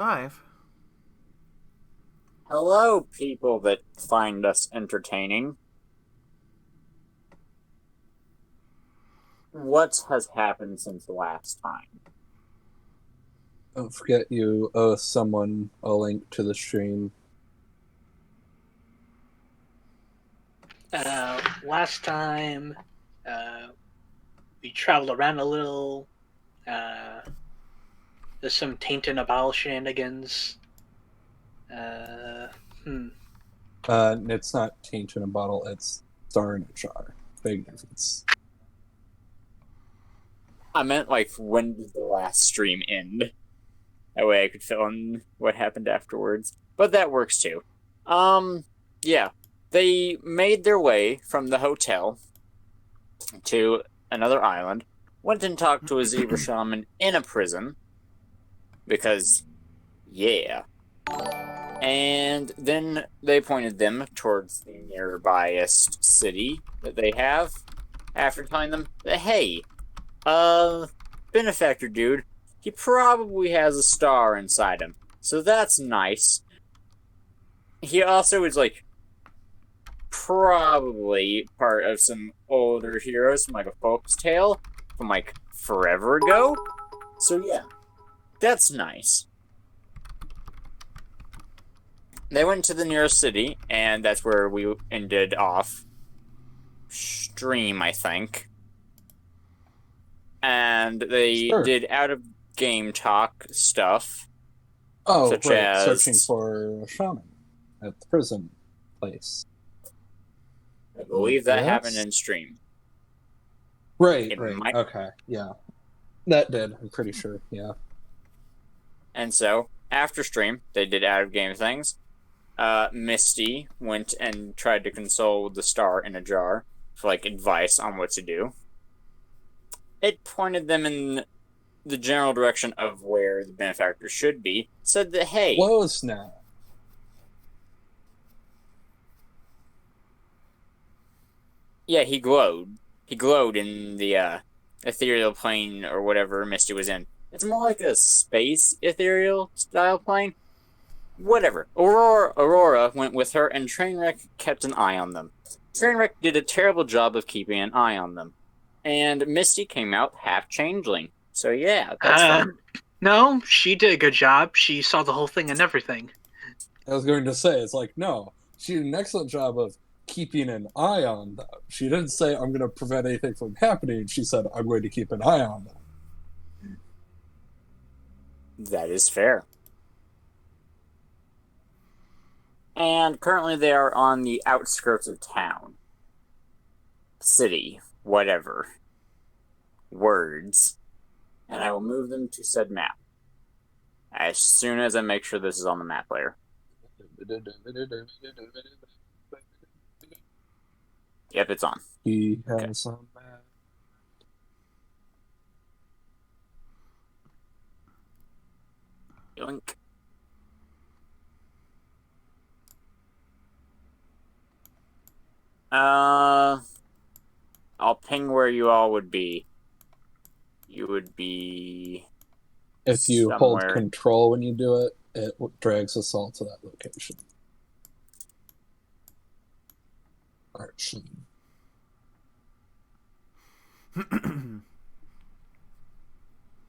5. Hello, people that find us entertaining. What has happened since last time? Don't forget you owe someone a link to the stream. Last time, we traveled around a little. There's some taint in a bottle shenanigans. It's not taint in a bottle, it's star in a jar. Big difference. I meant, when did the last stream end? That way I could fill in what happened afterwards. But that works too. Yeah. They made their way from the hotel to another island, went and talked to a zebra shaman in a prison, because, yeah. And then they pointed them towards the nearbyest city that they have, after telling them that, hey, Benefactor dude, he probably has a star inside him, so that's nice. He also is, probably part of some older heroes from, a folktale from, forever ago. So yeah, that's nice. They went to the nearest city, and that's where we ended off stream, I think. And they did out-of-game talk stuff. Oh, such right, as searching for a shaman at the prison place. I believe that happened in stream. Right, okay, yeah. That did, I'm pretty sure, yeah. And so, after stream, they did out-of-game things. Misty went and tried to console the star in a jar for, advice on what to do. It pointed them in the general direction of where the Benefactor should be. Said that, hey... Close now. Yeah, he glowed. He glowed in the ethereal plane or whatever Misty was in. It's more like a space ethereal style plane. Whatever. Aurora went with her, and Trainwreck kept an eye on them. Trainwreck did a terrible job of keeping an eye on them. And Misty came out half-changeling. So yeah, that's fun. No, she did a good job. She saw the whole thing and everything. I was going to say, no. She did an excellent job of keeping an eye on them. She didn't say, I'm going to prevent anything from happening. She said, I'm going to keep an eye on them. That is fair. And currently they are on the outskirts of town. City. Whatever. Words. And I will move them to said map. As soon as I make sure this is on the map layer. Yep, it's on. He has a map. Yoink. I'll ping where you all would be. You would be... If you hold control when you do it, it drags us all to that location. Archie.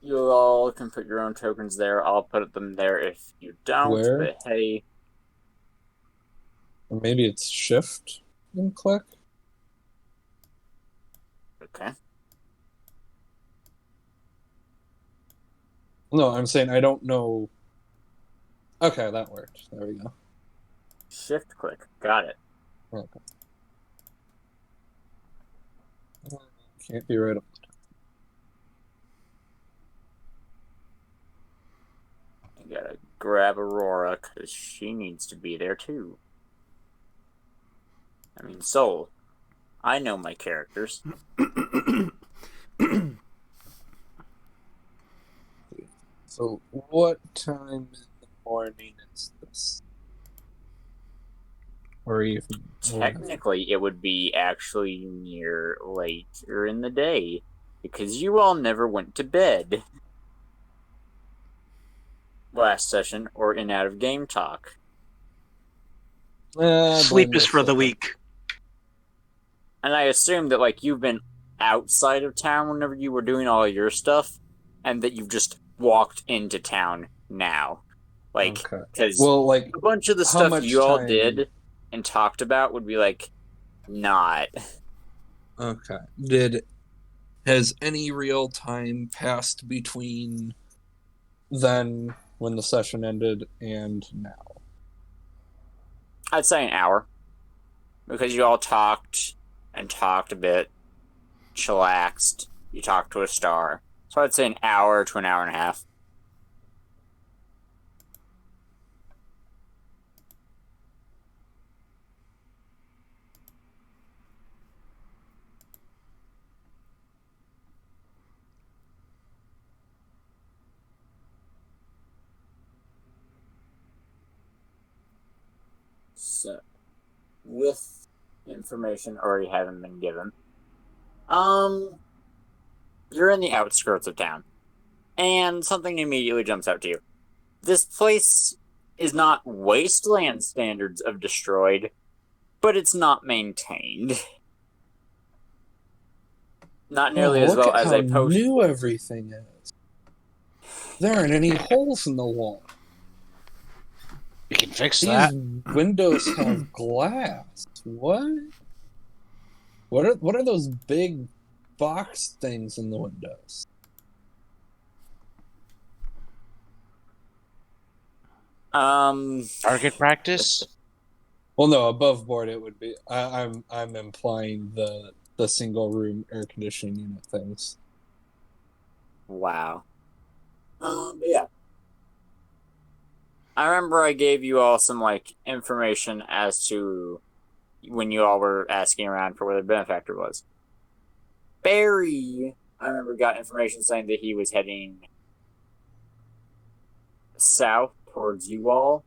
You all can put your own tokens there. I'll put them there if you don't. Where? But hey... Or maybe it's shift and click? Okay. No, I'm saying I don't know. Okay, that worked. There we go. Shift click. Got it. Okay. Can't be right up. I gotta grab Aurora, because she needs to be there too. I mean, Soul. I know my characters. So, what time in the morning is this? Or evening? Technically, it would be actually near later in the day, because you all never went to bed. last session or in out of game talk. Sleep blame is for the yourself. weak. And I assume that like you've been outside of town whenever you were doing all of your stuff, and that you've just walked into town now. Like, Okay. because Well, like, a bunch of the how stuff much you all time- did and talked about would be like not. okay. Has any real time passed between then when the session ended and now? I'd say an hour. Because you all talked and talked a bit, chillaxed, you talked to a star. So I'd say an hour to an hour and a half. So, with information already having been given, you're in the outskirts of town, and something immediately jumps out to you. This place is not wasteland standards of destroyed, but it's not maintained. Not nearly as look well at as how a post. new everything is. There aren't any holes in the wall. We can fix These that. windows have glass. What? What are those big box things in the windows? Target practice. Well, no, above board it would be. I'm implying the single room air conditioning unit things. Wow. Yeah. I remember I gave you all some like information as to when you all were asking around for where the benefactor was. Barry, I remember got information saying that he was heading south towards you all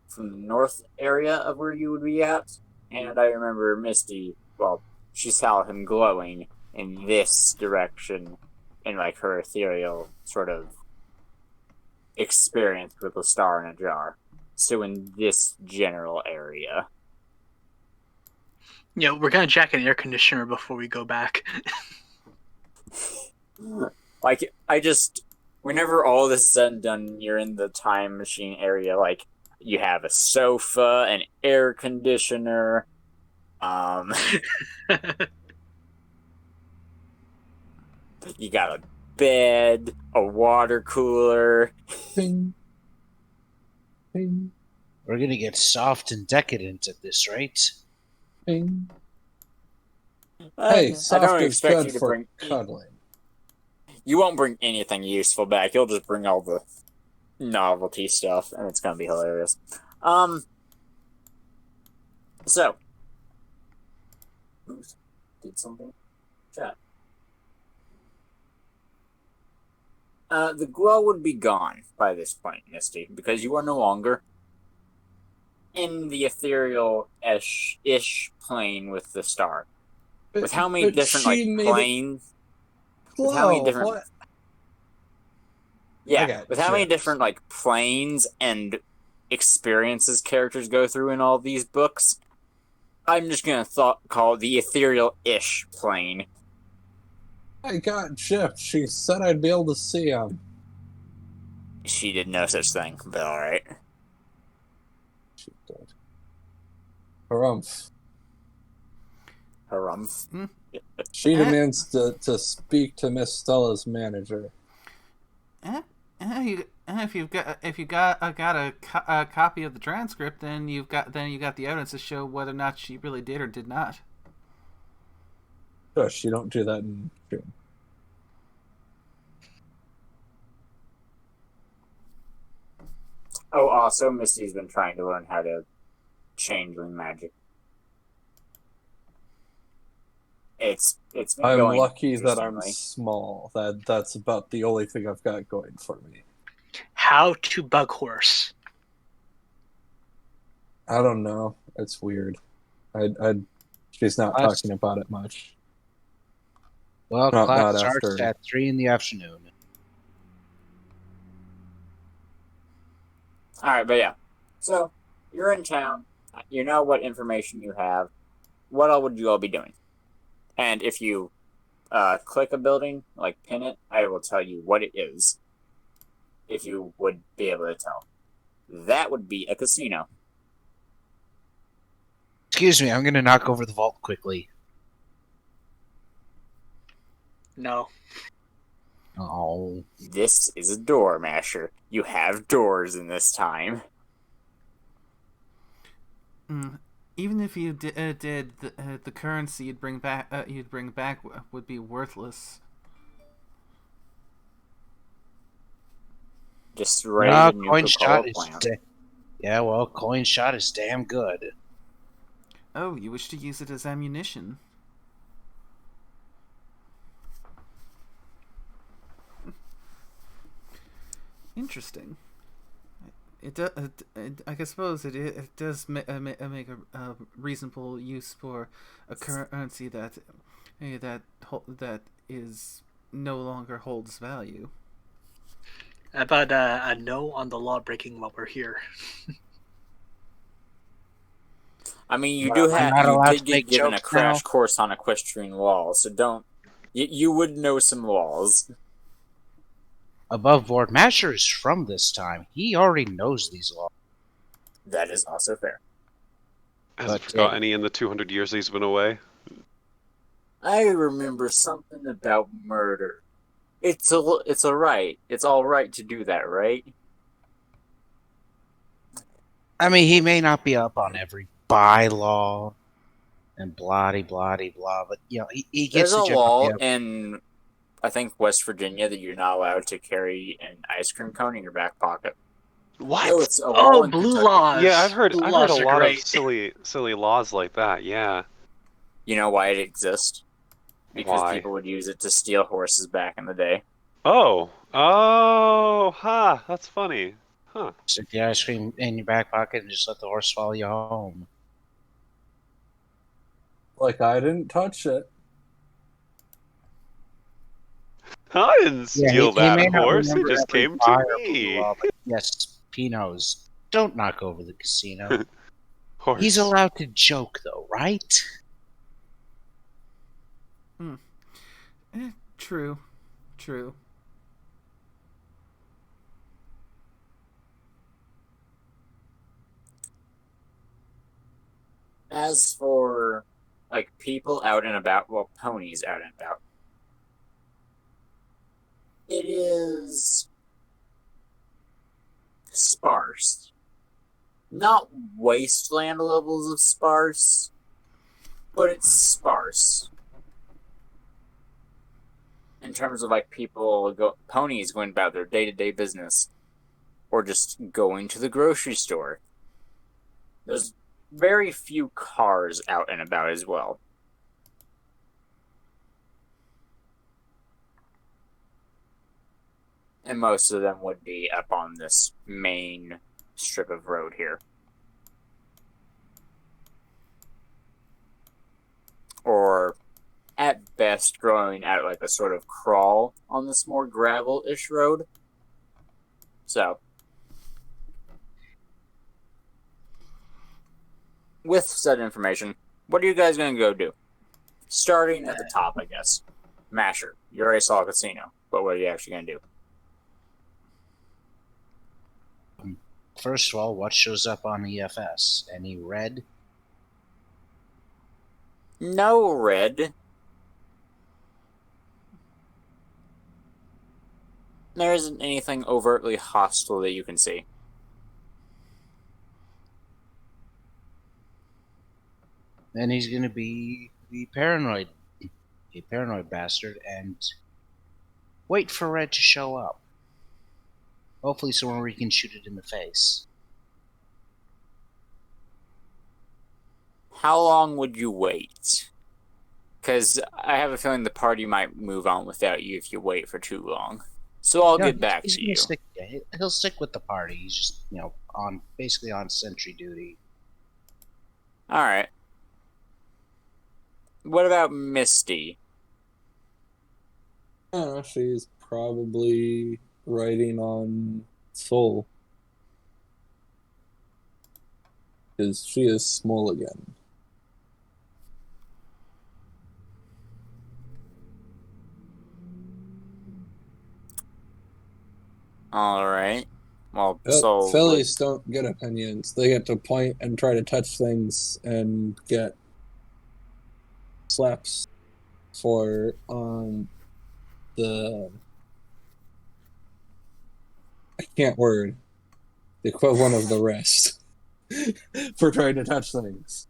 from the north area of where you would be at. And I remember Misty, well, she saw him glowing in this direction in like her ethereal sort of experience with a star in a jar. So in this general area. Yeah, we're gonna jack an air conditioner before we go back. Like, whenever all this is said and done, you're in the time machine area, like, you have a sofa, an air conditioner, you got a bed, a water cooler. Ping. Ping. We're gonna get soft and decadent at this, right? Ping. I Hey, don't soft is expect good you to for bring. cuddling. You won't bring anything useful back. You'll just bring all the novelty stuff, and it's gonna be hilarious. So, did something? Chat. The glow would be gone by this point, Misty, because you are no longer in the ethereal-ish plane with the star. With how many But different she like made it planes? glow. With how many different? What? Yeah, Okay, with how many chips. different like planes and experiences characters go through in all these books, I'm just gonna call it the ethereal-ish plane. I got chipped. She said I'd be able to see him. She did no such thing, but alright. She did. Harumph. Harumph. She demands to speak to Miss Stella's manager. If you got a copy of the transcript, then you got the evidence to show whether or not she really did or did not. Shush, you don't do that in June. Oh, also, Misty's been trying to learn how to changeling magic. It's been I'm going lucky that I'm interestingly. small. That's about the only thing I've got going for me. How to bug horse. I don't know. It's weird. She's not Class- talking about it much. Well, Not class after. starts at 3 in the afternoon. Alright, but yeah. So, you're in town. You know what information you have. What all would you all be doing? And if you click a building, like pin it, I will tell you what it is. If you would be able to tell. That would be a casino. Excuse me, I'm going to knock over the vault quickly. No. Oh. This is a door masher. You have doors in this time. Even if you did, the currency you'd bring back would be worthless. Just ready No, to coin nuke a shot power is plant. yeah, well, coin shot is damn good. Oh, you wish to use it as ammunition? Interesting. I suppose it does make a reasonable use for a currency that is no longer holds value. How about a no on the law breaking while we're here? I mean, you I'm not allowed did to get make given a jokes crash now. course on equestrian laws, so don't. You would know some laws. Above board, Masher is from this time. He already knows these laws. That is also fair. Has he But, forgot any in the 200 years he's been away? I remember something about murder. It's alright. It's all right to do that, right? I mean, he may not be up on every bylaw and blah, but, you know, he gets There's a the general law idea. in, I think, West Virginia that you're not allowed to carry an ice cream cone in your back pocket. What? No, it's a law Oh, in blue Kentucky. laws. Yeah, I've heard Blue a laws are lot great. of silly laws like that. Yeah. You know why it exists? Because Why? people would use it to steal horses back in the day. Oh, ha! That's funny. Huh? Stick the ice cream in your back pocket and just let the horse follow you home. Like, I didn't touch it. I didn't steal he that may not horse. It remember just every came buy to or blue me. law, but yes, he knows. Don't knock over the casino. Horse. He's allowed to joke, though, right? True. As for, like, people out and about, well, ponies out and about, it is sparse. Not wasteland levels of sparse, but it's sparse. In terms of, like, ponies going about their day-to-day business, or just going to the grocery store. There's very few cars out and about as well. And most of them would be up on this main strip of road here. Or, at best, growing at like a sort of crawl on this more gravel-ish road. So, with said information, what are you guys going to go do? Starting at the top, I guess. Masher, you already saw a casino, but what are you actually going to do? First of all, what shows up on EFS? Any red? No red. There isn't anything overtly hostile that you can see. Then he's going to be paranoid. A paranoid bastard, and wait for red to show up. Hopefully somewhere where he can shoot it in the face. How long would you wait? Because I have a feeling the party might move on without you if you wait for too long. So I'll get back to you. He'll stick with the party. He's just, basically on sentry duty. Alright. What about Misty? I don't know, she's probably writing on Soul. because she is small again. All right. Well, Yep, so Phillies don't get opinions. They get to point and try to touch things and get slaps for the I can't word the equivalent of the rest for trying to touch things.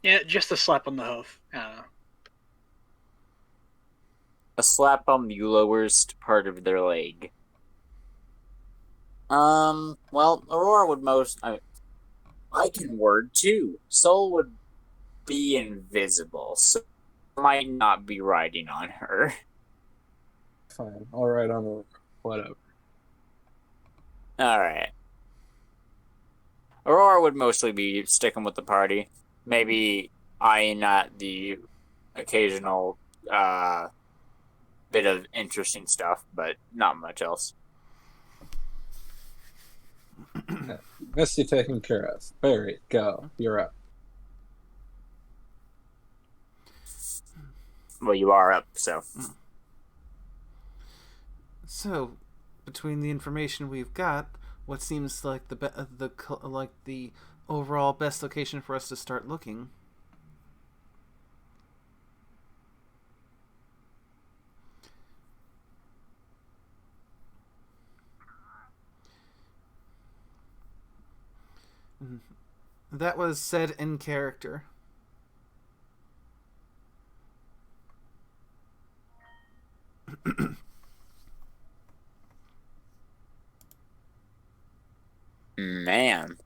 Yeah, just a slap on the hoof. I don't know. a slap on the lowest part of their leg. Well, Aurora would I can word too. Soul would be invisible, so might not be riding on her. Fine, all right, on the whatever. All right. Aurora would mostly be sticking with the party. Maybe eyeing at the occasional bit of interesting stuff, but not much else. Misty taken care of. Barry, go. You're up. Well, you are up, so. So, between the information we've got, what seems like the overall best location for us to start looking? That was said in character. Man.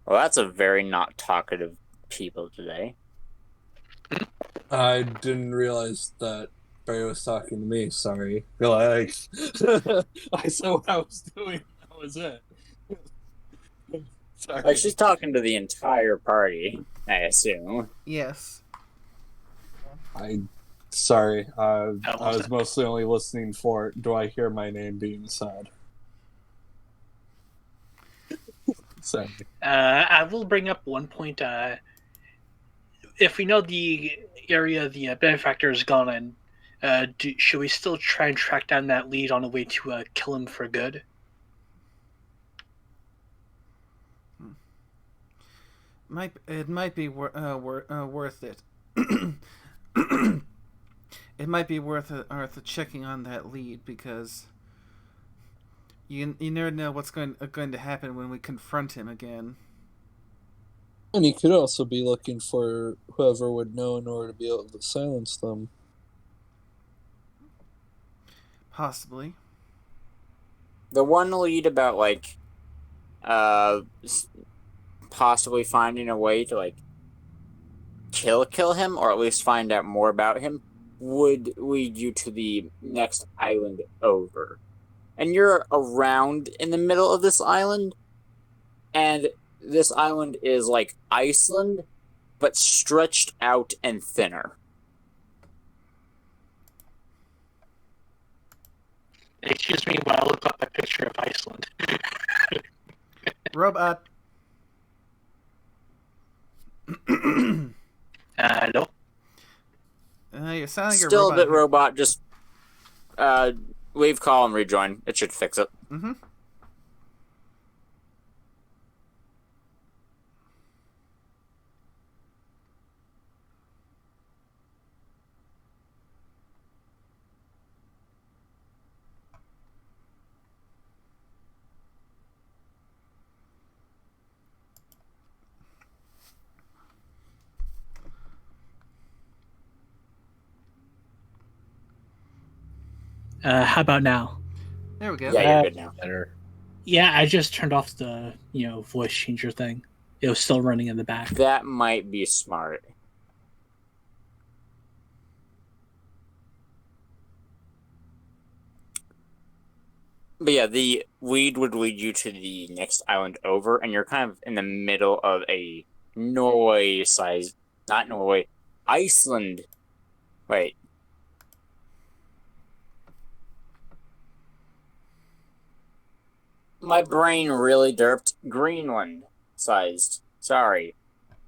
Well, that's a very not talkative people today. I didn't realize that Barry was talking to me. Sorry. Like, I saw what I was doing. That was it. Sorry. Like, she's talking to the entire party, I assume. Yes. Sorry. I was mostly only listening for, do I hear my name being said? Sorry. I will bring up one point. If we know the area the Benefactor has gone in, should we still try and track down that lead on the way to kill him for good? It might be worth it. It might be worth checking on that lead, because you never know what's going to happen when we confront him again. And you could also be looking for whoever would know in order to be able to silence them. Possibly. The one lead about, like, possibly finding a way to, like, kill him, or at least find out more about him, would lead you to the next island over. And you're around in the middle of this island, and this island is like Iceland, but stretched out and thinner. Excuse me while I look up a picture of Iceland. Robot. Hello? You sound like Still a a bit robot. robot, just leave call and rejoin. It should fix it. Mm-hmm. How about now? There we go. Yeah, you're good now. Better. Yeah, I just turned off the, voice changer thing. It was still running in the back. That might be smart. But yeah, the lead would lead you to the next island over, and you're kind of in the middle of a Norway-sized... Not Norway. Iceland. Wait. My brain really derped. Greenland-sized. Sorry.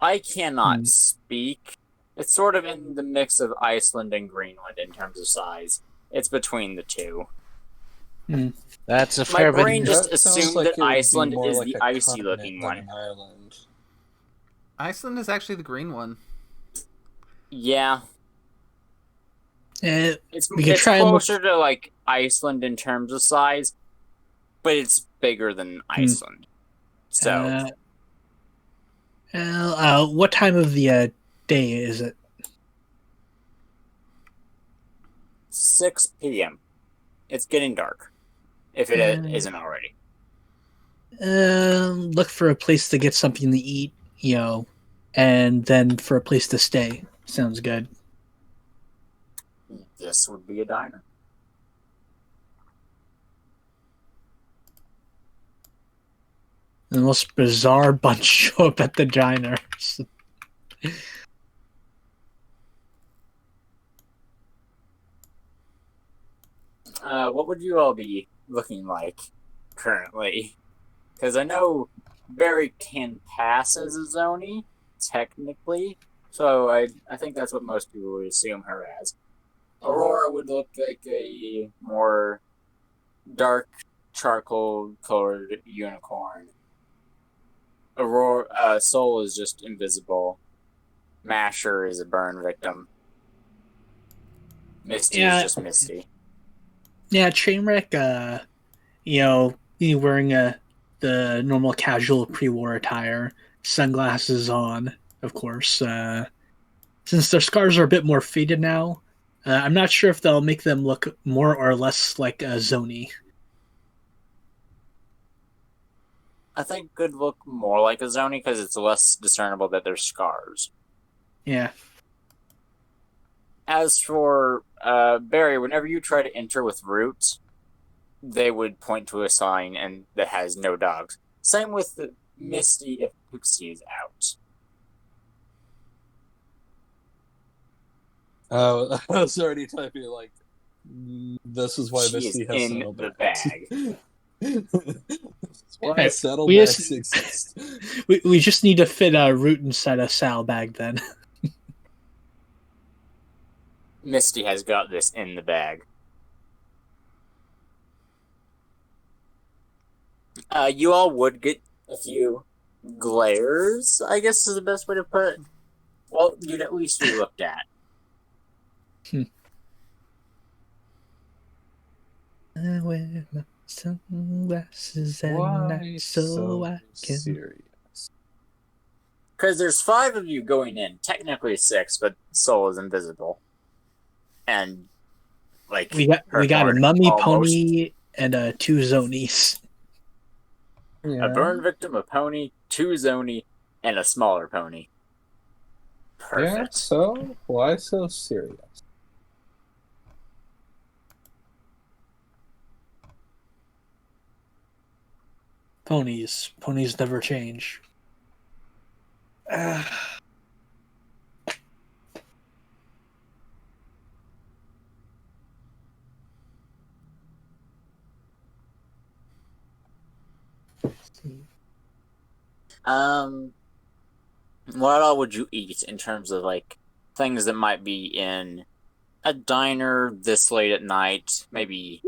I cannot speak. It's sort of in the mix of Iceland and Greenland in terms of size. It's between the two. That's a My fair brain bit. just That sounds assumed like that it would be Iceland more is like the a icy-looking continent than one. an island. Iceland is actually the green one. Yeah. We It's could try and look. closer to like Iceland in terms of size, but it's bigger than Iceland. So What time of the day is it? 6 p.m. It's getting dark, if it isn't already. Look for a place to get something to eat, and then for a place to stay. Sounds good. This would be a diner. The most bizarre bunch show up at the diner. What would you all be looking like currently? Because I know Barry can pass as a Zoni, technically, so I think that's what most people would assume her as. Aurora would look like a more dark charcoal-colored unicorn. Soul is just invisible. Masher is a burn victim. Misty is just Misty. Yeah, Trainwreck, wearing the normal casual pre-war attire, sunglasses on, of course. Since their scars are a bit more faded now, I'm not sure if they'll make them look more or less like a Zoni. I think could look more like a Zoni because it's less discernible that they're scars. Yeah. As for Barry, whenever you try to enter with roots, they would point to a sign that has no dogs. Same with the Misty if Pixie is out. Oh, I was already typing like, this is why She Misty is has in the bag. That's why Hey, saddlebags exist. We just need to fit a root inside a saddlebag then. Misty has got this in the bag. You all would get a few glares, I guess is the best way to put it. Well, you'd at least be looked at. I wear my sunglasses at night so I can. Serious? Because there's 5 of you going in. Technically 6, but Soul is invisible. And, like, We got a heart mummy almost- pony and 2 Zonies. A burn victim, a pony, 2 Zoni, and a smaller pony. Yeah, Perfect. so why so serious? Ponies never change. What all would you eat in terms of, like, things that might be in a diner this late at night? Maybe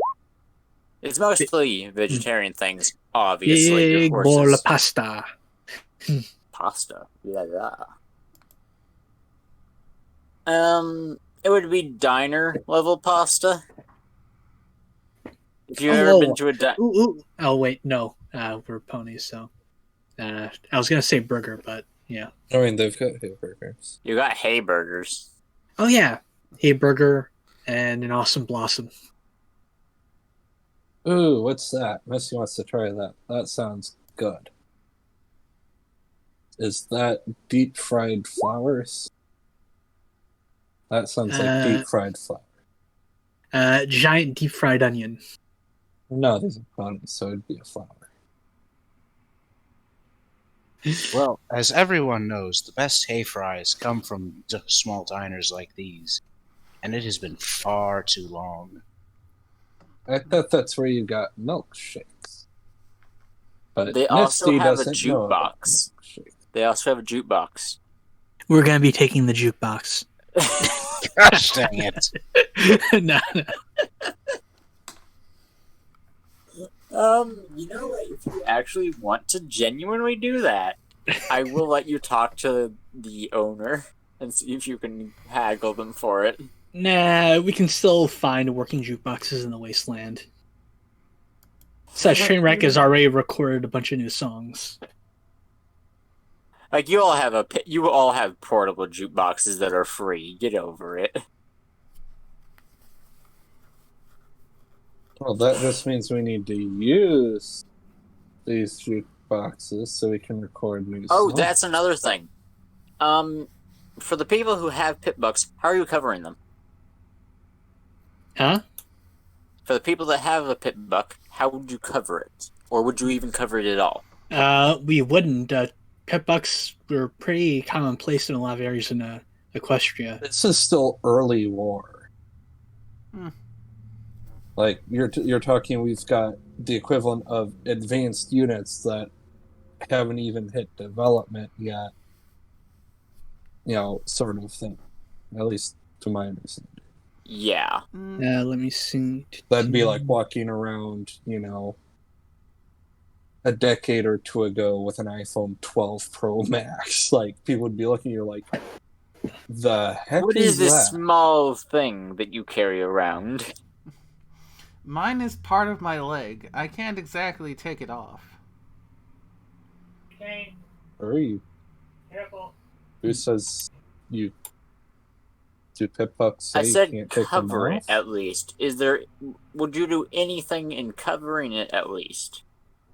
it's mostly vegetarian things, obviously. Big Of course, bowl of it's pasta. pasta. Yeah. It would be diner level pasta. If you've ever been to a diner, Ooh. Oh wait, no. We're ponies, so. I was gonna say burger, but yeah. I mean, they've got hamburgers. you got hay burgers. Oh yeah, a burger and an awesome blossom. Ooh, what's that? Missy wants to try that. That sounds good. Is that deep fried flowers? That sounds like deep fried flour. Giant deep fried onion. No, these are buns, so it'd be a flower. Well, as everyone knows, the best hay fries come from small diners like these, and it has been far too long. I thought that's where you got milkshakes. But They also Misty have a doesn't know about jukebox. milkshake. They also have a jukebox. We're gonna be taking the jukebox. Gosh dang it. No. You know what? If you actually want to genuinely do that, I will let you talk to the owner and see if you can haggle them for it. Nah, we can still find working jukeboxes in the wasteland. Such Trainwreck has already recorded a bunch of new songs. Like you all have portable jukeboxes that are free. Get over it. Well, that just means we need to use these jukeboxes so we can record new songs. Oh, that's another thing. For the people who have pitbucks, how are you covering them? Huh? For the people that have a pitbuck, how would you cover it? Or would you even cover it at all? We wouldn't. Petbucks were pretty commonplace in a lot of areas in Equestria. This is still early war. Hmm. Like you're talking, we've got the equivalent of advanced units that haven't even hit development yet. You know, sort of thing. At least to my understanding. Yeah. Let me see. That'd be like walking around, you know, a decade or two ago with an iPhone 12 Pro Max. Like, people would be looking at you like, the heck What is this that? small thing that you carry around? Mine is part of my leg. I can't exactly take it off. Okay, Hurry. careful. Who says you do Pitbucks say I said you can't take them cover it off? at least. Would you do anything in covering it at least?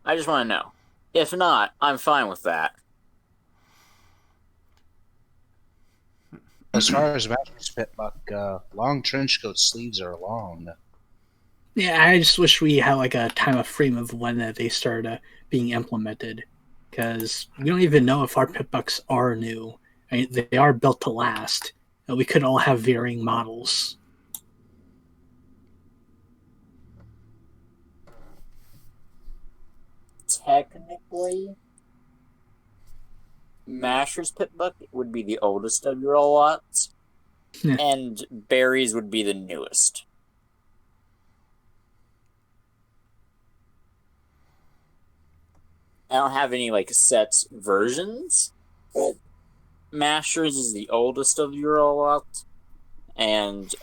I just want to know. If not, I'm fine with that. As far as Master's Pitbuck, long trench coat sleeves are long. Yeah, I just wish we had like a time of frame of when they started being implemented, because we don't even know if our pitbucks are new. I mean, they are built to last. We could all have varying models. Technically, Masher's Pitbuck would be the oldest of your lots, Yeah. and Barry's would be the newest. I don't have any like set versions. Masher's is the oldest of your lot, and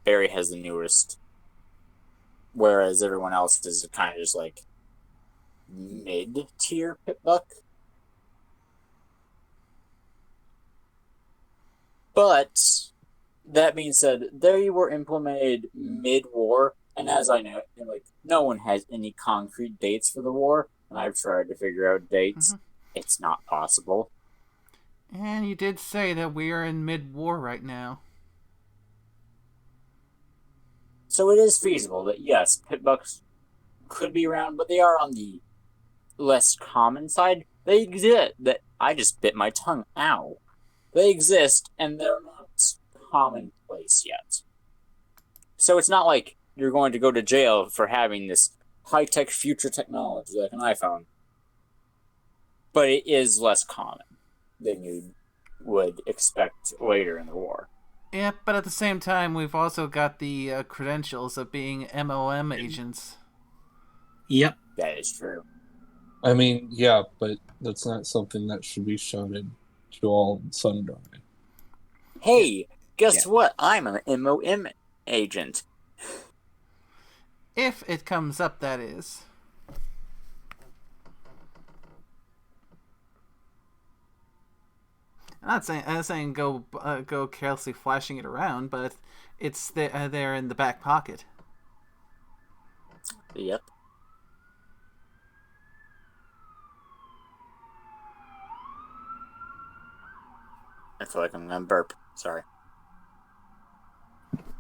Barry has the newest. Whereas everyone else is kind of just like mid-tier Pitbuck. But that being said, they were implemented mid-war, and as I know, like no one has any concrete dates for the war. And I've tried to figure out dates. It's not possible. And you did say that we are in mid-war right now. So it is feasible that yes, Pitbucks could be around, but they are on the less common side. They exist. That I just bit my tongue. Ow. They exist, and they're not commonplace yet. So it's not like you're going to go to jail for having this high-tech future technology like an iPhone. But it is less common than you would expect later in the war. Yeah, but at the same time, we've also got the credentials of being MOM agents. Yep. That is true. I mean, yeah, but that's not something that should be shouted to all sundry. Hey, guess what? I'm an MOM agent. If it comes up, that is. I'm not saying go carelessly flashing it around, but it's there in the back pocket. Yep. I feel like I'm gonna burp. Sorry.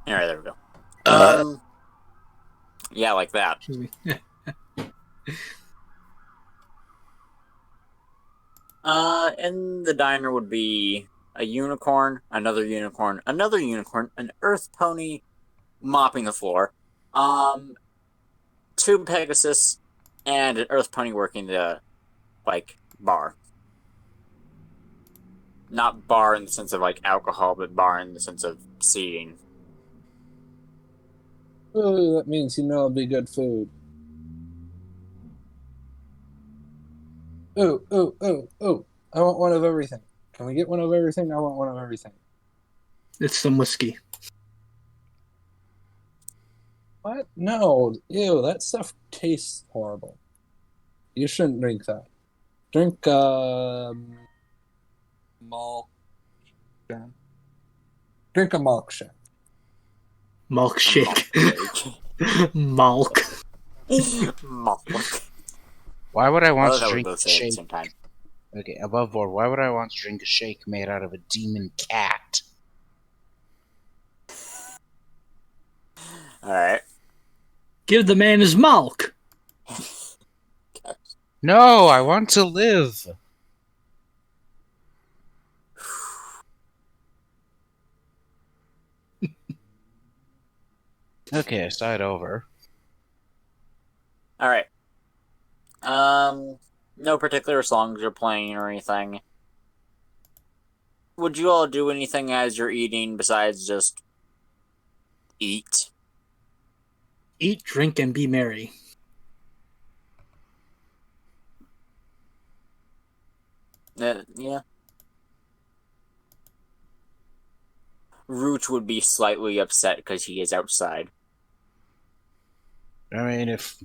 Alright, there we go. Yeah, like that. Excuse me. In the diner would be a unicorn, another unicorn, another unicorn, an earth pony mopping the floor, two Pegasus, and an earth pony working the, like, bar. Not bar in the sense of, like, alcohol, but bar in the sense of seating. Oh, that means it'll be good food. Oh, oh, oh, oh. I want one of everything. Can we get one of everything? I want one of everything. It's some whiskey. What? No. Ew, that stuff tastes horrible. You shouldn't drink that. Drink, malt. Drink a malt shake. Malk shake. Malk. Malk. Why would I want Oh, to that would drink both a say at the shake? same time. Okay, above board, why would I want to drink a shake made out of a demon cat? Alright. Give the man his malk. No, I want to live. Okay, start over. Alright. No particular songs you're playing or anything. Would you all do anything as you're eating besides just eat? Eat, drink, and be merry. Yeah. Root would be slightly upset because he is outside. I mean, if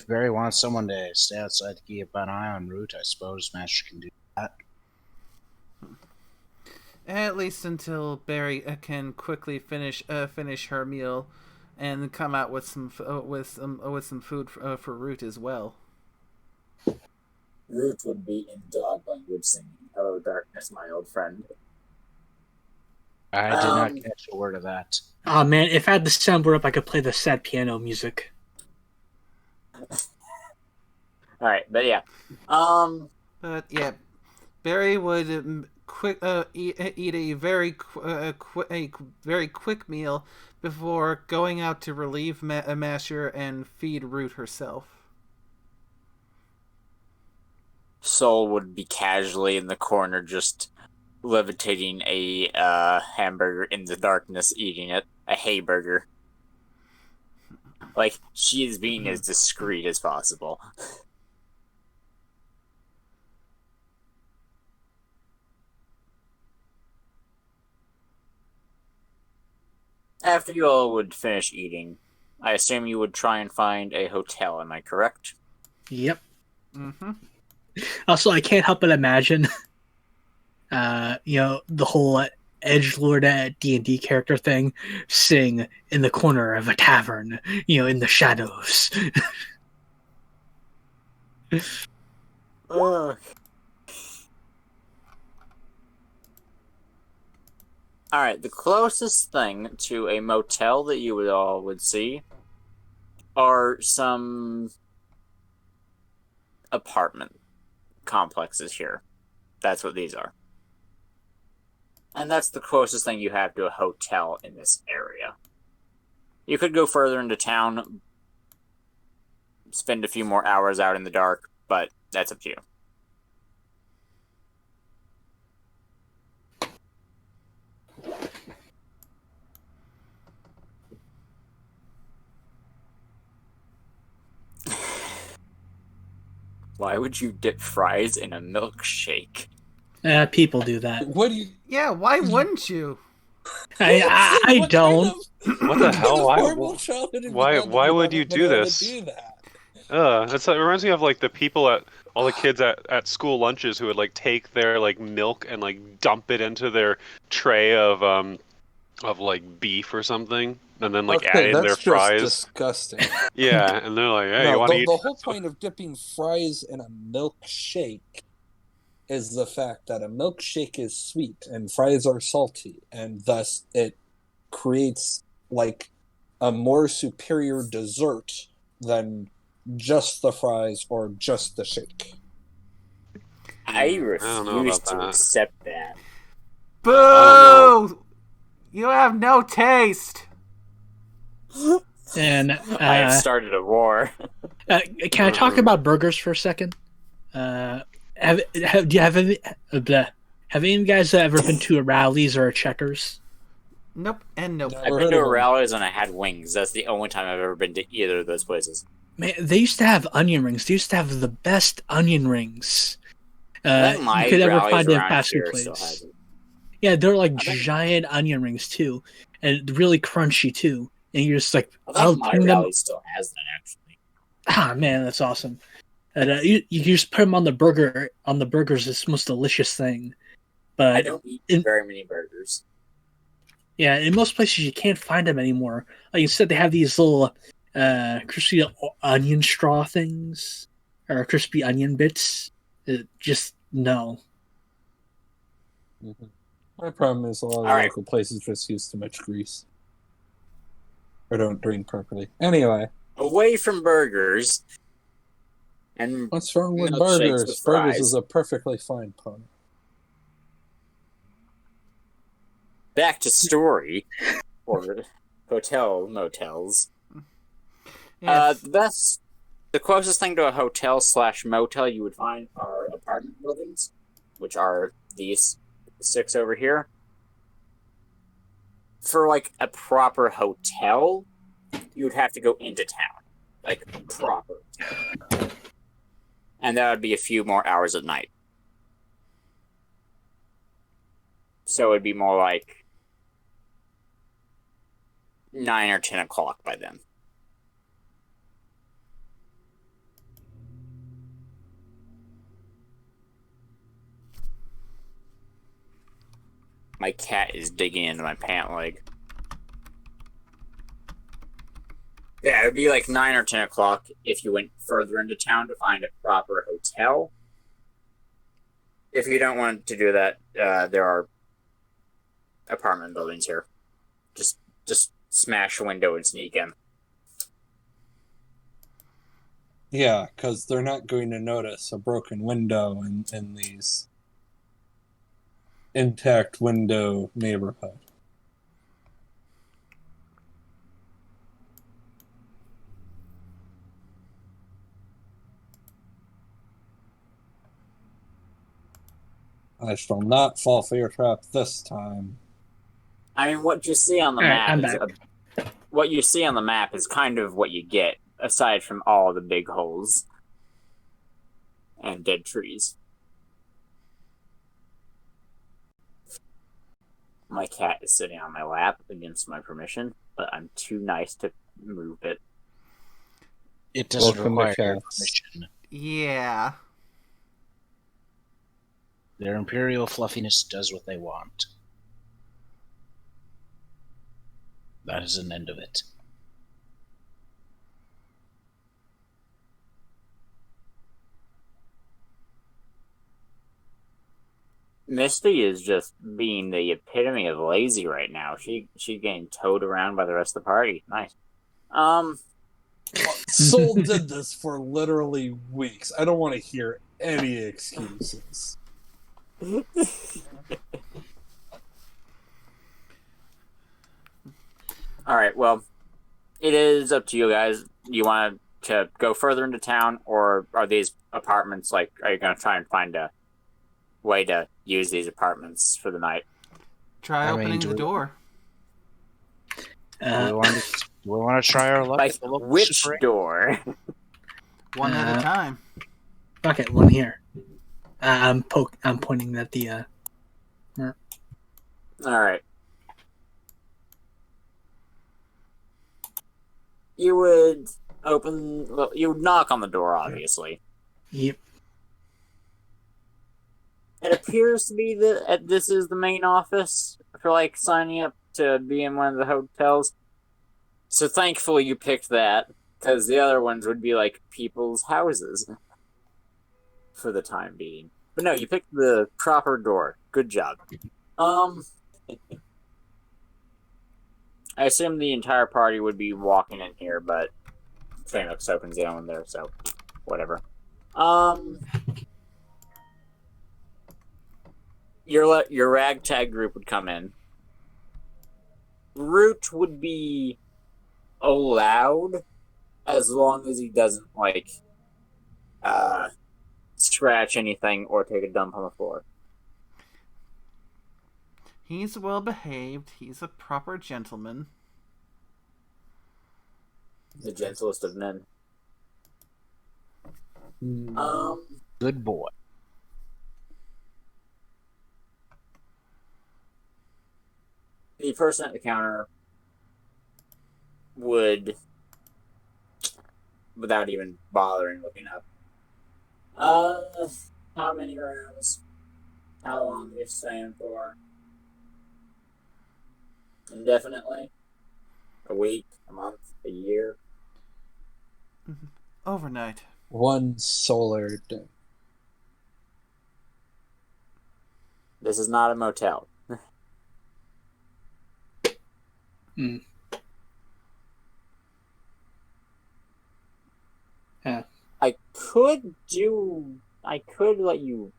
Barry wants someone to stay outside to keep an eye on Root, I suppose Master can do that. At least until Barry can quickly finish her meal, and come out with some food for Root as well. Root would be in dog language singing, "Hello, darkness, my old friend." I did not catch a word of that. Oh man, if I had the soundboard up, I could play the sad piano music. Alright, but yeah. But yeah, Barry would eat a very quick meal before going out to relieve Masher and feed Root herself. Soul would be casually in the corner, just levitating a hamburger in the darkness, eating it. A hayburger. Like, she is being as discreet as possible. After you all would finish eating, I assume you would try and find a hotel, am I correct? Yep. Mm-hmm. Also, I can't help but imagine, the whole edgelord D&D character thing, sing in the corner of a tavern, in the shadows. Ugh. Alright, the closest thing to a motel that you all would see are some apartment complexes here. That's what these are. And that's the closest thing you have to a hotel in this area. You could go further into town, spend a few more hours out in the dark, but that's up to you. Why would you dip fries in a milkshake? People do that. What do you? Yeah, why wouldn't you? I What don't. What the hell? Why would you do this? It reminds me of like the people at all the kids at school lunches who would like take their like milk and like dump it into their tray of like beef or something, and then like add in their fries. Just disgusting. Yeah, and they're like, hey, you No, want to eat? the whole point of dipping fries in a milkshake is the fact that a milkshake is sweet and fries are salty, and thus it creates like a more superior dessert than just the fries or just the shake. I don't know refuse about to that. accept that. Boo! You have no taste. And I have started a war. can I talk about burgers for a second? Have any of you guys ever been to a Rallies or a Checkers? Nope and nope. Never I've been heard to of a them. Rallies and I had wings. That's the only time I've ever been to either of those places. Man, they used to have onion rings. They used to have the best onion rings I think my you could ever Rallies find in a around fast food here still has place. it. Yeah, they're like I think- giant onion rings too, and really crunchy too. And you're just like, I I'll think my bring them. Rallies still has that, actually. Ah, man, that's awesome. And you just put them on the burger. On the burgers, it's the most delicious thing. I But don't eat in- very many burgers. yeah, in most places you can't find them anymore. Like instead, they have these little crispy onion straw things or crispy onion bits. Just no. Mhm. My problem is a lot of All right. local places just use too much grease. Or don't drain properly. Anyway, Away from burgers. And what's wrong with Milkshakes burgers? with Burgers fries. is a perfectly fine pun. back to story. Or hotel motels. Yes. The closest thing to a hotel / motel you would find are apartment buildings, which are these 6 over here. For like a proper hotel, you would have to go into town, like proper town. And that would be a few more hours at night. So it'd be more like 9 or 10 o'clock by then. My cat is digging into my pant leg. Yeah, it would be like 9 or 10 o'clock if you went further into town to find a proper hotel. If you don't want to do that, there are apartment buildings here. Just smash a window and sneak in. Yeah, because they're not going to notice a broken window in these intact window neighborhood. I shall not fall for your trap this time. I mean, what you see on the All right, map I'm is back. what you see on the map is kind of what you get, aside from all the big holes and dead trees. My cat is sitting on my lap against my permission, but I'm too nice to move it. It doesn't Welcome to require your cats. permission. Yeah. Their imperial fluffiness does what they want. That is an end of it. Misty is just being the epitome of lazy right now. She getting towed around by the rest of the party. Nice. Soul did this for literally weeks. I don't want to hear any excuses. All right. Well, it is up to you guys. You want to go further into town, or are these apartments like? Are you going to try and find a way to use these apartments for the night? Try I mean, opening do the we- door. Do we want to try our luck Like at the local which spring? door? One at a time. Okay, one here. I'm pointing at the. All right. You would open. Well, you would knock on the door, obviously. Yep. It appears to be that this is the main office for like signing up to be in one of the hotels. So thankfully you picked that, because the other ones would be like people's houses for the time being. But no, you picked the proper door. Good job. I assume the entire party would be walking in here, but Trainux opens the own there, so whatever. Your ragtag group would come in. Root would be allowed as long as he doesn't, like, scratch anything or take a dump on the floor. He's well behaved. He's a proper gentleman. The gentlest of men. Good boy. The person at the counter would, without even bothering looking up, how many rounds? How long are you staying for? Indefinitely? A week? A month? A year? Overnight. One solar day. This is not a motel. Hmm. Yeah. I could let you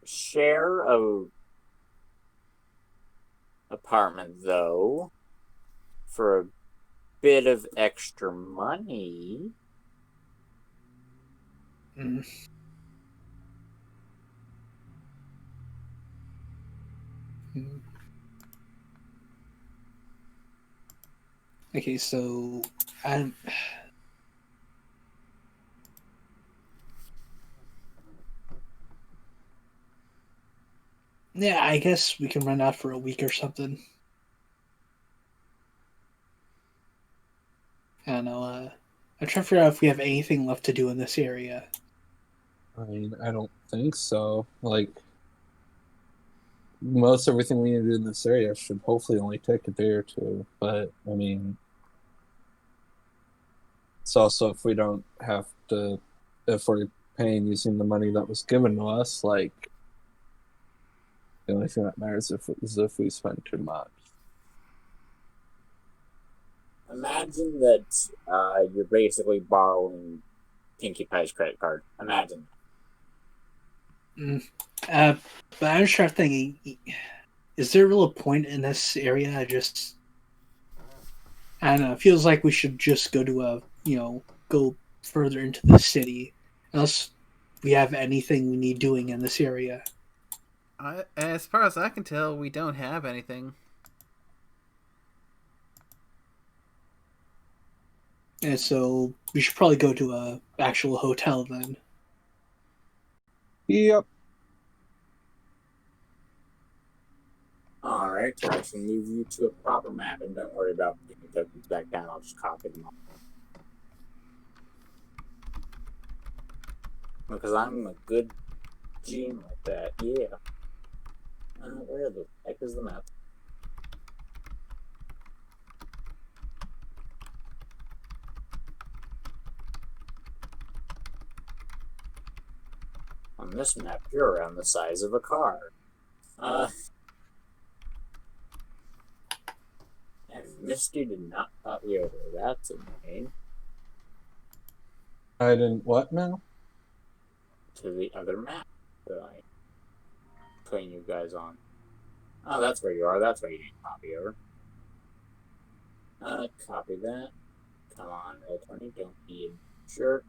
share a apartment though for a bit of extra money. Mm. Mm. Okay, so yeah, I guess we can run out for a week or something. I don't know. I'm trying to figure out if we have anything left to do in this area. I mean, I don't think so. Like, most everything we need to do in this area should hopefully only take a day or two. But, I mean, it's also if we don't have to, if we're paying using the money that was given to us, like, the only thing that matters is if we spend too much. Imagine that you're basically borrowing Pinkie Pie's credit card. Imagine. But I'm just trying to think, is there a real point in this area? I don't know. It feels like we should just go to go further into the city, unless we have anything we need doing in this area. As far as I can tell, we don't have anything. And so we should probably go to a actual hotel then. Yep. Alright, I can move you to a proper map, and don't worry about putting tokens back down. I'll just copy them all. Because I'm a good GM like that, yeah. Where the heck is the map? On this map, you're around the size of a car. And Misty did not copy over. That's insane. I didn't what now? To the other map that I putting you guys on. Oh, that's where you are. That's why you didn't copy over. Copy that. Come on, Roll20, don't be a jerk.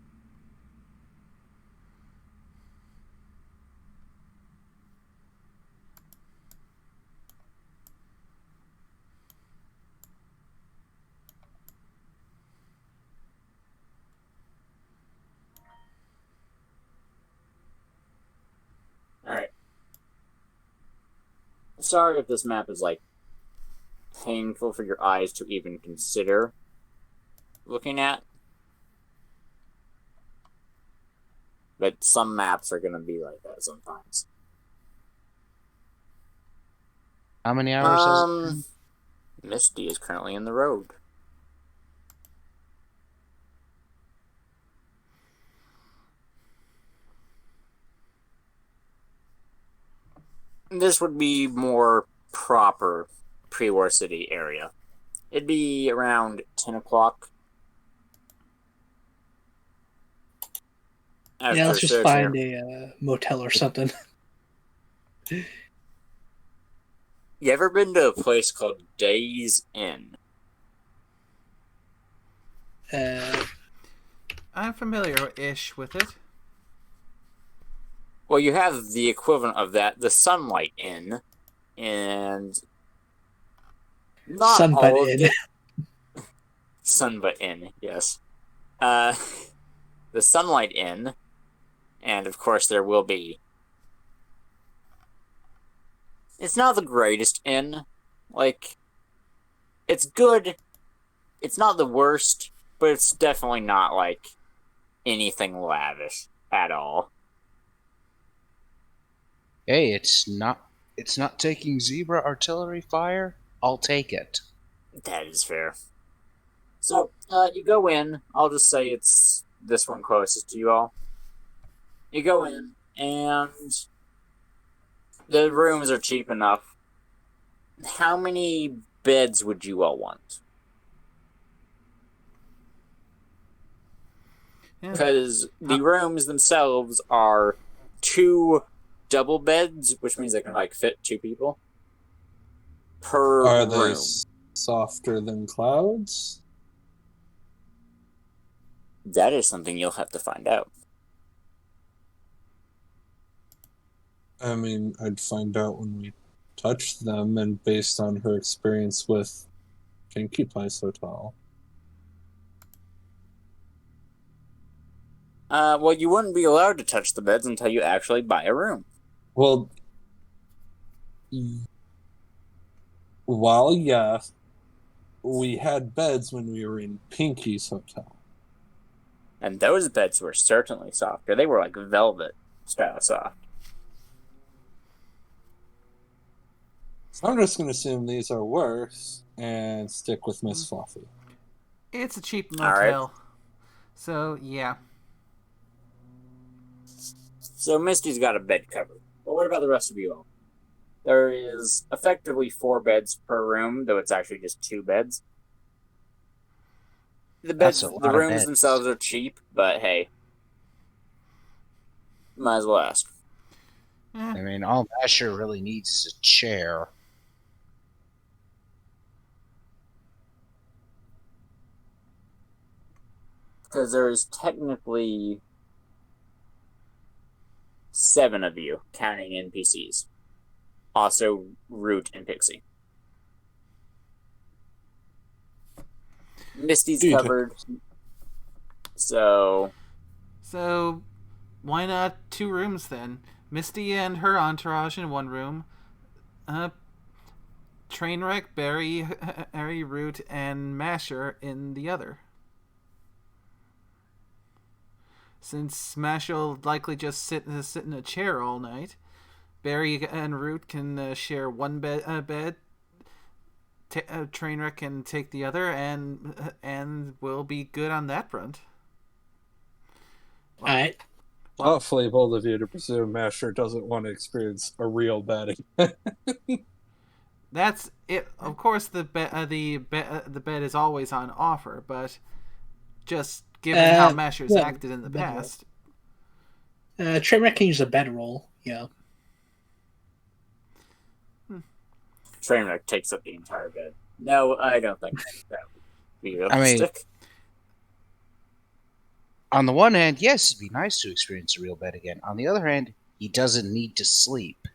Alright. Sorry if this map is, like, painful for your eyes to even consider looking at. But some maps are going to be like that sometimes. How many hours is it? Misty is currently in the road. This would be more proper pre-war city area. It'd be around 10 o'clock. Yeah, let's just find a motel or something. You ever been to a place called Days Inn? I'm familiar-ish with it. Well, you have the equivalent of that, the Sunlight Inn, and not Sun all But of Inn. Sun But Inn, yes. The Sunlight Inn, and of course there will be. It's not the greatest inn. Like, it's good. It's not the worst, but it's definitely not like anything lavish at all. Hey, it's not taking zebra artillery fire. I'll take it. That is fair. So, you go in. I'll just say it's this one closest to you all. You go in, and the rooms are cheap enough. How many beds would you all want? Because the rooms themselves are 2 double beds, which means they can like fit 2 people per Are room. they softer than clouds? That is something you'll have to find out. I mean, I'd find out when we touch them, and based on her experience with Kinky Place Hotel. Well, you wouldn't be allowed to touch the beds until you actually buy a room. Well, while yes, we had beds when we were in Pinky's hotel. And those beds were certainly softer. They were like velvet style soft. So I'm just going to assume these are worse and stick with Miss Fluffy. It's a cheap All motel. right. So, yeah. So Misty's got a bed covered. But what about the rest of you all? There is effectively 4 beds per room, though it's actually just 2 beds. The beds, That's a lot the of rooms beds. themselves are cheap, but hey, might as well ask. I mean, all Masher really needs is a chair. Because there's technically 7 of you, counting NPCs. Also, Root and Pixie. Misty's covered. So, why not 2 rooms then? Misty and her entourage in one room. Trainwreck, Barry, Harry, Root, and Masher in the other. Since Masher will likely just sit in a chair all night, Barry and Root can share one bed. Trainwreck can take the other, and we'll be good on that front. All right. Awfully bold of you to presume Masher doesn't want to experience a real bed again. That's it. Of course, the bed is always on offer, but just given how Masher's acted in the past, Trainwreck can use a bedroll. Yeah. Trainwreck takes up the entire bed. No, I don't think that would be realistic. On the one hand, yes, it'd be nice to experience a real bed again. On the other hand, he doesn't need to sleep.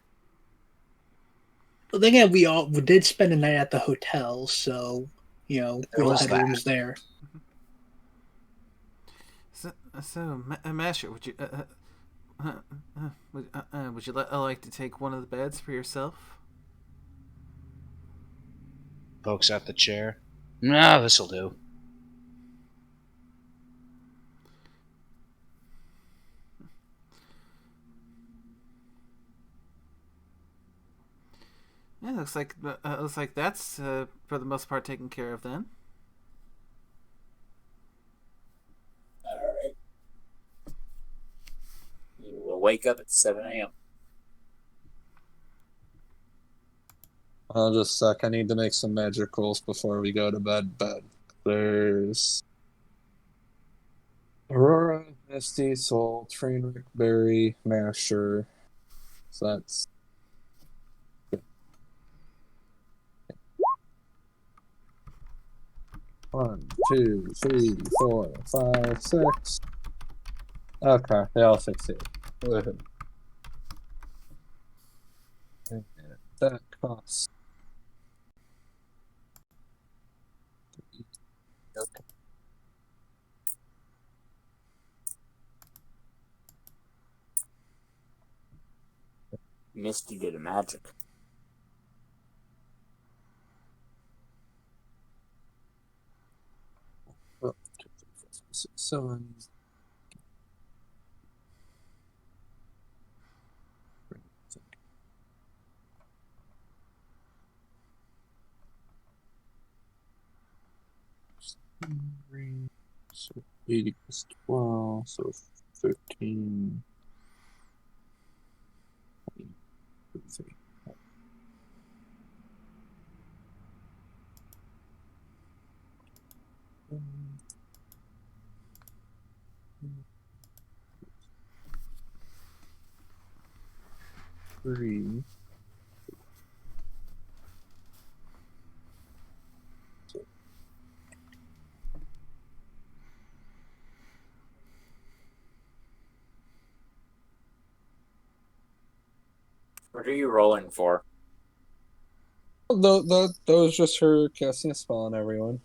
But then again, we did spend a night at the hotel, so we all had rooms there. So Masher, would you would you like to take one of the beds for yourself? Pokes out the chair. No, this'll do. Yeah, looks like that's for the most part taken care of then. All right. You will wake up at 7 a.m. Just a sec. I need to make some magicals before we go to bed. But there's Aurora, Misty, Soul, Trainwreck, Barry, Masher. So that's 1, 2, 3, 4, 5, 6. Okay, they all succeed. Woohoo. And that costs. Okay. Misty did a magic. Oh, 2, 3, 4, 5, 6, 7. So 8 equals 12, so 13. 3. 3. What are you rolling for? That was just her casting a spell on everyone.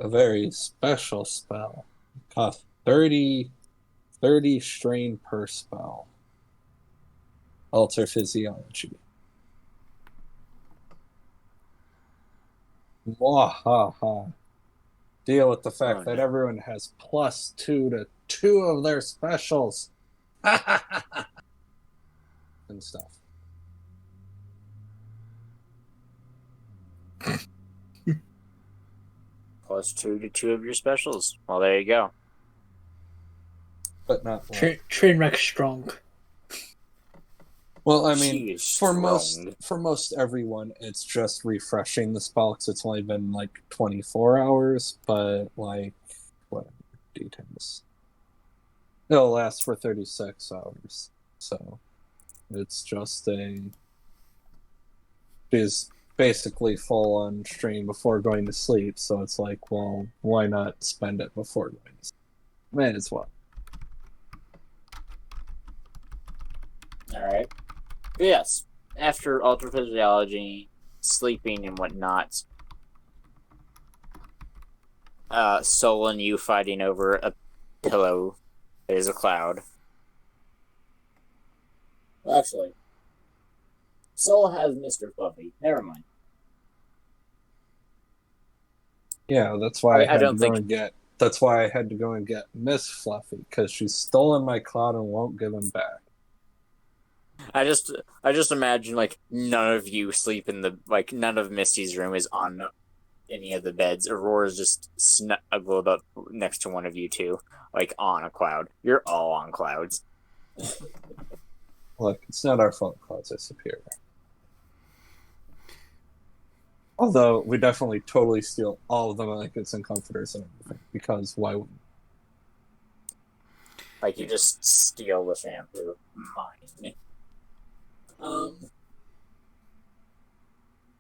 A very special spell. Cost 30 strain per spell. Alter physiology. Mwahaha. Deal with the fact that everyone has +2 to 2 of their specials. And stuff. +2 to 2 of your specials. Well, there you go. But not Trainwreck strong. Well, I mean, for most everyone, it's just refreshing the spell because it's only been like 24 hours. But like, whatever, D10s. It'll last for 36 hours. So it's just is basically full on strain before going to sleep. So it's like, well, why not spend it before going to sleep? May as well. All right. But yes, after altered physiology, sleeping and whatnot, Sol and you fighting over a pillow that is a cloud. Well, actually, Sol has Mr. Fluffy. Never mind. Yeah, that's why That's why I had to go and get Miss Fluffy, because she's stolen my cloud and won't give him back. I just imagine like none of you sleep in none of Misty's room is on any of the beds. Aurora's just snuggled up next to one of you two, like on a cloud. You're all on clouds. Look, it's not our fault clouds are superior. Although we definitely totally steal all of the blankets and comforters and everything, because why wouldn't? Like you just steal the shampoo. Mine.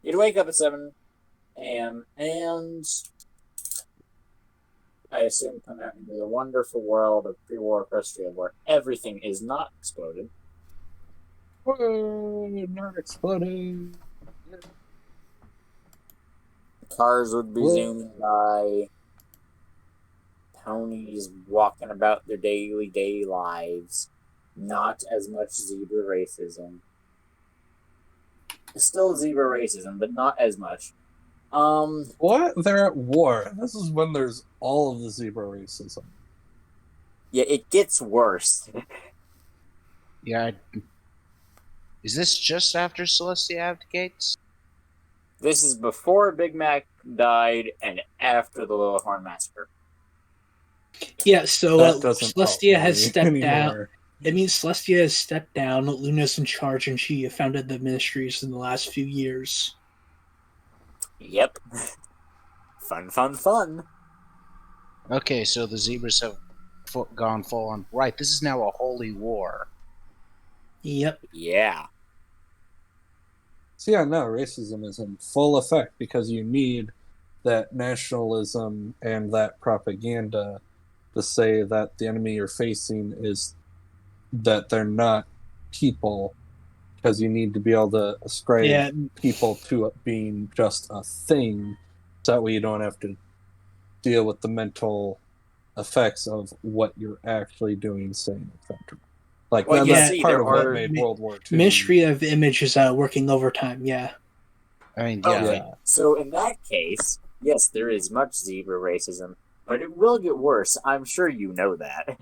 You'd wake up at 7 a.m. and I assume come out into the wonderful world of pre-war Equestria where everything is not exploded. Whoa, not exploding. Cars would be zooming by. Ponies walking about their day lives. Not as much zebra racism. Still zebra racism, but not as much. What? They're at war. This is when there's all of the zebra racism. Yeah, it gets worse. Yeah. Is this just after Celestia abdicates? This is before Big Mac died and after the Little Horn Massacre. Yeah, so Celestia has stepped anymore. down. It means Celestia has stepped down, Luna's in charge, and she founded the ministries in the last few years. Yep. Fun. Okay, so the zebras have gone full on. Right, this is now a holy war. Yep. Yeah. So yeah, no, racism is in full effect because you need that nationalism and that propaganda to say that the enemy you're facing is that they're not people, because you need to be able to ascribe people to it being just a thing, so that way you don't have to deal with the mental effects of what you're actually doing, saying, etc. Like, Well, that's part of what made World War II. Ministry of Image is working overtime, yeah. I mean, yeah. Okay. So in that case, yes, there is much zebra racism, but it will get worse. I'm sure you know that.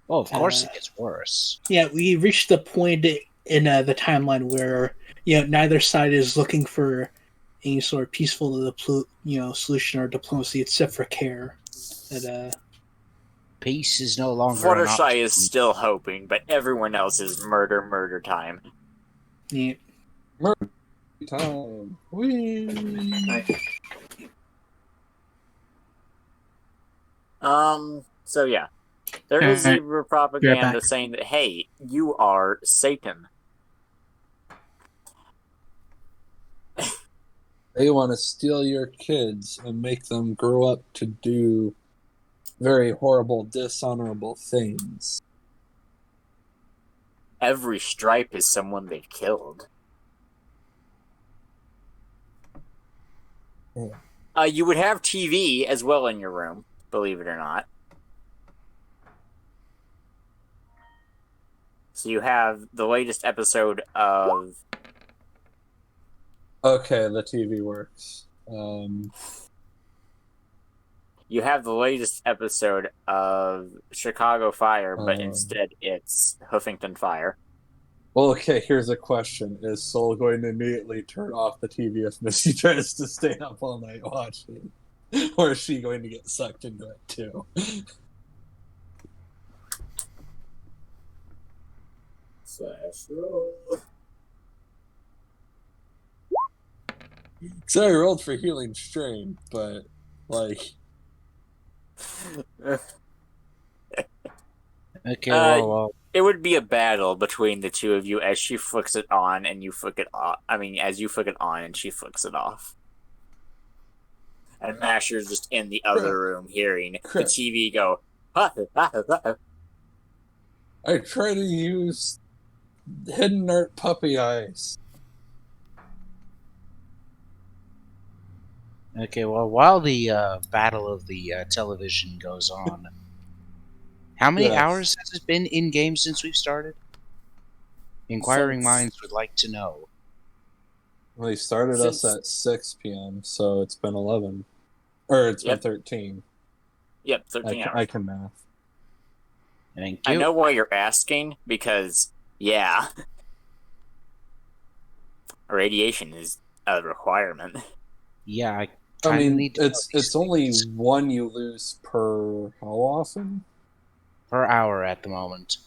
Oh, of course it gets worse. Yeah, we reached the point in the timeline where neither side is looking for any sort of peaceful solution or diplomacy except for care. And peace is no longer Fluttershy is still hoping, but everyone else is murder time. Yeah. Murder time. Whee! So yeah. There is zebra propaganda saying that, hey, you are Satan. They want to steal your kids and make them grow up to do very horrible, dishonorable things. Every stripe is someone they've killed. Yeah. You would have TV as well in your room, believe it or not. So you have the latest episode of... Okay, the TV works. You have the latest episode of Chicago Fire, but instead it's Huffington Fire. Well, okay, here's a question. Is Soul going to immediately turn off the TV if Missy tries to stay up all night watching? Or is she going to get sucked into it too? So I rolled for Healing Strain, but, like... Okay, well... It would be a battle between the two of you as she flicks it on and you flick it off. I mean, as you flick it on and she flicks it off. And Masher's just in the other room hearing the TV go, I try to use Hidden Art Puppy Eyes. Okay, well, while the battle of the television goes on, how many hours has it been in-game since we've started? Inquiring minds would like to know. Well, he started us at 6 p.m., so it's been 11. Or it's been 13. Yep, 13 hours. I can math. Thank you. I know why you're asking, because, yeah. Radiation is a requirement. Yeah, I mean, it's only one you lose per how often? Per hour at the moment.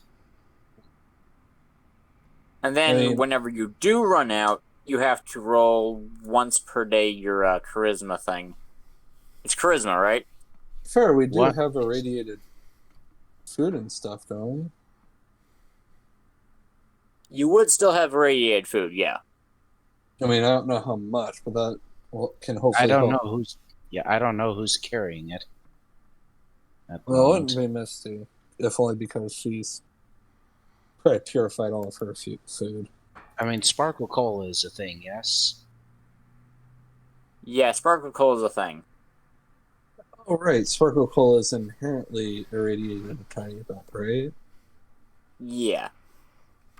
And then whenever you do run out, you have to roll once per day your charisma thing. It's charisma, right? Fair, we do have irradiated food and stuff, don't we? You would still have irradiated food, yeah. I mean, I don't know how much, but that can hopefully I don't know who's... Yeah, I don't know who's carrying it. Well, it wouldn't be Misty, if only because she's probably purified all of her food. I mean, Sparkle Cola is a thing, yes? Yeah, Sparkle Cola is a thing. Oh, right. Sparkle Cola is inherently irradiated a tiny bit, right? Yeah.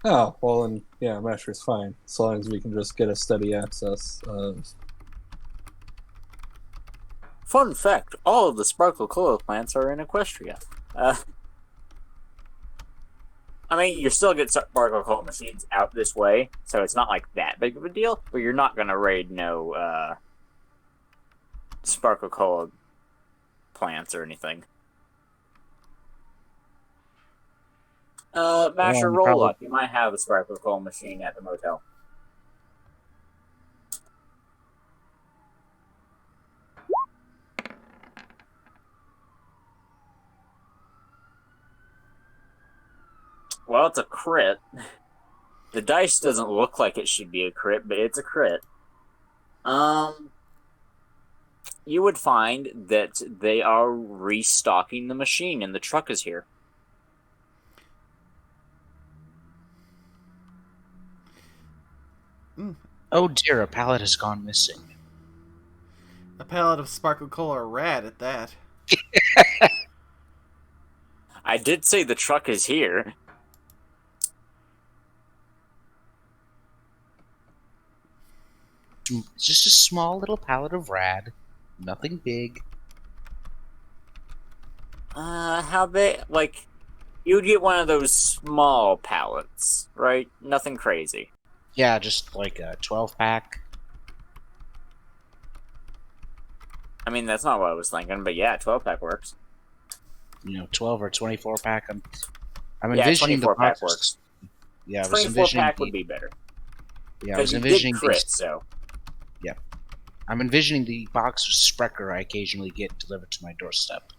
Oh, well, then, yeah, Masher's fine. As long as we can just get a steady access of... Fun fact, all of the Sparkle Cola plants are in Equestria. I mean, you still get Sparkle Cola machines out this way, so it's not like that big of a deal, but you're not going to raid no Sparkle Cola plants or anything. Masher, roll up. You might have a Sparkle Cola machine at the motel. Well, it's a crit. The dice doesn't look like it should be a crit, but it's a crit. You would find that they are restocking the machine, and the truck is here. Oh dear, a pallet has gone missing. A pallet of Sparkle Cola Rad at that. I did say the truck is here. It's just a small little pallet of rad. Nothing big. How big? Like, you'd get one of those small pallets, right? Nothing crazy. Yeah, just like a 12-pack. I mean, that's not what I was thinking, but yeah, 12-pack works. 12 or 24-pack. I'm Yeah, envisioning the 24-pack boxes. works. Yeah, I was envisioning 24-pack would be better. Yeah, I was you envisioning did crit, these. so. Yeah, I'm envisioning the box of Sprecher I occasionally get delivered to my doorstep.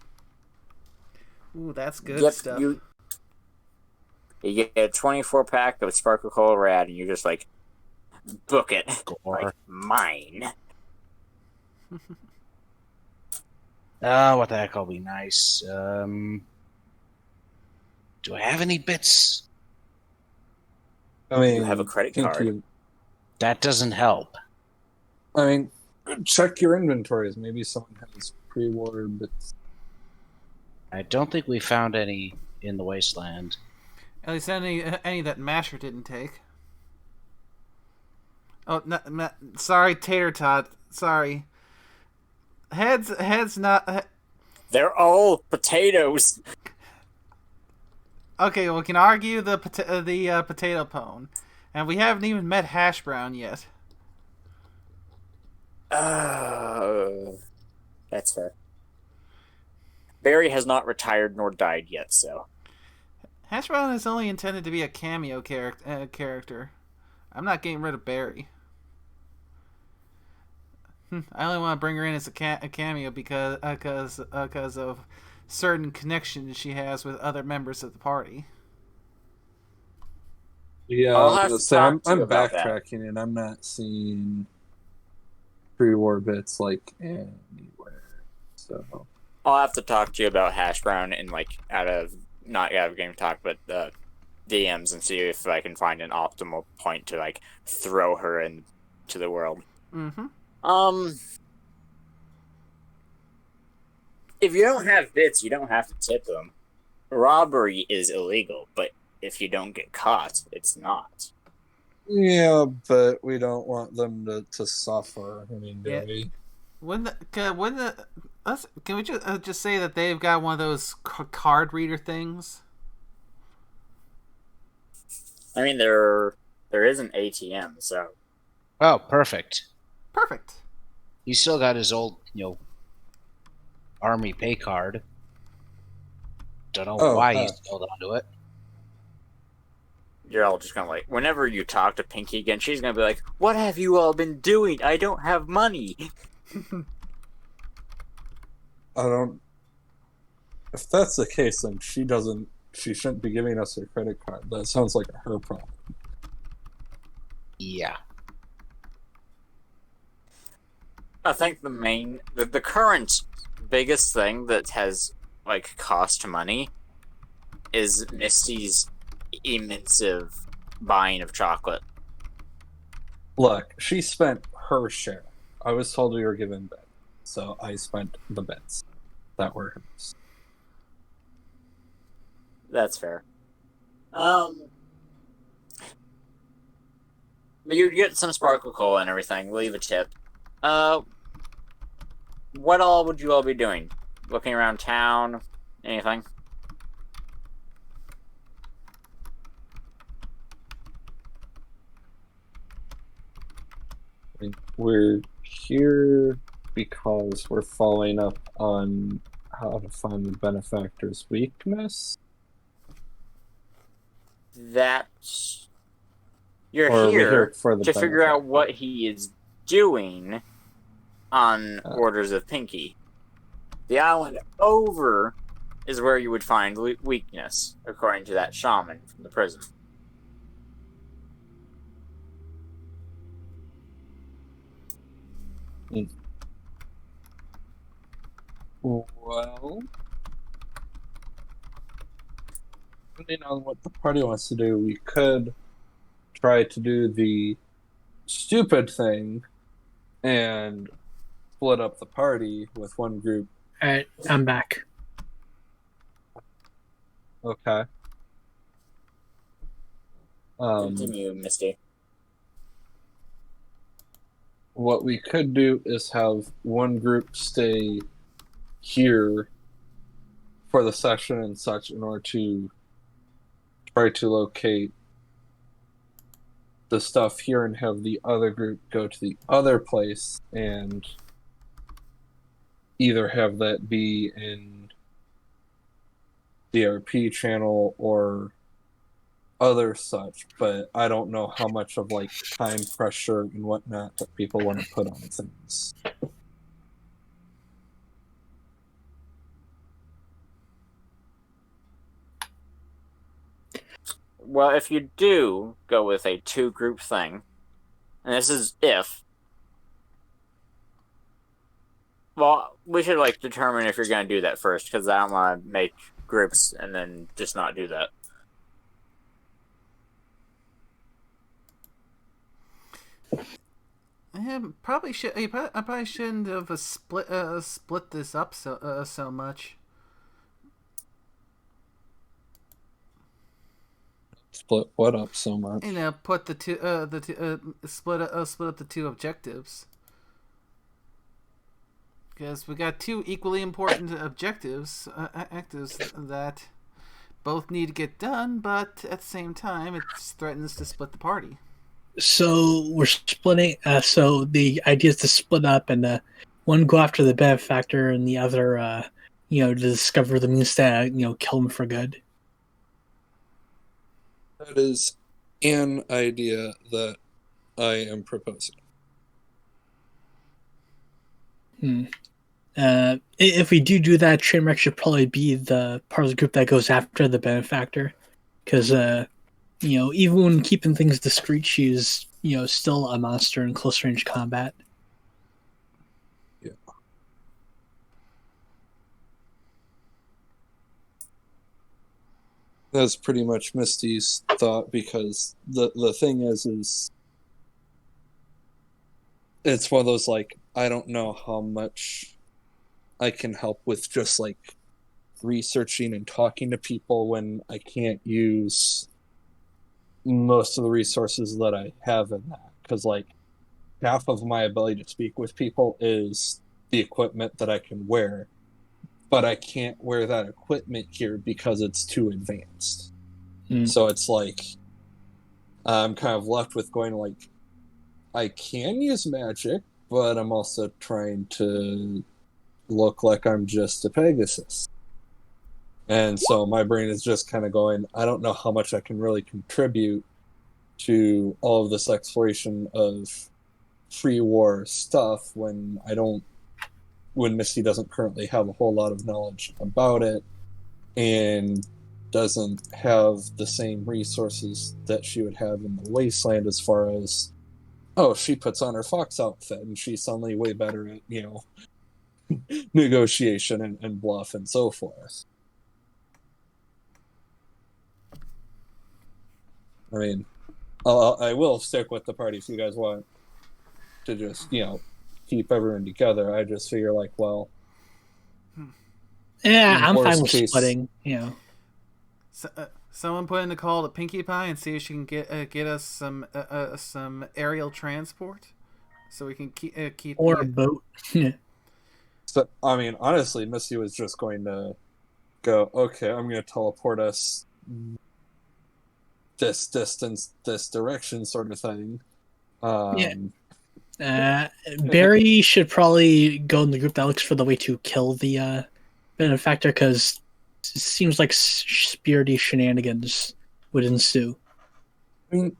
Ooh, that's good Yep, stuff. You get a 24-pack of Sparkle Cola Rad, and you're just like, book it. Gore. Like, mine. What the heck will be nice? Do I have any bits? I mean, You have a credit card. That doesn't help. I mean, check your inventories. Maybe someone has pre-war bits. I don't think we found any in the wasteland. At least any that Masher didn't take. Oh, sorry, Tater Tot. Sorry. Heads not. They're all potatoes. Okay, well, we can argue the potato pone, and we haven't even met Hash Brown yet. That's fair. Barry has not retired nor died yet, so. Hash Brown is only intended to be a cameo character. I'm not getting rid of Barry. I only want to bring her in as a cameo because of certain connections she has with other members of the party. Yeah, I'm backtracking and I'm not seeing pre-war bits like anywhere. So I'll have to talk to you about Hash Brown and not out of game talk, but DMs and see if I can find an optimal point to like throw her into the world. Mm-hmm. If you don't have bits, you don't have to tip them. Robbery is illegal, but if you don't get caught, it's not. Yeah, but we don't want them to suffer. I mean, do we? Can we just say that they've got one of those card reader things? I mean, there is an ATM, so. Oh, perfect. Perfect. He's still got his old, Army pay card. Don't know why he's held onto it. You're all just gonna whenever you talk to Pinky again, she's gonna be like, "What have you all been doing? I don't have money." If that's the case, then she shouldn't be giving us her credit card. That sounds like her problem. Yeah. I think the current biggest thing that has cost money is Misty's immense buying of chocolate. Look, she spent her share. I was told we were given bits, so I spent the bits that were hers. That's fair. You get some Sparkle Cola and everything. Leave a tip. What all would you all be doing? Looking around town? Anything? I mean, we're here because we're following up on how to find the Benefactor's weakness. You're here to figure out what he is doing on orders of Pinky. The island over is where you would find weakness, according to that shaman from the prison. Well, depending on what the party wants to do, we could try to do the stupid thing and split up the party with one group. All right, I'm back. Okay. Continue, Misty. What we could do is have one group stay here for the session and such in order to try to locate the stuff here and have the other group go to the other place and either have that be in the RP channel or other such, but I don't know how much of like time pressure and whatnot that people want to put on things. Well, if you do go with a 2-group thing, and this is if, well, we should like determine if you're going to do that first, because I don't want to make groups and then just not do that. I probably shouldn't have split this up so much. Split what up so much? You know, put the split up the two objectives. Because we got two equally important objectives that both need to get done, but at the same time, it threatens to split the party. So we're splitting. So the idea is to split up, and one go after the benefactor, and the other, to discover the means to, kill him for good. That is an idea that I am proposing. If we do that, Trainwreck should probably be the part of the group that goes after the benefactor, because even when keeping things discreet, she's still a monster in close range combat. Yeah. That's pretty much Misty's thought, because the thing is it's one of those, like, I don't know how much I can help with just like researching and talking to people when I can't use most of the resources that I have in that, because like half of my ability to speak with people is the equipment that I can wear, but I can't wear that equipment here because it's too advanced. So it's like I'm kind of left with going like, I can use magic, but I'm also trying to look like I'm just a Pegasus. And so my brain is just kind of going, I don't know how much I can really contribute to all of this exploration of free war stuff when Misty doesn't currently have a whole lot of knowledge about it and doesn't have the same resources that she would have in the Wasteland, as far as, oh, she puts on her fox outfit and she's suddenly way better at, negotiation and bluff and so forth. I mean, I will stick with the party if you guys want to just, keep everyone together. I just figure like, well, yeah, I'm fine with splitting. So, someone put in a call to Pinkie Pie and see if she can get us some aerial transport, so we can keep or a boat. So, I mean, honestly, Misty was just going to go, okay, I'm going to teleport us this distance, this direction, sort of thing. Barry should probably go in the group that looks for the way to kill the benefactor, because it seems like spirity shenanigans would ensue. I mean,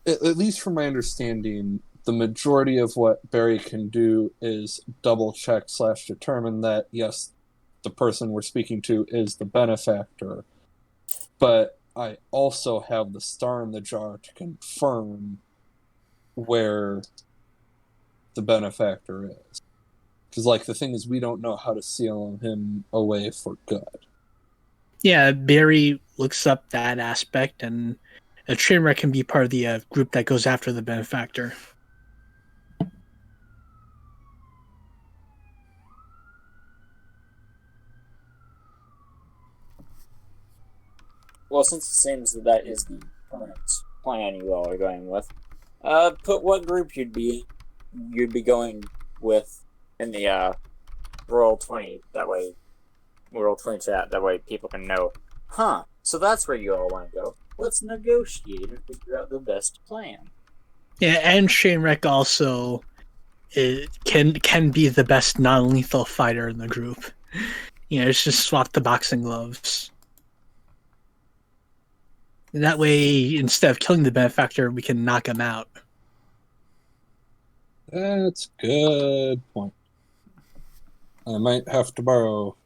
at least from my understanding, the majority of what Barry can do is double check / determine that, yes, the person we're speaking to is the benefactor, but I also have the star in the jar to confirm where the benefactor is. Because, like, the thing is, we don't know how to seal him away for good. Yeah, Barry looks up that aspect, and a train wreck can be part of the group that goes after the benefactor. Well, since it seems that is the current plan you all are going with, put what group you'd be going with in the Roll 20. That way, Roll 20 chat. That way, people can know. Huh? So that's where you all want to go. Let's negotiate and figure out the best plan. Yeah, and Trainwreck also can be the best non-lethal fighter in the group. It's just swap the boxing gloves. That way, instead of killing the benefactor, we can knock him out. That's a good point. I might have to borrow,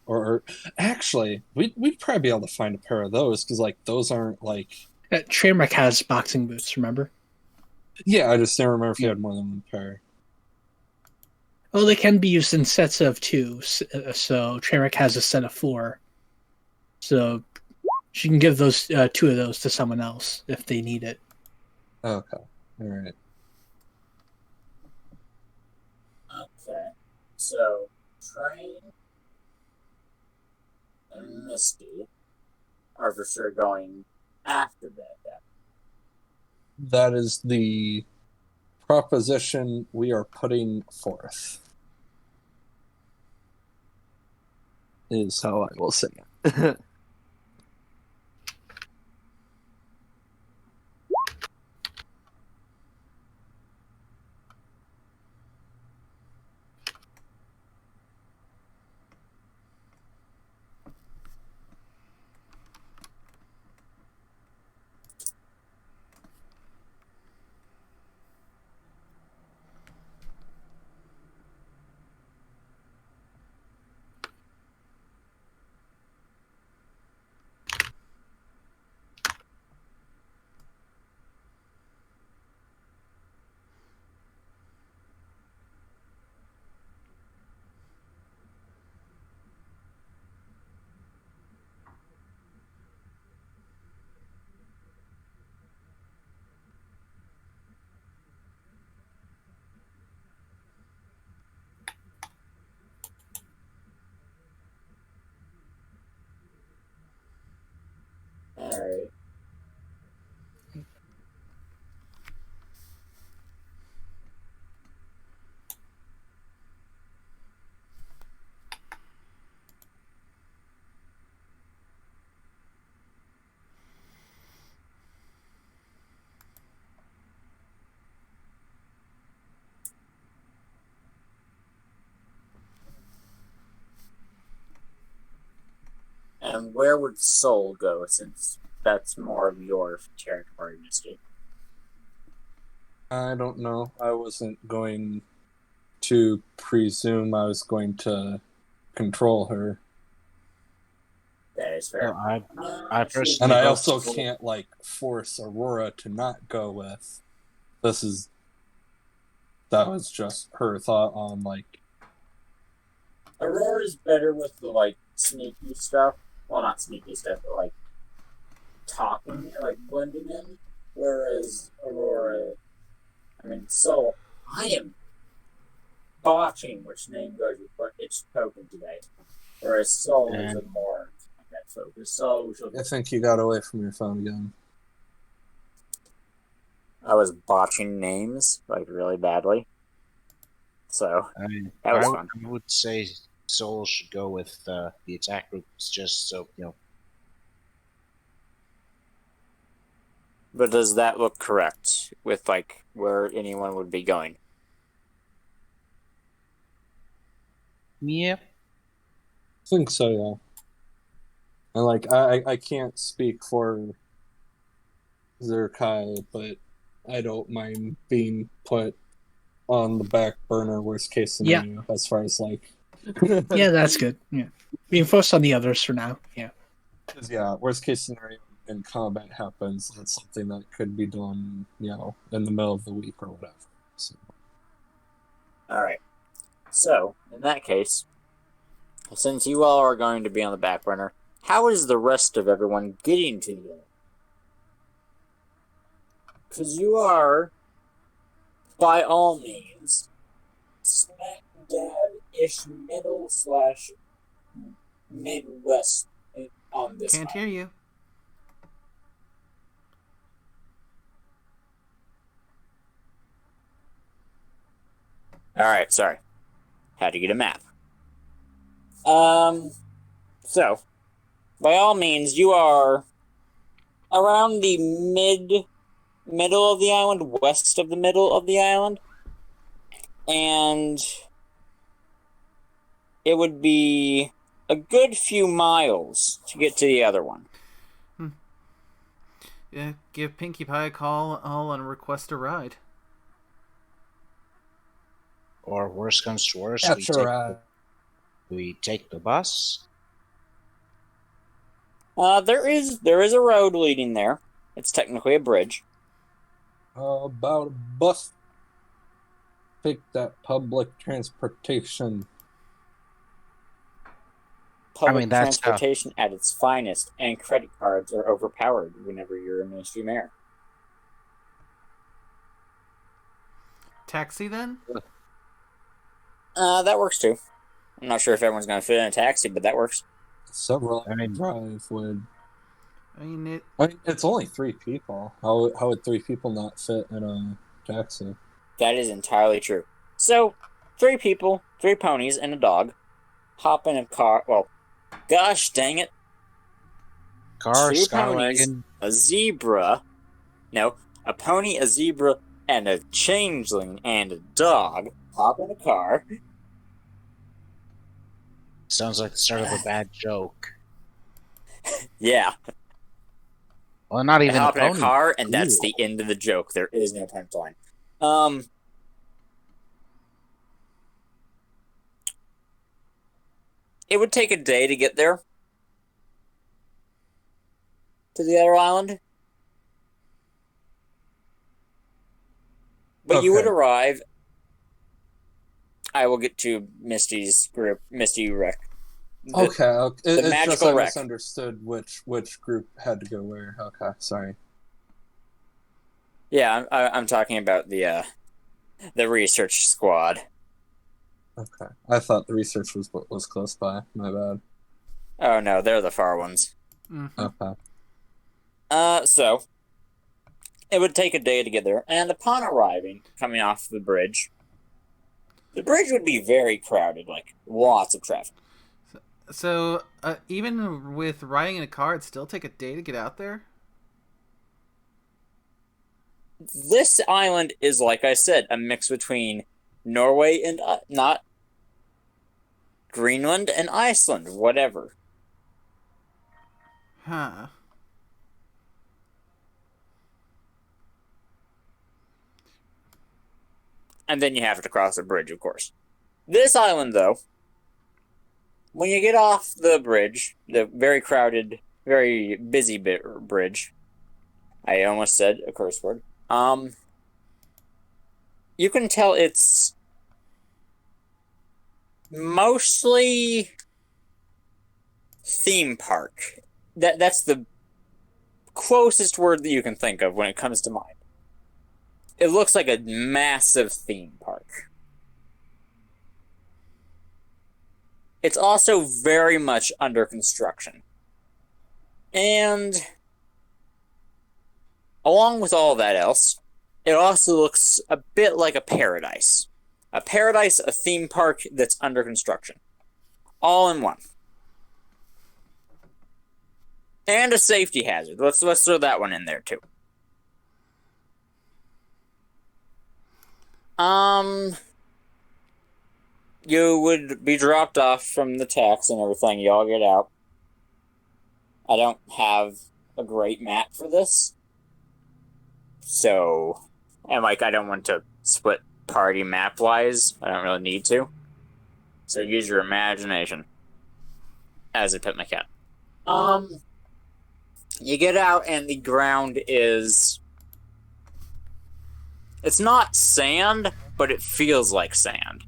or actually, we'd probably be able to find a pair of those, because, like, those aren't, like... Trainwreck has boxing boots, remember? Yeah, I just didn't remember if he had more than one pair. Oh, they can be used in sets of 2, so Trainwreck has a set of 4. So she can give those 2 of those to someone else if they need it. Okay, all right. Okay, so Train and Misty are for sure going after that. That is the proposition we are putting forth. Is how I will say it. Alright. And where would Soul go, since that's more of your territory, Misty? I don't know. I wasn't going to presume I was going to control her. That is fair. I personally, and I also can't, like, force Aurora to not go with. That was just her thought on, like... Aurora's better with the, like, sneaky stuff. Well, not sneaky stuff, but, like, talking, like, blending in. Whereas Aurora... Soul, I am botching which name goes with what it's spoken today. Whereas Soul is a more combat focus. So I think you got away from your phone again. I was botching names, like, really badly. So, that was fun. I would say Soul should go with the attack groups, just so, But does that look correct with, like, where anyone would be going? Yeah. I think so, yeah. And, like, I can't speak for Zerkai, but I don't mind being put on the back burner, worst case scenario, as far as, like, Yeah, that's good. Yeah, being focused on the others for now. Yeah. Yeah, worst case scenario in combat happens, that's something that could be done, in the middle of the week or whatever. So. All right. So, in that case, since you all are going to be on the back burner, how is the rest of everyone getting to you? Because you are, by all means, smack dab-ish middle/midwest on this Can't hear you. Alright, sorry. Had to get a map. So, by all means, you are around the middle of the island, west of the middle of the island, and it would be a good few miles to get to the other one. Yeah, give Pinkie Pie a call and request a ride. Or worst comes to worst, That's right. we take the bus. There is a road leading there. It's technically a bridge. About a bus. Take that public transportation. Public transportation at its finest, and credit cards are overpowered whenever you're a ministry mayor. Taxi then? That works too. I'm not sure if everyone's going to fit in a taxi, but that works. Several drive would. It's only 3 people. How would 3 people not fit in a taxi? That is entirely true. So, 3 people, 3 ponies, and a dog hop in a car. Well, gosh dang it. 2 ponies, a zebra. No, a pony, a zebra, and a changeling and a dog hop in a car. Sounds like the start of a bad joke. Yeah. Well, not even hop a pony. In a car, and that's the end of the joke. There is no punchline. It would take a day to get there. To the other island. But you would arrive. I will get to Misty's group, Misty Wreck. The magical just I wreck. Misunderstood which group had to go where. Okay, sorry. Yeah, I'm talking about the research squad. Okay, I thought the research was close by. My bad. Oh no, they're the far ones. Mm-hmm. Okay. So it would take a day to get there, and upon arriving, coming off the bridge would be very crowded, like lots of traffic. So, even with riding in a car, it'd still take a day to get out there? This island is, like I said, a mix between Norway and not Greenland and Iceland, whatever. Huh. And then you have to cross a bridge, of course. This island, though, when you get off the bridge, the very crowded, very busy bridge, I almost said a curse word, you can tell it's mostly theme park. That's the closest word that you can think of when it comes to mind. It looks like a massive theme park. It's also very much under construction. And along with all that else, it also looks a bit like a paradise. A paradise, a theme park that's under construction. All in one. And a safety hazard. Let's throw that one in there too. You would be dropped off from the tax and everything. You all get out. I don't have a great map for this. So, and I don't want to split party map-wise. I don't really need to. So use your imagination. As I pet my cat. You get out and the ground is... It's not sand, but it feels like sand.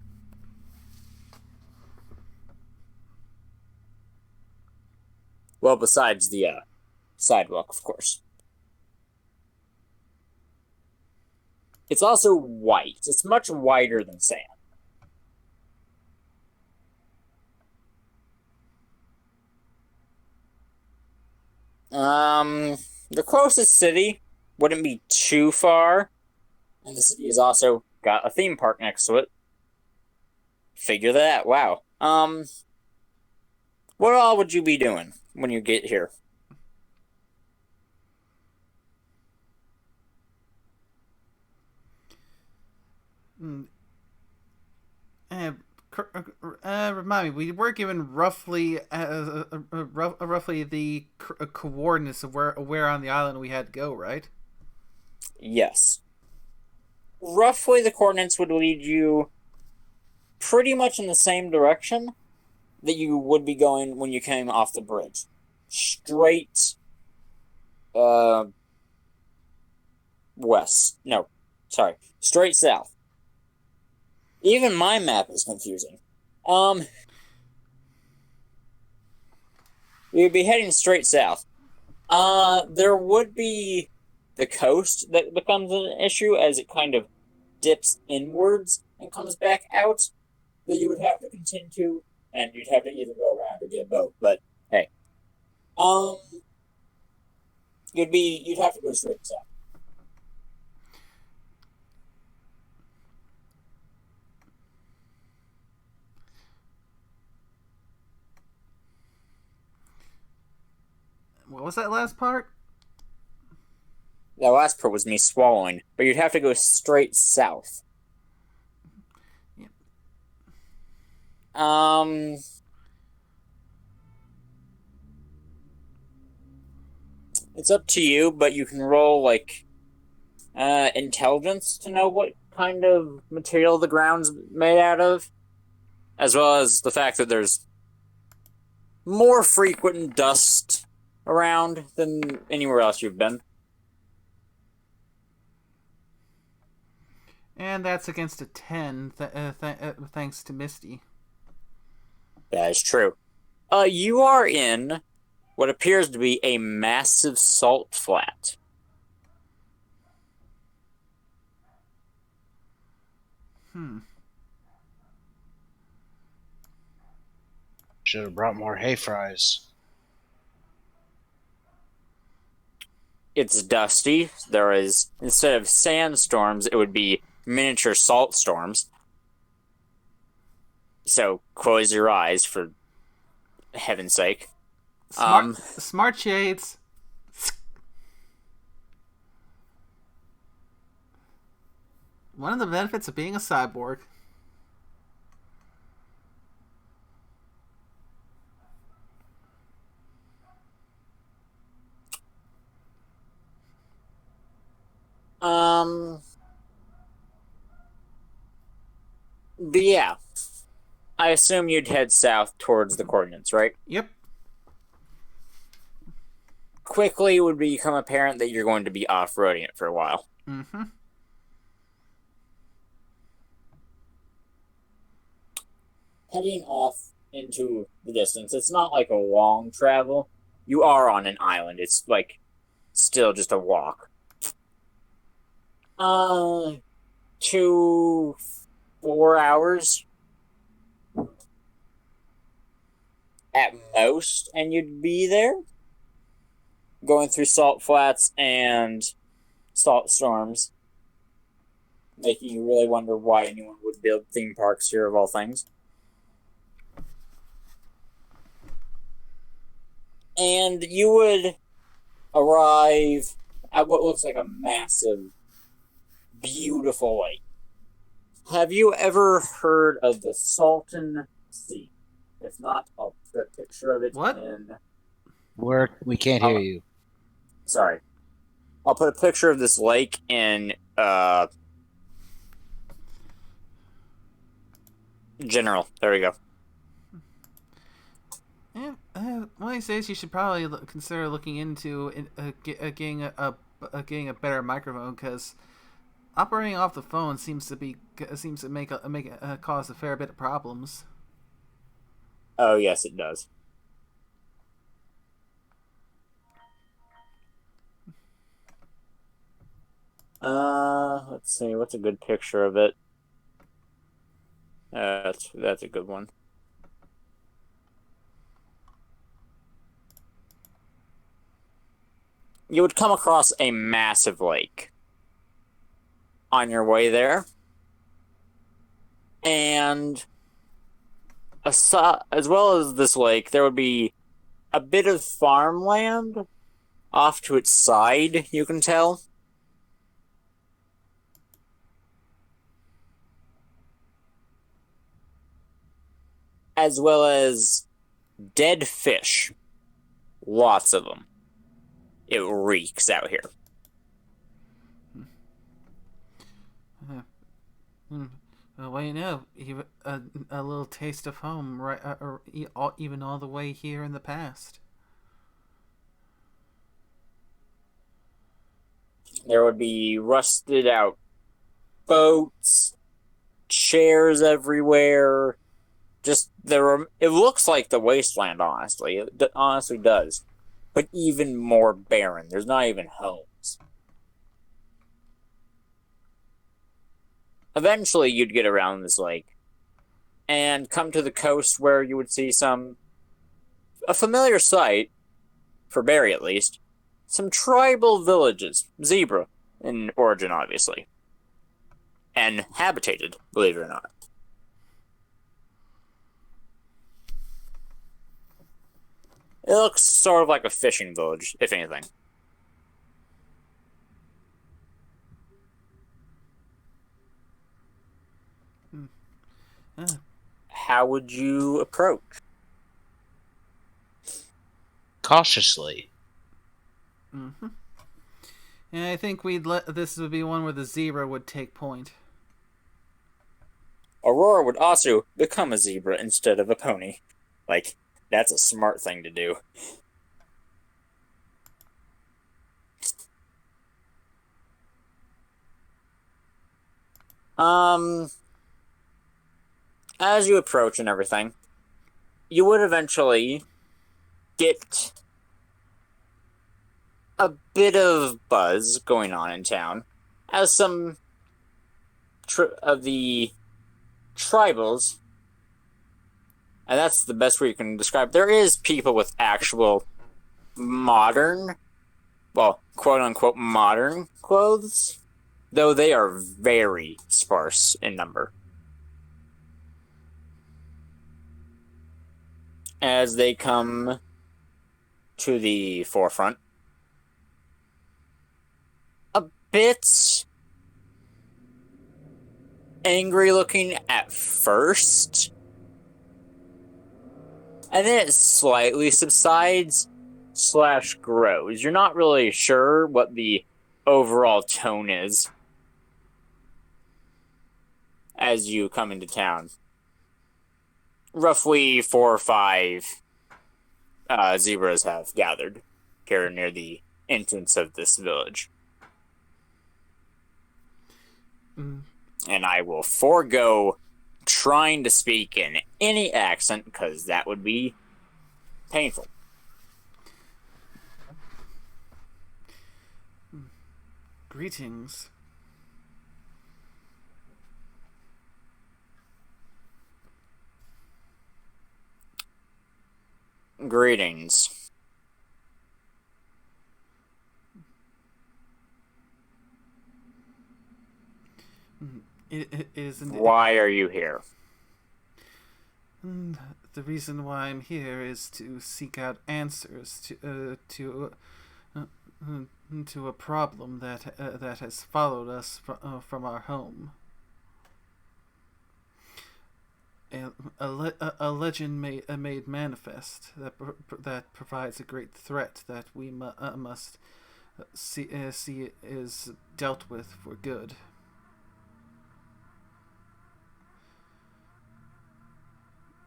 Well, besides the sidewalk, of course. It's also white. It's much whiter than sand. The closest city wouldn't be too far. And the city has also got a theme park next to it. Figure that. Wow. What all would you be doing when you get here? Remind me, we were given roughly the coordinates of where on the island we had to go, right? Yes. Roughly the coordinates would lead you pretty much in the same direction that you would be going when you came off the bridge. Straight west. No, sorry. Straight south. Even my map is confusing. You'd be heading straight south. There would be the coast that becomes an issue as it kind of dips inwards and comes back out that you would have to continue to, and you'd have to either go around or get a boat. But hey, you'd have to go straight south. What was that last part? That last part was me swallowing, but you'd have to go straight south. Yep. It's up to you, but you can roll, like, intelligence to know what kind of material the ground's made out of, as well as the fact that there's more frequent dust around than anywhere else you've been. And that's against a 10, thanks to Misty. That is true. You are in what appears to be a massive salt flat. Should have brought more hay fries. It's dusty. There is, instead of sandstorms, it would be miniature salt storms. So close your eyes, for heaven's sake. Smart shades. One of the benefits of being a cyborg. But yeah. I assume you'd head south towards the coordinates, right? Yep. Quickly it would become apparent that you're going to be off-roading it for a while. Mm-hmm. Heading off into the distance, it's not like a long travel. You are on an island. It's like still just a walk. 2 4 hours at most, and you'd be there. Going through salt flats and salt storms, making you really wonder why anyone would build theme parks here of all things. And you would arrive at what looks like a massive, beautiful lake. Have you ever heard of the Salton Sea? If not, I'll put a picture of it. What? We can't hear you. Sorry. I'll put a picture of this lake in general. There we go. Yeah, one of these days you should probably consider looking into getting a better microphone, because operating off the phone seems to cause a fair bit of problems. Oh yes, it does. Let's see. What's a good picture of it? That's a good one. You would come across a massive lake on your way there, and as well as this lake, there would be a bit of farmland off to its side, you can tell. As well as dead fish. Lots of them. It reeks out here. Well, you know, even a little taste of home, right? Even all the way here in the past. There would be rusted out boats, chairs everywhere. It looks like the wasteland, honestly. It honestly does. But even more barren. There's not even homes. Eventually, you'd get around this lake and come to the coast where you would see a familiar sight, for Barry at least, some tribal villages. Zebra in origin, obviously. And habitated, believe it or not. It looks sort of like a fishing village, if anything. How would you approach? Cautiously. Mm-hmm. And I think this would be one where the zebra would take point. Aurora would also become a zebra instead of a pony. Like, that's a smart thing to do. As you approach and everything, you would eventually get a bit of buzz going on in town, as some of the tribals, and that's the best way you can describe. There is people with actual modern, well, quote-unquote modern clothes, though they are very sparse in number. As they come to the forefront, a bit angry looking at first, and then it slightly subsides / grows. You're not really sure what the overall tone is as you come into town. Roughly 4 or 5 zebras have gathered here near the entrance of this village. And I will forego trying to speak in any accent, because that would be painful. Greetings. Greetings. It is indeed. Why are you here? The reason why I'm here is to seek out answers to a problem that has followed us from our home. A legend made manifest that provides a great threat that we must see is dealt with for good.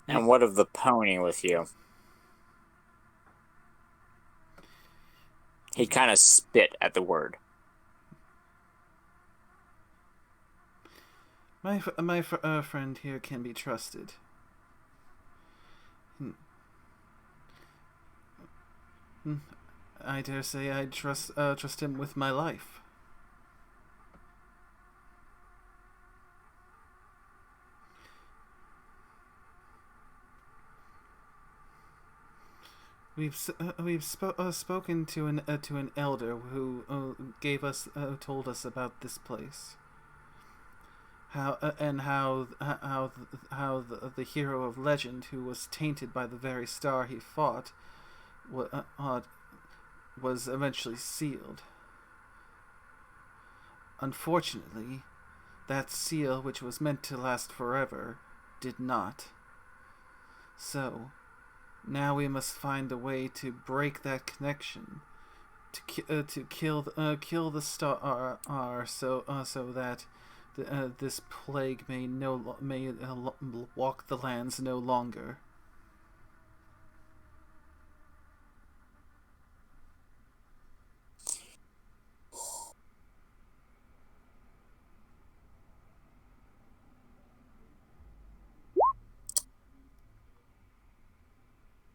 And what of the pony with you? He kind of spit at the word. My friend here can be trusted. I dare say I trust him with my life. We've spoken to an elder who told us about this place. How the hero of legend who was tainted by the very star he fought was eventually sealed. Unfortunately, that seal, which was meant to last forever, did not. So, now we must find a way to break that connection, to kill the star, so that this plague may walk the lands no longer.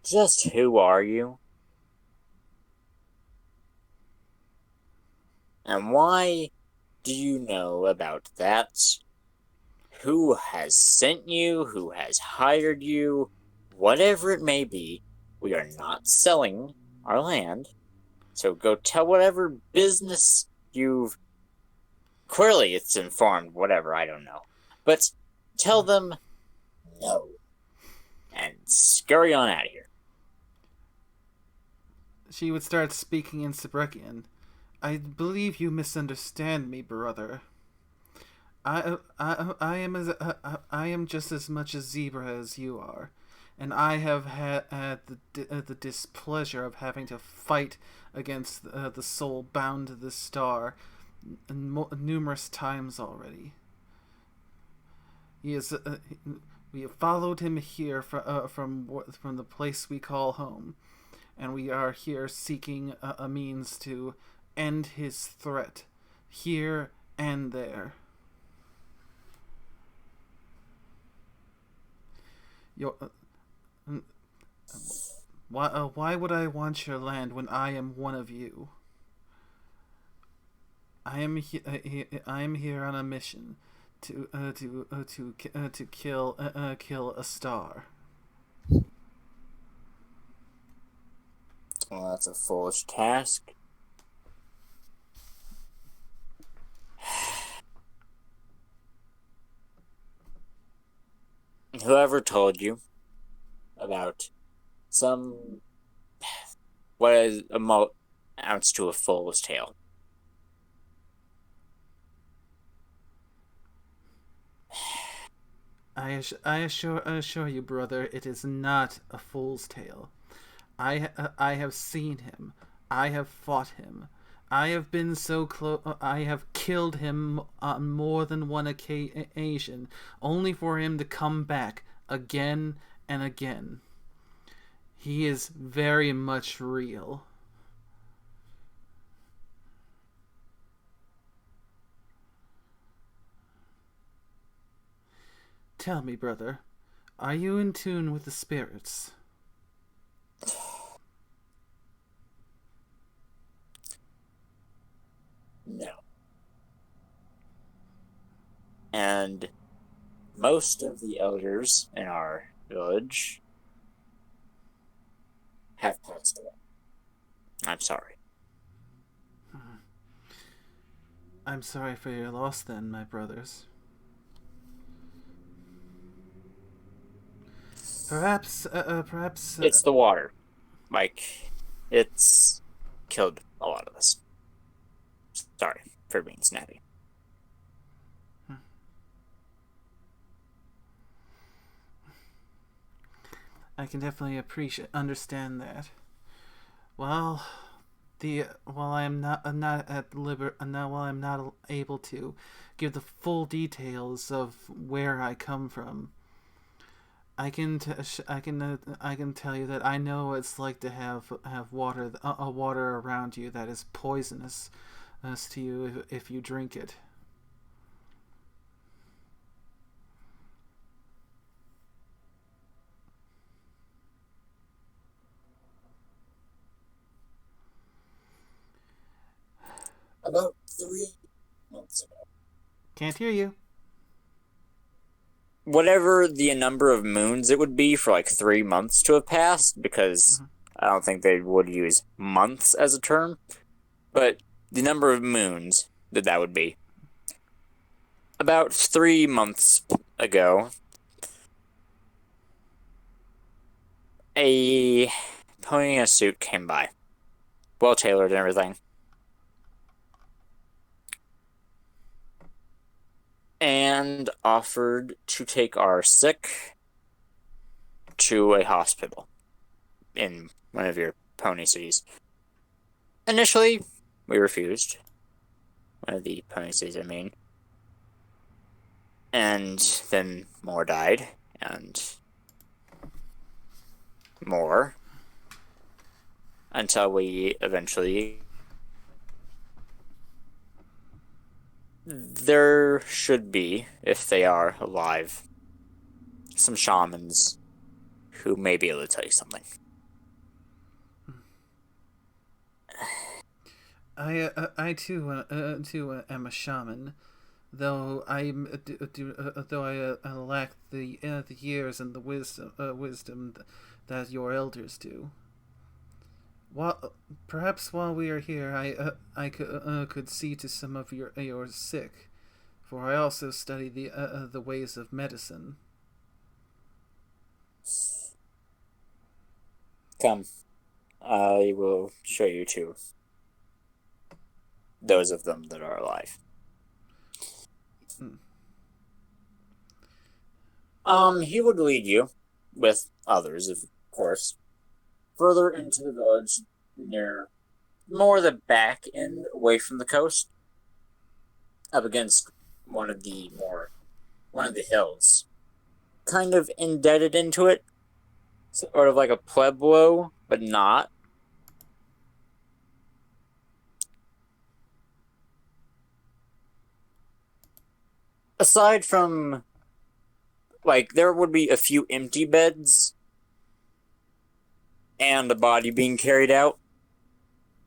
Just who are you? And why do you know about that? Who has sent you? Who has hired you? Whatever it may be, we are not selling our land. So go tell whatever business you've... Clearly it's informed, whatever, I don't know. But tell them no. And scurry on out of here. She would start speaking in Sabrecian. I believe you misunderstand me, brother. I am just as much a zebra as you are, and I have had the displeasure of having to fight against the soul bound to this star numerous times already. He is. We have followed him here from the place we call home, and we are here seeking a means to end his threat, here and there. Why would I want your land when I am one of you? I am here on a mission to kill a star. Well, that's a foolish task. Whoever told you about what is amounts to a fool's tale? I assure you, brother, it is not a fool's tale. I have seen him. I have fought him. I have been so close. I have killed him on more than one occasion, only for him to come back again and again. He is very much real. Tell me, brother, are you in tune with the spirits? No. And most of the elders in our village have passed away. I'm sorry. I'm sorry for your loss then, my brothers. Perhaps... It's the water. It's killed a lot of us. Sorry for being snappy. I can definitely understand that. Well, while I am not able to give the full details of where I come from, I can tell you that I know what it's like to have water water around you that is poisonous to you if you drink it. About 3 months ago. Can't hear you. Whatever the number of moons it would be for like 3 months to have passed, because I don't think they would use months as a term, but the number of moons that would be. About 3 months ago, a pony in a suit came by. Well tailored and everything. And offered to take our sick to a hospital in one of your pony cities. Initially, we refused. One of the pony cities, I mean. And then more died, and more. Until we eventually... There should be, if they are alive, some shamans who may be able to tell you something. I too am a shaman, though I lack the years and the wisdom that your elders do. Perhaps while we are here, I could see to some of your sick, for I also study the ways of medicine. Come, I will show you to those of them that are alive. He would lead you, with others, of course, further into the village, near more the back end, away from the coast, up against one of the hills, kind of indebted into it, sort of like a pueblo, but not. Aside from, like, there would be a few empty beds and a body being carried out,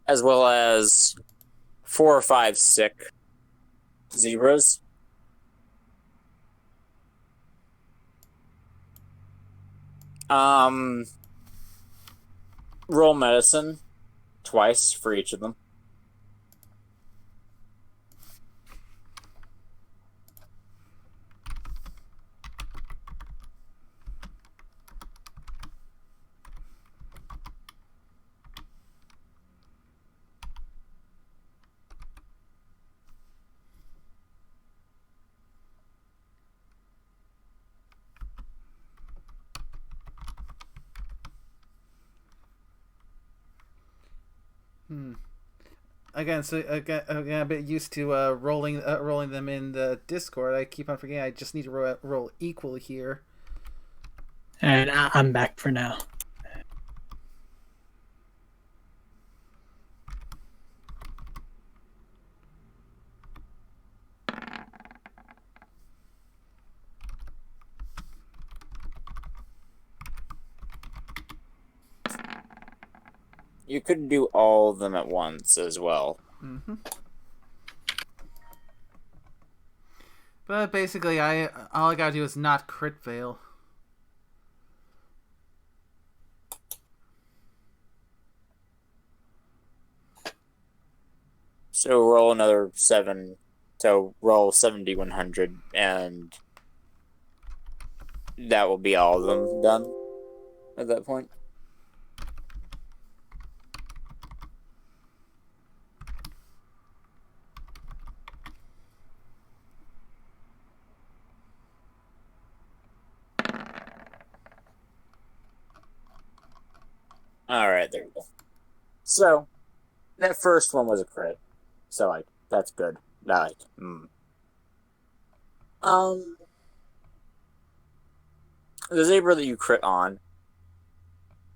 as well as 4 or 5 sick zebras. Roll medicine twice for each of them. Again, so again, a bit used to rolling them in the Discord. I keep on forgetting. I just need to roll equal here. And I'm back for now. You could do all of them at once as well. Mm-hmm. But basically, all I gotta do is not crit fail. So roll another 7. So roll 70-100, and that will be all of them done at that point. Alright, there we go. So, that first one was a crit. So, like, that's good. the zebra that you crit on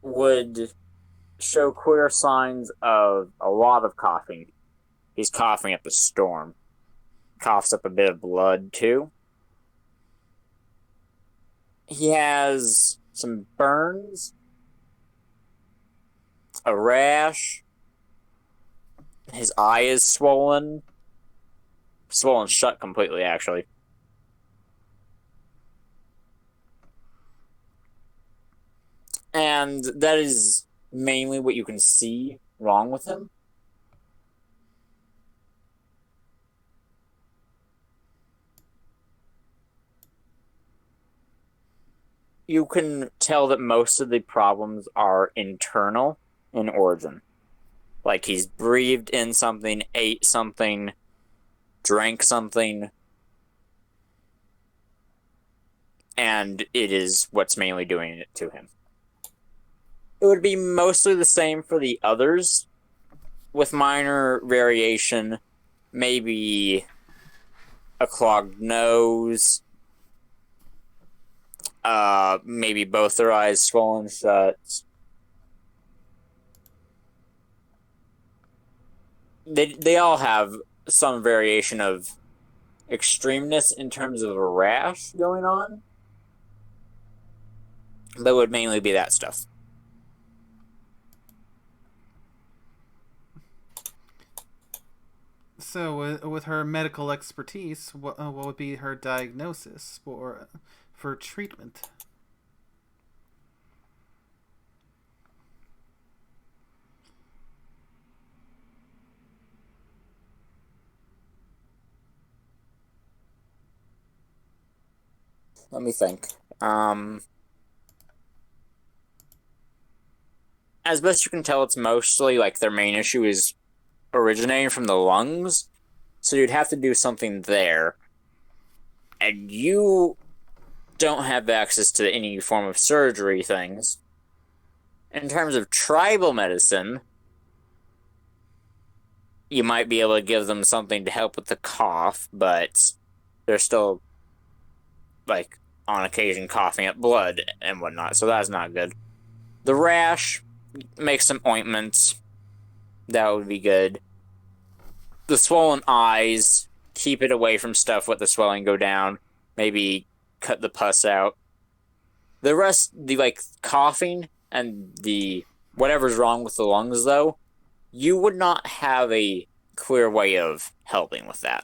would show clear signs of a lot of coughing. He's coughing up a storm. Coughs up a bit of blood, too. He has some burns, a rash. His eye is swollen. Swollen shut completely, actually. And that is mainly what you can see wrong with him. You can tell that most of the problems are internal in origin. Like he's breathed in something, ate something, drank something, and it is what's mainly doing it to him. It would be mostly the same for the others, with minor variation, maybe a clogged nose, maybe both their eyes swollen shut. They all have some variation of extremeness in terms of a rash going on. That would mainly be that stuff. So, with her medical expertise, what would be her diagnosis for treatment? Let me think. As best you can tell, it's mostly like their main issue is originating from the lungs. So you'd have to do something there. And you don't have access to any form of surgery things. In terms of tribal medicine, you might be able to give them something to help with the cough, but they're still, like, on occasion coughing up blood and whatnot, so that's not good. The rash, make some ointments. That would be good. The swollen eyes, keep it away from stuff, let the swelling go down. Maybe cut the pus out. The rest, the, like, coughing and the whatever's wrong with the lungs, though, you would not have a clear way of helping with that.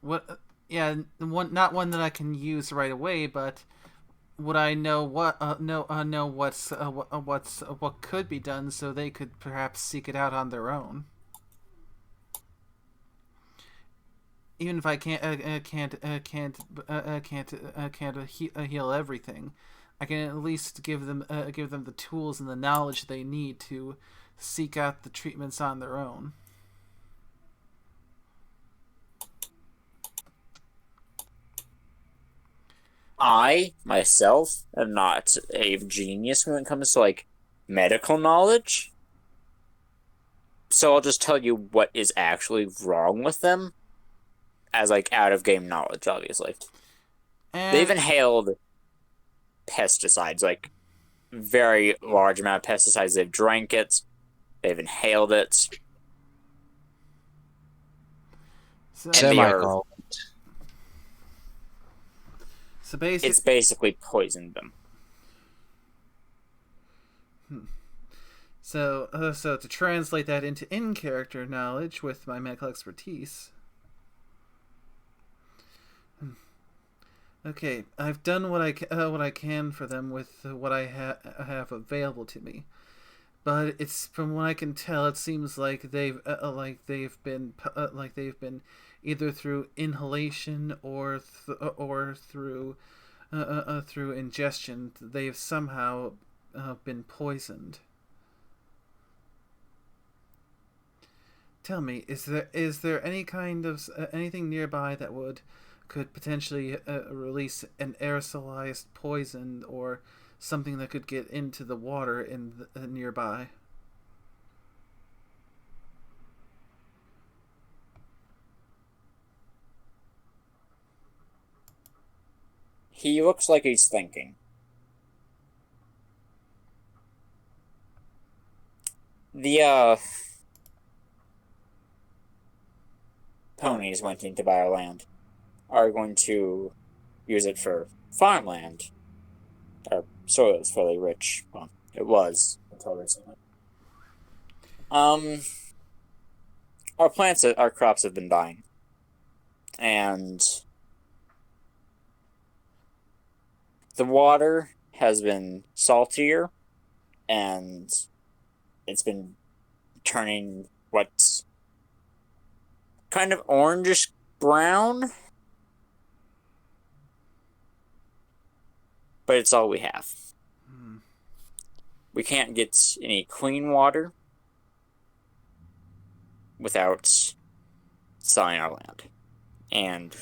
What? Yeah, not one that I can use right away, but would I know what could be done so they could perhaps seek it out on their own? Even if I can't heal everything, I can at least give them the tools and the knowledge they need to seek out the treatments on their own. I, myself, am not a genius when it comes to, like, medical knowledge. So I'll just tell you what is actually wrong with them as, like, out-of-game knowledge, obviously. They've inhaled pesticides, like, very large amount of pesticides. They've drank it. They've inhaled it. Semicolon. So basically, it's basically poisoned them. So to translate that into in-character knowledge with my medical expertise. Okay, I've done what I can for them with what I have available to me, but it's from what I can tell, it seems like they've been either through inhalation or through ingestion. They've somehow been poisoned. Tell me, is there any kind of anything nearby that could potentially release an aerosolized poison or something that could get into the water in nearby? He looks like he's thinking. The ponies wanting to buy our land are going to use it for farmland. Our soil is fairly rich. Well, it was until recently. Our crops have been dying, and the water has been saltier, and it's been turning what's kind of orangish brown, but it's all we have. We can't get any clean water without selling our land, and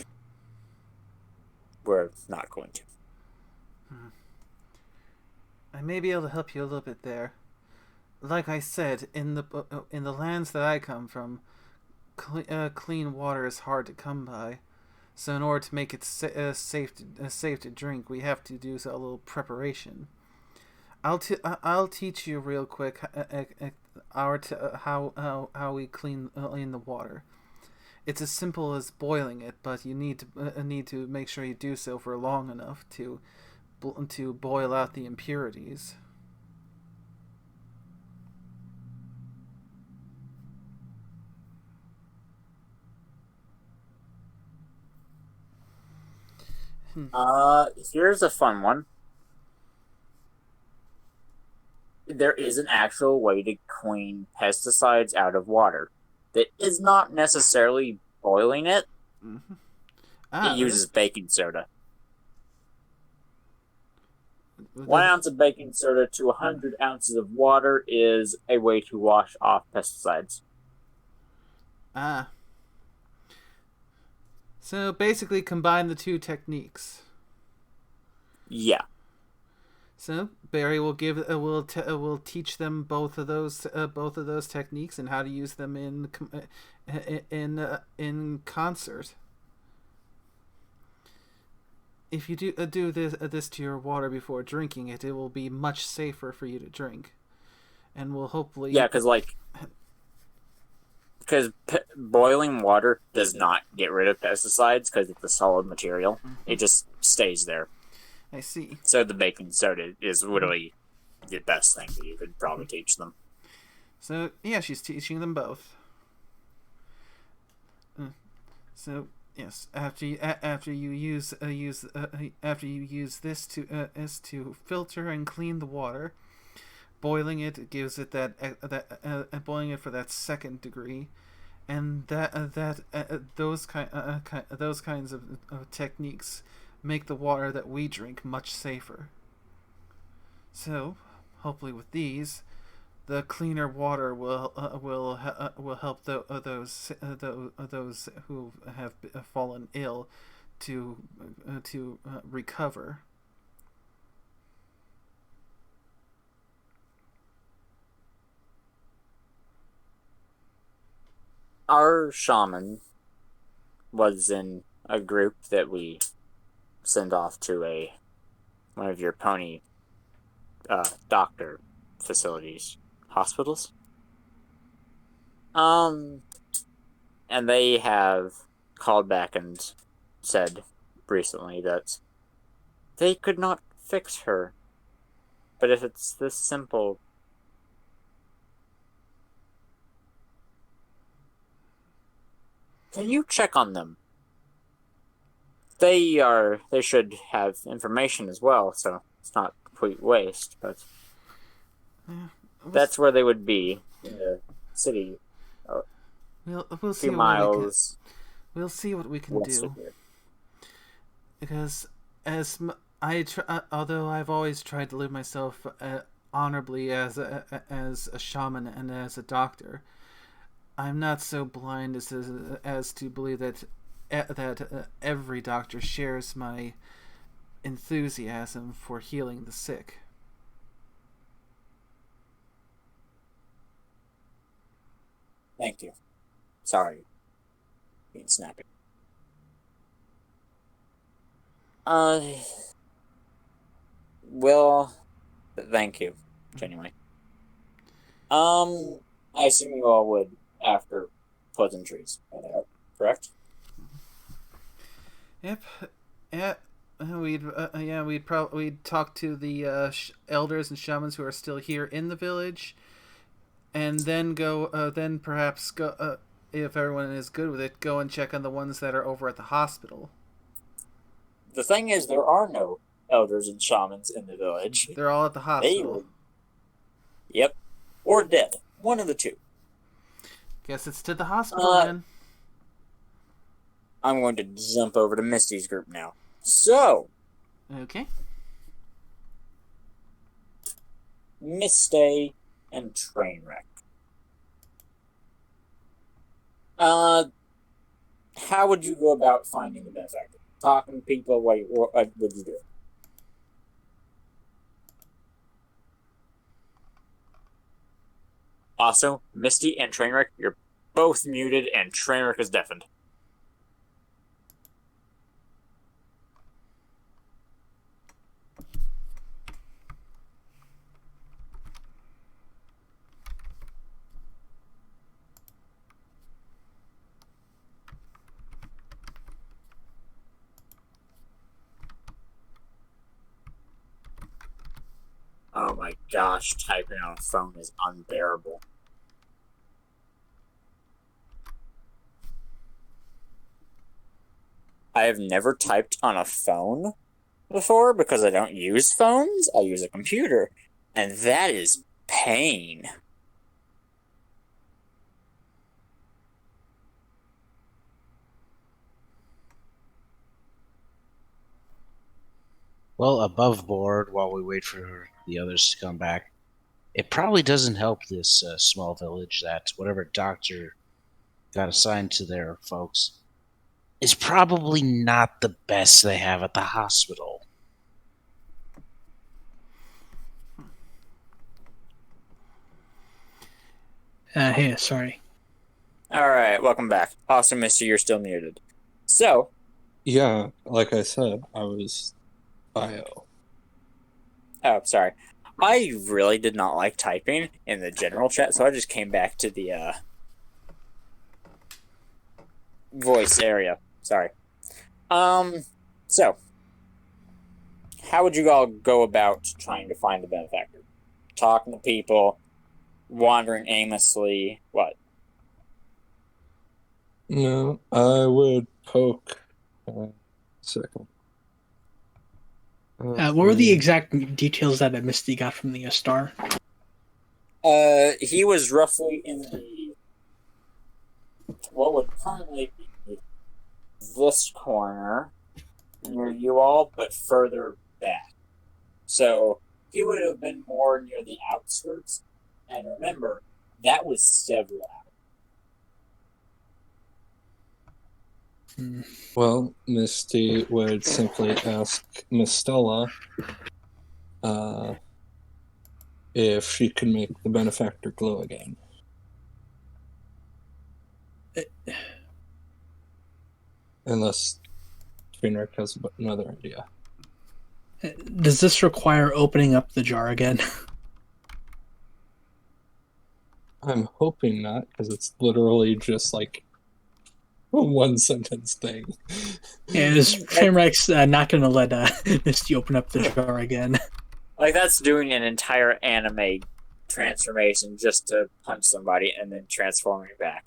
we're not going to. I may be able to help you a little bit there. Like I said, in the lands that I come from, clean water is hard to come by. So in order to make it safe to drink, we have to do a little preparation. I'll teach you real quick how we clean the water. It's as simple as boiling it, but you need to make sure you do so for long enough to boil out the impurities. Here's a fun one. There is an actual way to clean pesticides out of water that is not necessarily boiling it. Mm-hmm. It uses baking soda. 1 ounce of baking soda to 100 ounces of water is a way to wash off pesticides. So basically combine the two techniques. Yeah. So Barry will will teach them both of those techniques and how to use them in concert. If you do this to your water before drinking it, it will be much safer for you to drink, and will hopefully because boiling water does not get rid of pesticides because it's a solid material. Mm-hmm. It just stays there. I see. So the baking soda is literally the best thing that you could probably teach them. So yeah, she's teaching them both. So yes, after you use this to filter and clean the water, boiling it gives it boiling it for that second degree, and those kinds of techniques make the water that we drink much safer. So, hopefully, with these, the cleaner water will help those who have fallen ill to recover. Our shaman was in a group that we send off to one of your pony doctor facilities, hospitals. And they have called back and said recently that they could not fix her. But if it's this simple, can you check on them? They should have information as well, so it's not complete waste, but that's where they would be, in the city. We'll see miles. We'll see what we can do. Because although I've always tried to live myself honorably as a shaman and as a doctor, I'm not so blind as to believe that every doctor shares my enthusiasm for healing the sick. Thank you. Sorry. Being snappy. Well, thank you, genuinely. I assume you all would after pleasantries, correct? Yep. Yeah. We'd talk to the elders and shamans who are still here in the village, and then then perhaps go, if everyone is good with it, go and check on the ones that are over at the hospital. The thing is, there are no elders and shamans in the village. They're all at the hospital. Yep. Or dead. One of the two. Guess it's to the hospital then. I'm going to jump over to Misty's group now. So. Okay. Misty and Trainwreck. How would you go about finding the benefactor? Talking to people, what would you do? Also, Misty and Trainwreck, you're both muted, and Trainwreck is deafened. Oh my gosh, typing on a phone is unbearable. I have never typed on a phone before because I don't use phones. I use a computer. And that is pain. Well, above board, while we wait for the others to come back, it probably doesn't help this small village that whatever doctor got assigned to their folks is probably not the best they have at the hospital. Hey, sorry. Alright, welcome back. Awesome, Mister, you're still muted. So. Yeah, like I said, I was bio. Oh, sorry. I really did not like typing in the general chat, so I just came back to the voice area. Sorry. So how would you all go about trying to find the benefactor? Talking to people, wandering aimlessly, what? No, I would poke. Second. What were the exact details that Misty got from the star? He was roughly in the what would currently be this corner near you all, but further back. So he would have been more near the outskirts. And remember, that was several hours. Well, Misty would simply ask Miss Stella if she could make the benefactor glow again. Unless Trainwreck has another idea. Does this require opening up the jar again? I'm hoping not, because it's literally just like a one sentence thing. Yeah, Trainwreck's not going to let Misty open up the jar again. Like, that's doing an entire anime transformation just to punch somebody and then transforming back.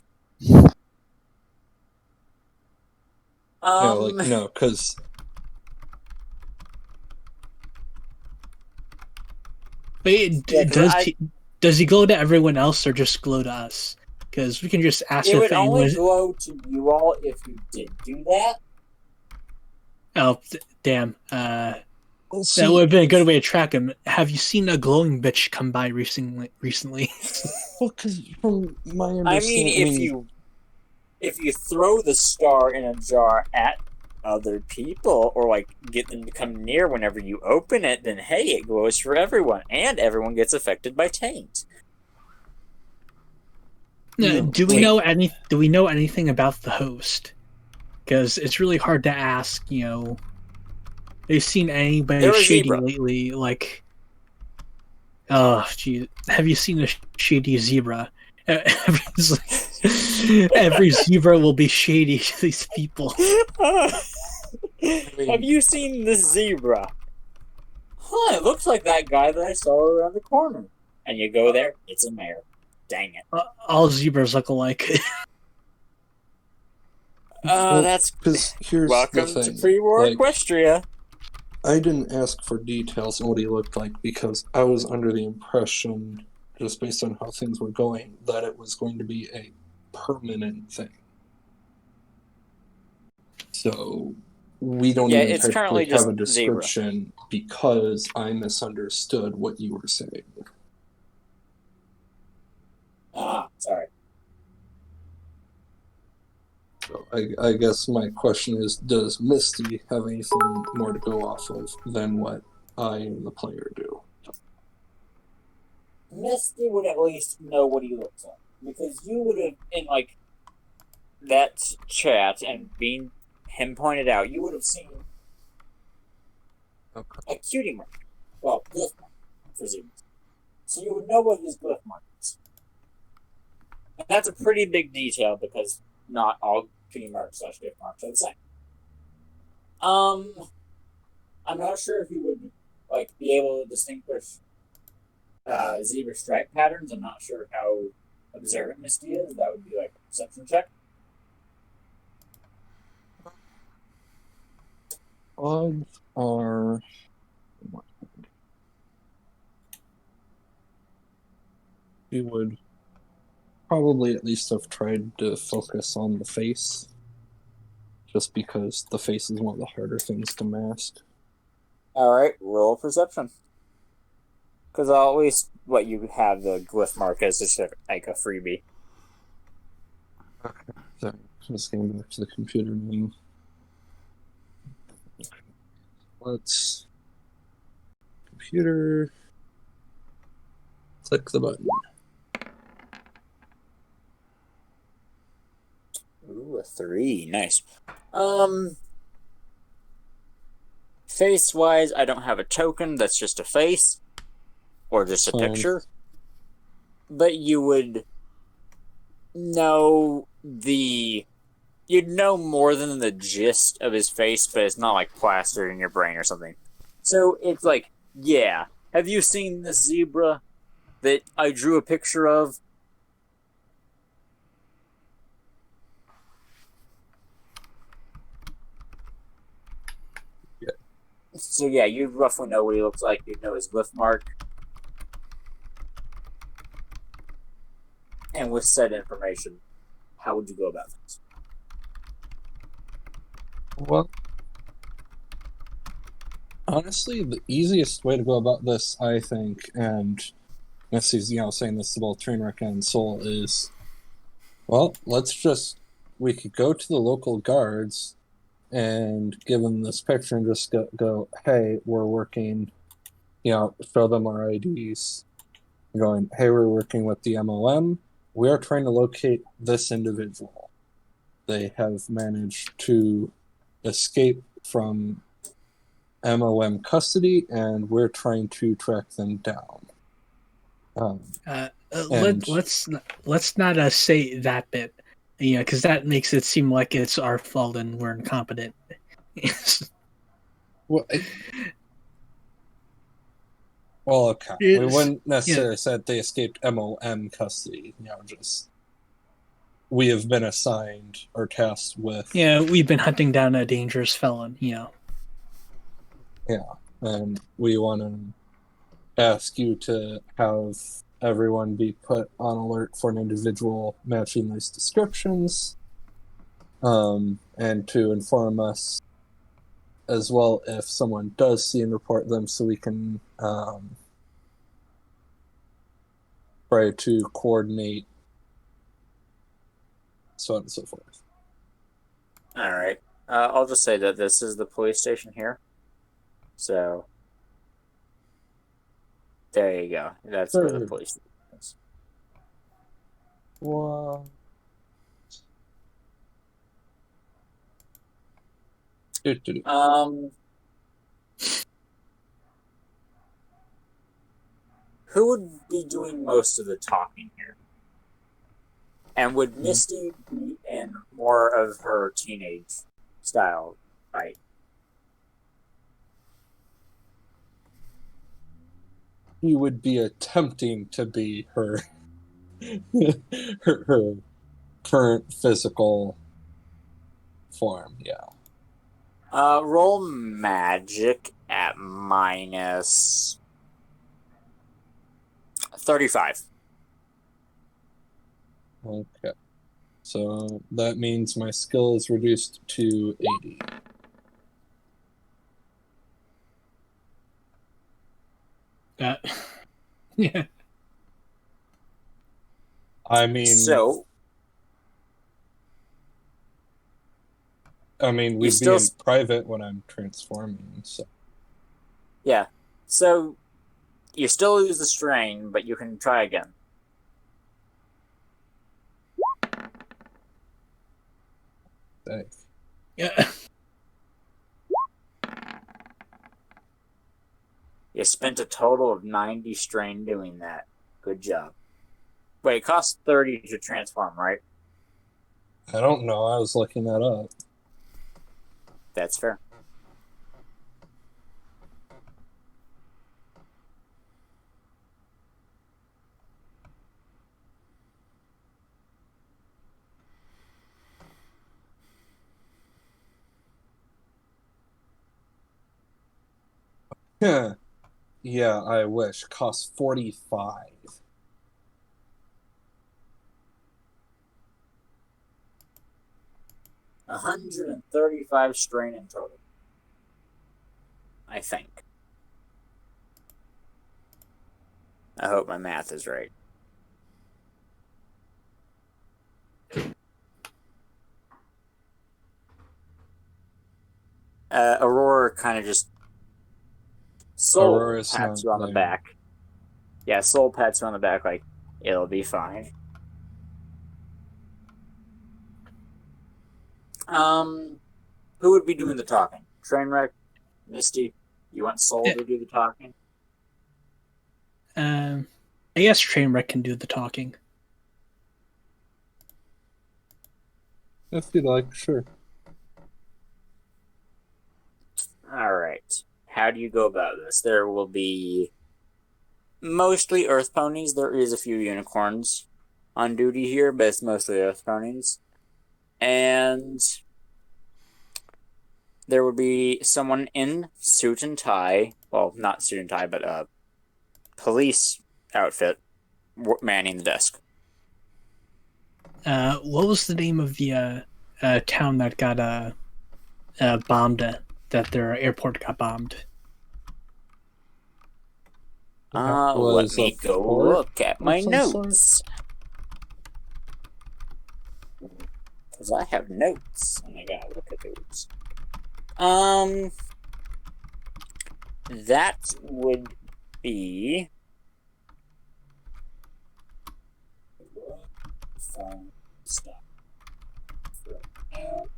No, because... Wait, does he glow to everyone else or just glow to us? Because we can just ask it if would anyone... only glow to you all if you did do that. Oh, damn. That would have been a good way to track him. Have you seen a glowing bitch come by recently? Well, because from my understanding... if you throw the star in a jar at other people, or like get them to come near whenever you open it, then hey, it glows for everyone, and everyone gets affected by taint. Do we know anything about the host? Because it's really hard to ask, you seen anybody They're a shady zebra. lately? Like, oh, gee, have you seen a shady zebra? Every zebra will be shady to these people. Have you seen this zebra? Huh, it looks like that guy that I saw around the corner. And you go there, it's a mayor. Dang it. All zebras look alike. That's... because here's Welcome the to thing. pre-war Like, Equestria. I didn't ask for details on what he looked like because I was under the impression, just based on how things were going, that it was going to be a permanent thing. So we don't Yeah, even it's technically currently just have a description because I misunderstood what you were saying. Sorry. So I guess my question is, does Misty have anything more to go off of than what I and the player do? Misty would at least know what he looks like. Because you would have, in like that chat and being him pointed out, you would have seen a cutie mark. Well, glyph mark, presumably. So you would know what his glyph mark is. And that's a pretty big detail because not all cutie marks / glyph marks are the same. I'm not sure if you would like be able to distinguish zebra stripe patterns. I'm not sure how observant Misty is. That would be like a perception check. Odds are... we would probably at least have tried to focus on the face, just because the face is one of the harder things to mask. Alright, roll perception. Because I'll at least let you have the glyph mark as just like a freebie. Okay. So, just getting back to the computer now. Let's... computer... click the button. Ooh, a 3. Nice. Face-wise, I don't have a token. That's just a face. Or just a picture. But you would know the... you'd know more than the gist of his face, but it's not like plastered in your brain or something. So it's like, yeah. Have you seen this zebra that I drew a picture of? Yeah. So yeah, you'd roughly know what he looks like. You'd know his glyph mark. And with said information, how would you go about this? Well, honestly, the easiest way to go about this, I think, and this is, saying this to both Trainwreck and Soul, is, well, we could go to the local guards and give them this picture and just go, hey, we're working, show them our IDs, going, hey, we're working with the MOM. We are trying to locate this individual. They have managed to escape from MOM custody, and we're trying to track them down. Let's not say that bit, because that makes it seem like it's our fault and we're incompetent. Well, okay. We wouldn't necessarily say that they escaped MOM custody. We have been assigned or tasked with. Yeah, we've been hunting down a dangerous felon. Yeah, and we want to ask you to have everyone be put on alert for an individual matching these descriptions, and to inform us as well if someone does see and report them, so we can try to coordinate, so on and so forth. All right. I'll just say that this is the police station here. So there you go. That's where the police station is. What? who would be doing most of the talking here? And would Misty be in more of her teenage style fight? He would be attempting to be her her current physical form, yeah. Roll magic at minus 35. Okay. So that means my skill is reduced to 80. Yeah. I mean, So, we'd be in private when I'm transforming, so. Yeah. So, you still lose the strain, but you can try again. Thanks. Yeah. You spent a total of 90 strain doing that. Good job. Wait, it costs 30 to transform, right? I don't know. I was looking that up. That's fair. Yeah, I wish. Costs 45. $135 strain in total. I think. I hope my math is right. Aurora kind of just pats you on the back. Yeah, Soul pats you on the back like, it'll be fine. Who would be doing the talking? Trainwreck? Misty? You want Soul to do the talking? I guess Trainwreck can do the talking. If you like, sure. Alright. How do you go about this? There will be mostly Earth ponies. There is a few unicorns on duty here, but it's mostly Earth ponies. And there would be someone in suit and tie. Well, not suit and tie, but police outfit manning the desk. What was the name of the town that got bombed? That their airport got bombed. Let me go look at my notes. Because I have notes, and I gotta look at those. That would be... Stop. Out.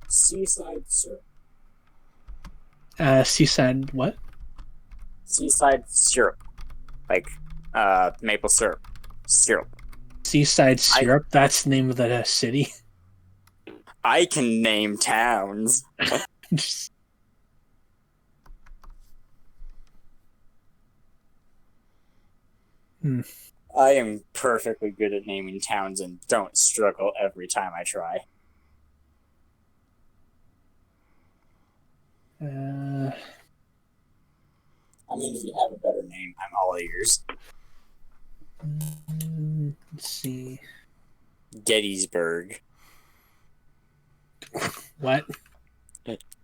Seaside syrup. Seaside what? Seaside syrup. Like, maple syrup. Syrup. Seaside syrup? That's the name of the city? I can name towns. I am perfectly good at naming towns and don't struggle every time I try. I mean, if you have a better name, I'm all ears. Let's see. Gettysburg. What?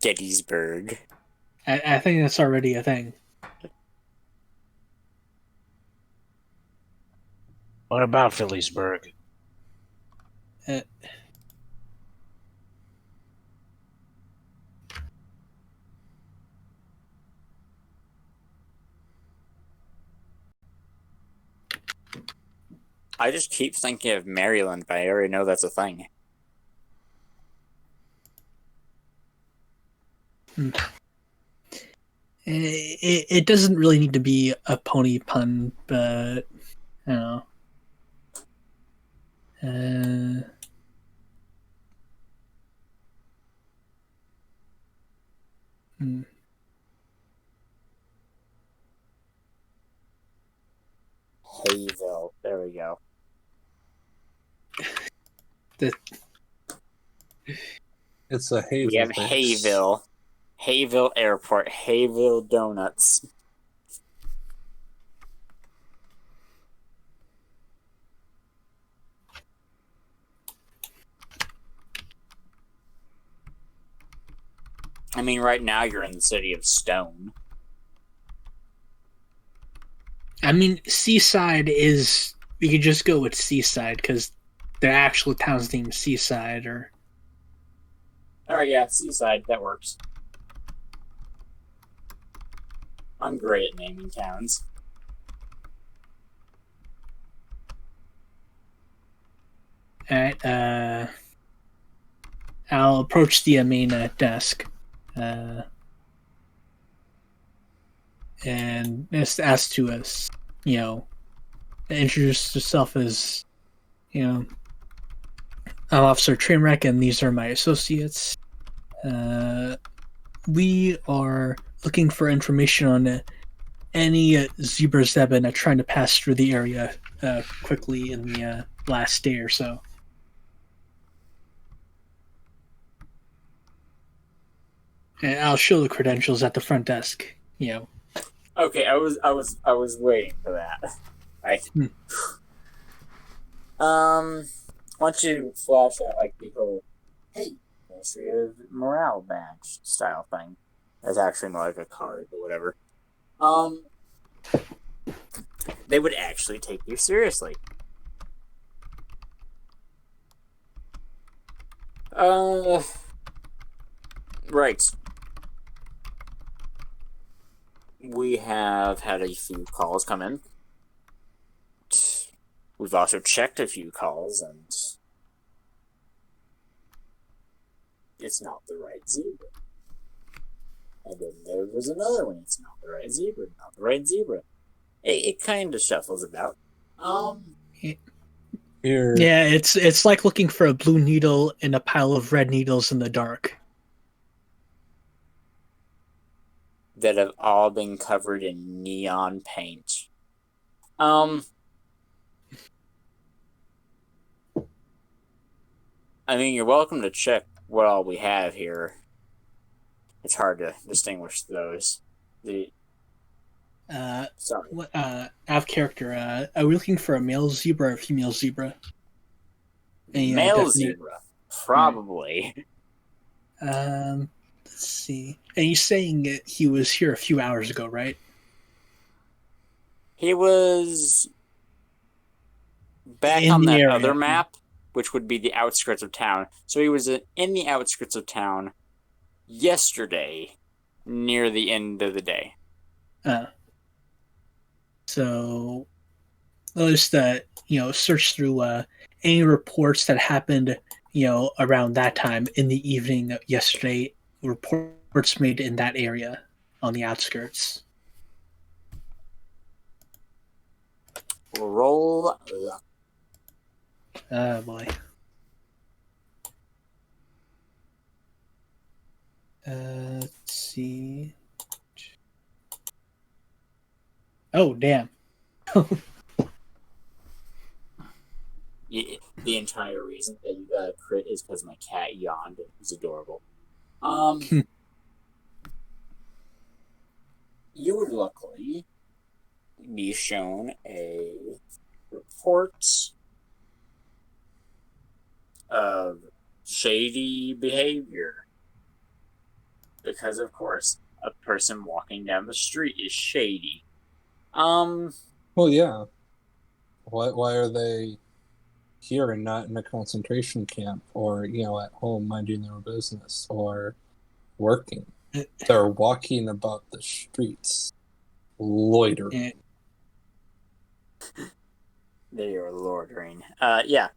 Gettysburg. I think that's already a thing. What about Phillipsburg? I just keep thinking of Maryland, but I already know that's a thing. It doesn't really need to be a pony pun, but I don't know. Hayville. There we go. It's a Hayville. We have Hayville. Hayville Airport. Hayville Donuts. I mean, right now you're in the city of Stone. I mean, Seaside is... We could just go with Seaside, because the actual town's named Seaside, or... Alright, yeah, Seaside. That works. I'm great at naming towns. Alright, I'll approach the main desk. And just ask to us, introduce yourself as, I'm Officer Trainwreck, and these are my associates. We are looking for information on any zebras that have been trying to pass through the area quickly in the last day or so. And I'll show the credentials at the front desk. Okay, I was waiting for that. Right. Why don't you flash out like the whole Ministry of Morale badge style thing? That's actually more like a card or whatever. They would actually take you seriously. Right. We have had a few calls come in. We've also checked a few calls, and it's not the right zebra. And then there was another one. It's not the right zebra. Not the right zebra. It kind of shuffles about. Yeah, it's like looking for a blue needle in a pile of red needles in the dark. That have all been covered in neon paint. I mean, you're welcome to check what all we have here. It's hard to distinguish those. Sorry. Out of character, are we looking for a male zebra or a female zebra? Male zebra, probably. Let's see. And you're saying that he was here a few hours ago, right? He was back on that other map, which would be the outskirts of town. So he was in the outskirts of town yesterday, near the end of the day. So I'll just search through any reports that happened around that time in the evening yesterday. Reports made in that area on the outskirts. Roll luck. Oh boy. Let's see. Oh damn. The entire reason that you got a crit is because my cat yawned. It was adorable. You would luckily be shown a report of shady behavior. Because, of course, a person walking down the street is shady. Well, yeah. Why are they here and not in a concentration camp or, at home minding their business or working? They're walking about the streets, loitering. They are loitering. Yeah.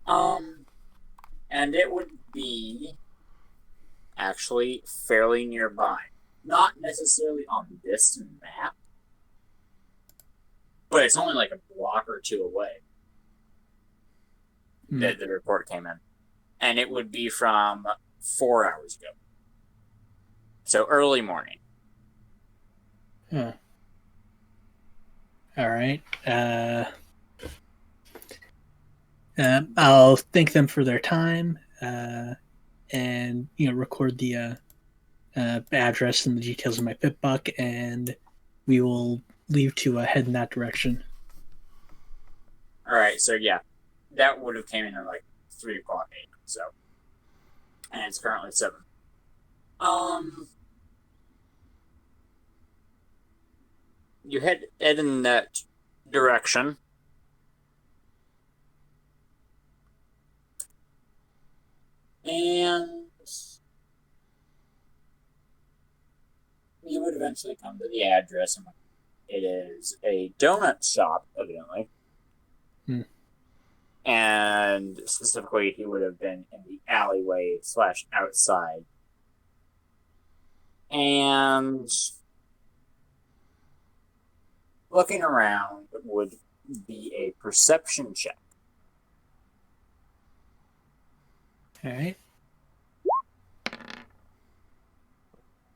And it would be actually fairly nearby. Not necessarily on this map, but it's only like a block or two away that the report came in. And it would be from 4 hours ago. So early morning. Huh. All right. I'll thank them for their time, and record the address and the details of my pit buck, and we will leave to head in that direction. All right. So yeah, that would have came in at like 3 o'clock a.m. So, and it's currently 7. You head in that direction. And you would eventually come to the address. It is a donut shop, evidently. And specifically, he would have been in the alleyway / outside. And looking around would be a perception check. All right.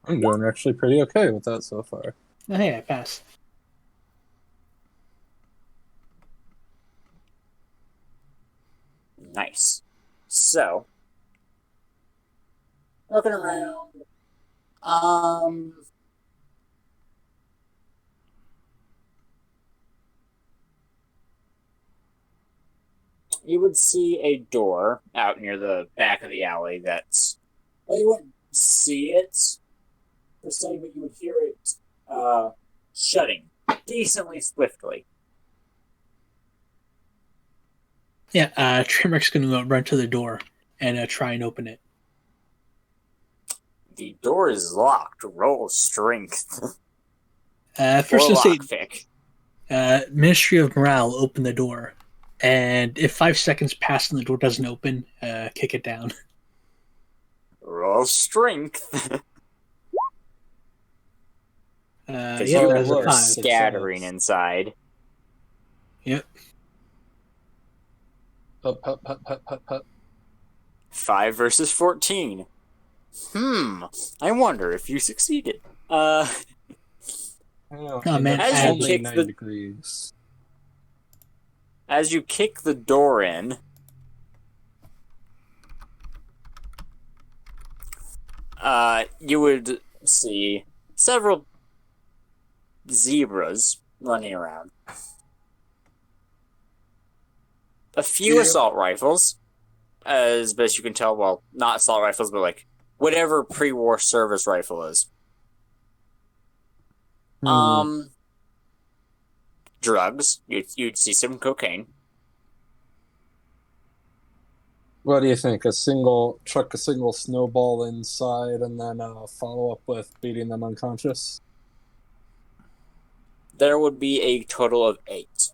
I'm doing actually pretty okay with that so far. Oh, hey, I passed. Nice. So, looking around, you would see a door out near the back of the alley that's, well, you wouldn't see it per se, but you would hear it shutting decently swiftly. Yeah, Trimmer's going to run to the door and try and open it. The door is locked. Roll strength. First, I'll say, lockpick. Ministry of Morale, open the door. And if 5 seconds pass and the door doesn't open, kick it down. Roll strength. Yeah, there's a 5. Scattering inside. Yep. Pup. 5 versus 14. I wonder if you succeeded. Oh man, as you kick 9 the degrees. As you kick the door in, you would see several zebras running around. A few assault rifles, as best you can tell. Well, not assault rifles, but like whatever pre-war service rifle is. Drugs. You'd see some cocaine. What do you think? Chuck a single snowball inside and then follow up with beating them unconscious? There would be a total of 8.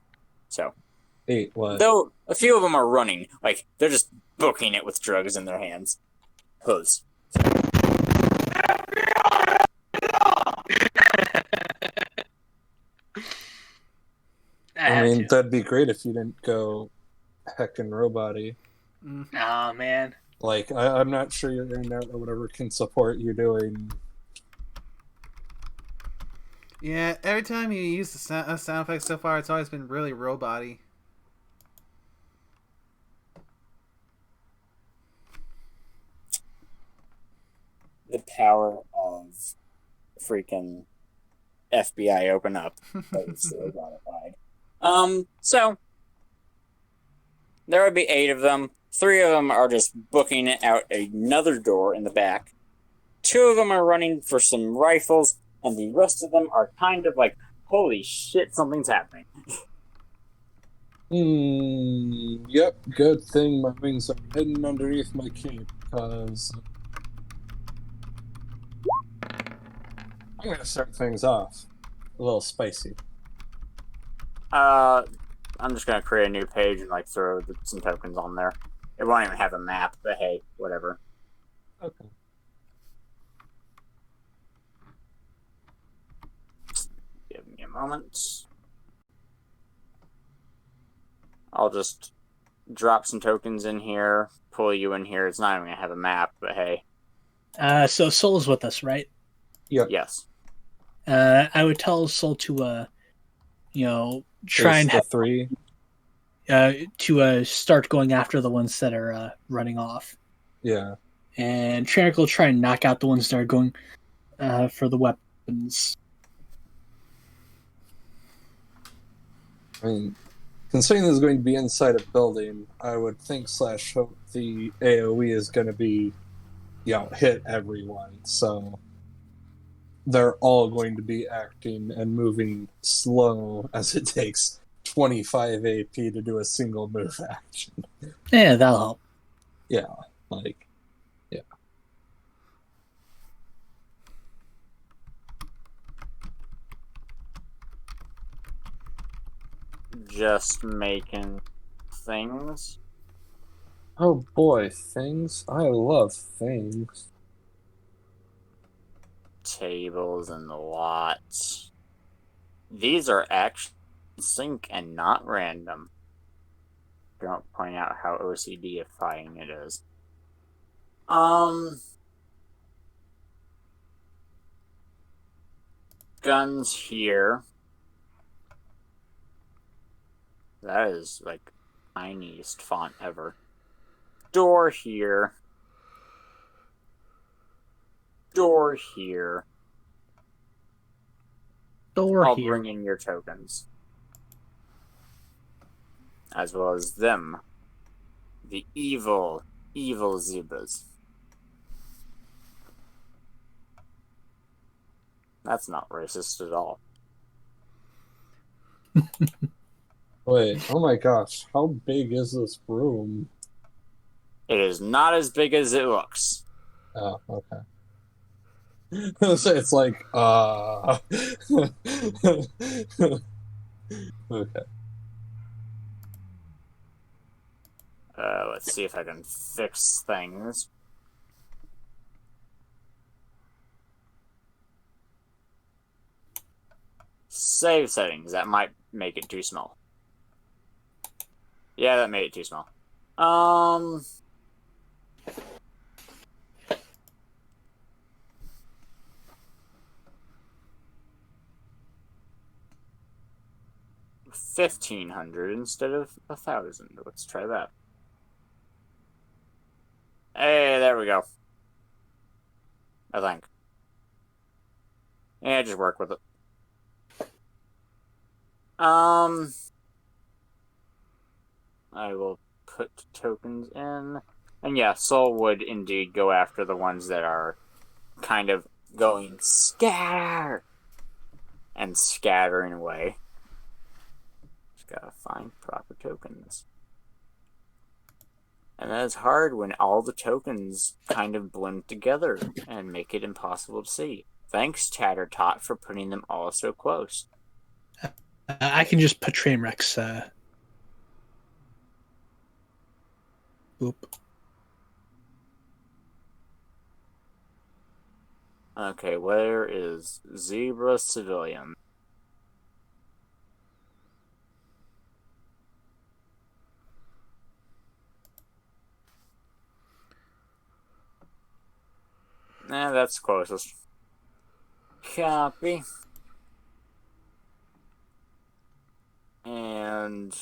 So 8 what? Though a few of them are running, like they're just booking it with drugs in their hands. Hoods. I mean, that'd be great if you didn't go heckin' robot-y. Oh, man. Like, I'm not sure your internet or whatever can support you doing. Yeah, every time you use the sound effects so far, it's always been really robot-y. The power of freaking FBI open up. But it's still modified. So there would be 8 of them. 3 of them are just booking out another door in the back. 2 of them are running for some rifles, and the rest of them are kind of like, holy shit, something's happening. Yep, good thing my wings are hidden underneath my cape, because I'm gonna start things off a little spicy. I'm just gonna create a new page and like throw some tokens on there. It won't even have a map, but hey, whatever. Okay. moment. I'll just drop some tokens in here, pull you in here. It's not even going to have a map, but hey. So Soul's with us, right? Yep. Yes. I would tell Soul to, try Face and the three. to start going after the ones that are running off. Yeah. And Trank will try and knock out the ones that are going for the weapons. I mean, considering this is going to be inside a building, I would think / hope the AoE is going to be, hit everyone. So they're all going to be acting and moving slow, as it takes 25 AP to do a single move action. Yeah, that'll help. Yeah. Just making things. Oh boy, things. I love things. Tables and lots. These are actually sync and not random. Don't point out how OCD-ifying it is. Guns here. That is like tiniest font ever. Door here. Door here. I'll bring in your tokens. As well as them. The evil zebras. That's not racist at all. Wait, oh my gosh, how big is this room? It is not as big as it looks. Oh, okay. So it's like, okay. Let's see if I can fix things. Save settings. That might make it too small. Yeah, that made it too small. $1,500 instead of 1,000. Let's try that. Hey, there we go. I think. Yeah, just work with it. I will put tokens in. And yeah, Soul would indeed go after the ones that are kind of going scatter and scattering away. Just gotta find proper tokens. And that is hard when all the tokens kind of blend together and make it impossible to see. Thanks, Tattertot, for putting them all so close. I can just put train wrecks. Oop. Okay, where is Zebra Civilian? That's closest. Copy. And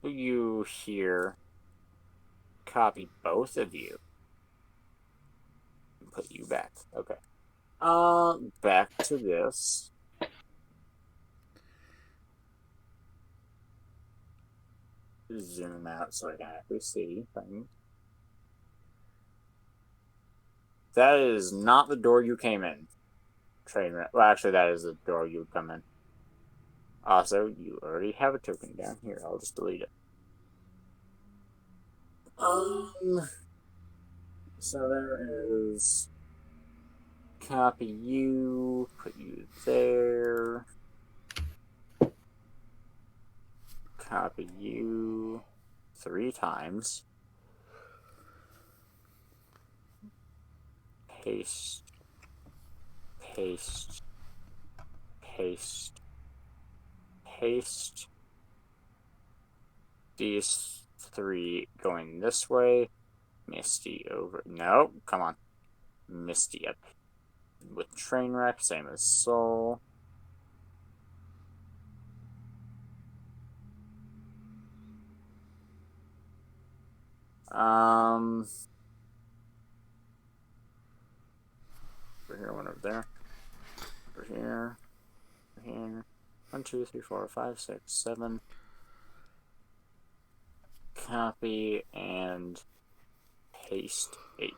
you here. Copy both of you. Put you back. Okay. Back to this. Zoom out so I can actually see things. That is not the door you came in. Well, actually, that is the door you would come in. Also, you already have a token down here. I'll just delete it. So there is. Copy you. Put you there. Copy you. 3 times. Paste. Paste. Paste. Paste. These 3 going this way. Misty over. No, come on. Misty up with Trainwreck, same as Soul. Over here, one over there. Over here. Over here. 1, 2, 3, 4, 5, 6, 7. Copy and paste 8.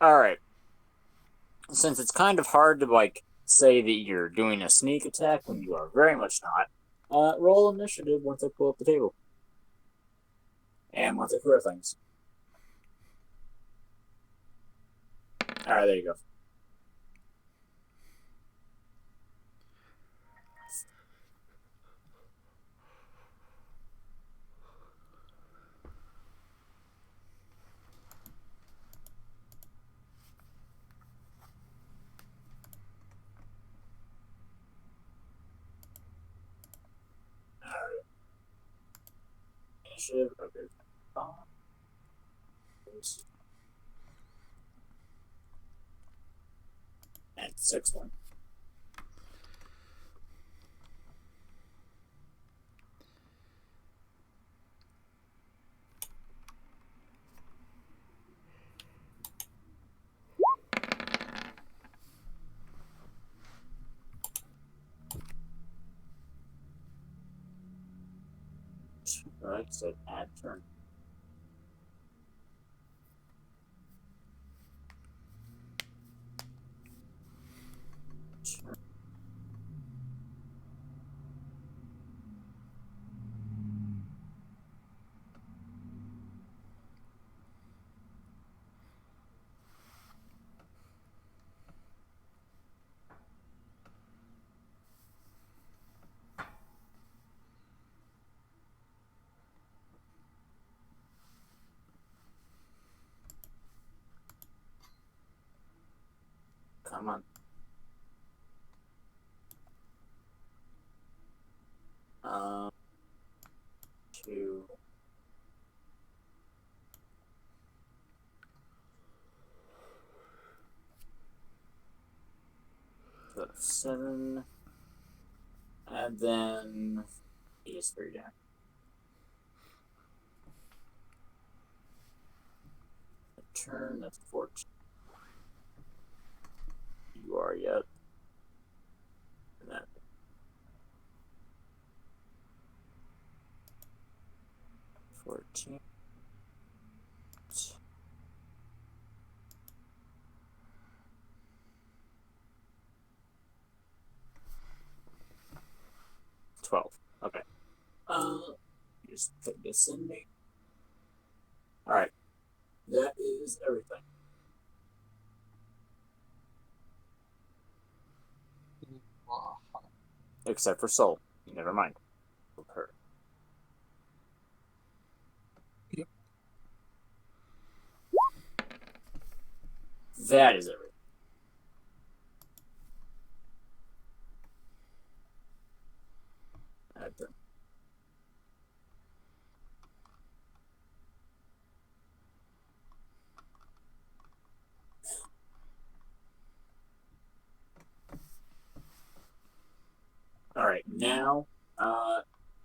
Alright. Since it's kind of hard to, like, say that you're doing a sneak attack when you are very much not, roll initiative once I pull up the table. And once I clear things. Alright, there you go. Initiative, okay. And 6-1. Alright, so add turn. Turn. Come on. Two. So 7. And then ES3 down. Turn, that's 14. You are yet. And that. 14. 12. Okay. Just put this in me. Alright. That is everything. Except for Soul. Never mind. Her. Yep. That is everything. Alright, now,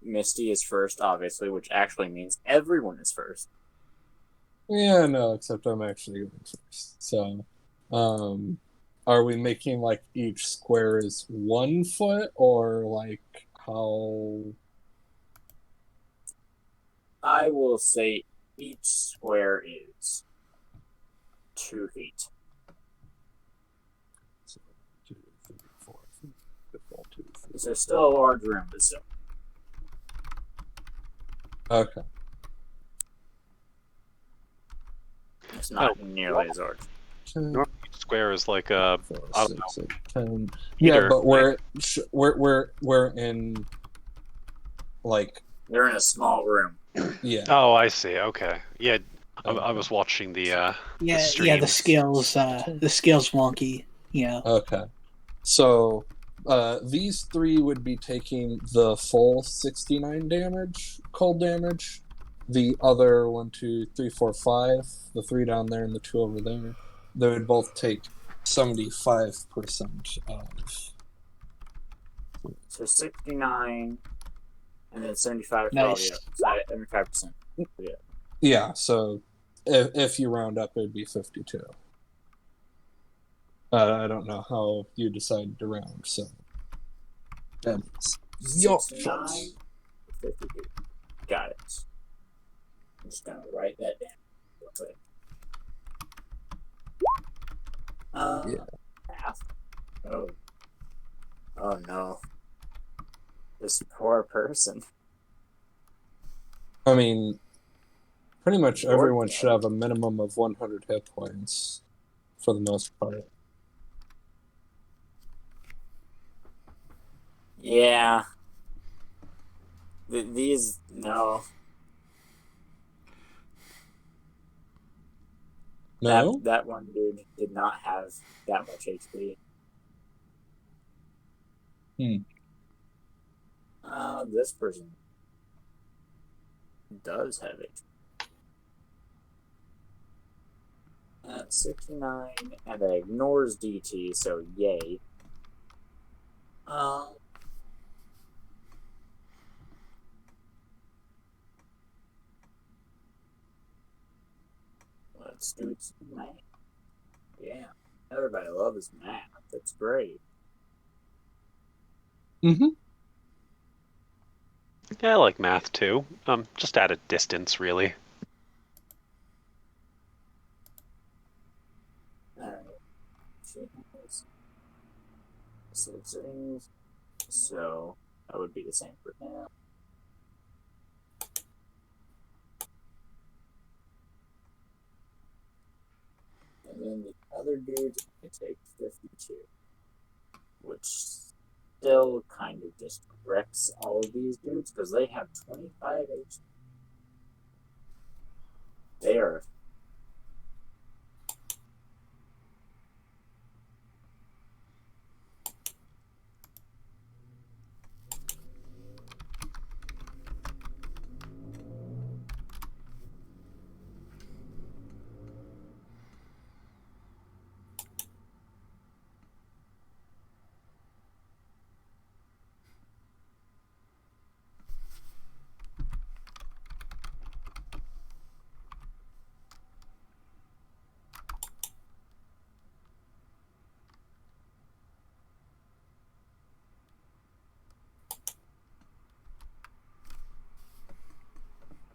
Misty is first, obviously, which actually means everyone is first. Yeah, no, except I'm actually going first. So, are we making, like, each square is 1 foot, or, like, how... I will say each square is 2 feet. So, 2, 3, 4, 5, 2, 3. So still a large room, but still. Okay. It's not nearly as large. North Square is like a 4, 6, 8, 10. Peter, Yeah, but we're in, like... They're in a small room. Yeah. Oh, I see. Okay. Yeah, I was watching the Yeah, stream. the scales wonky. Yeah. Okay. So these three would be taking the full 69 damage, cold damage. The other 1, 2, 3, 4, 5, the three down there and the two over there, they would both take 75% of. So 69, and then 75 for all the Nice. others. 75%. Yeah. Yeah, so if you round up, it'd be 52. I don't know how you decide to round, so. That's your 69, choice. 52. Got it. I'm just gonna write that down real quick. Yeah. Math. Oh no. This poor person. I mean, pretty much everyone should have a minimum of 100 hit points for the most part. Yeah. These, no. No? That one dude did not have that much HP. This person does have it. 69, and it ignores DT, so yay. Let's do some math. Yeah, everybody loves math. That's great. Mm-hmm. Yeah, I like math too. Just at a distance, really. Alright. So that would be the same for now. And then the other dude can take 52, which still kind of just wrecks all of these dudes because they have 25 HP. They are.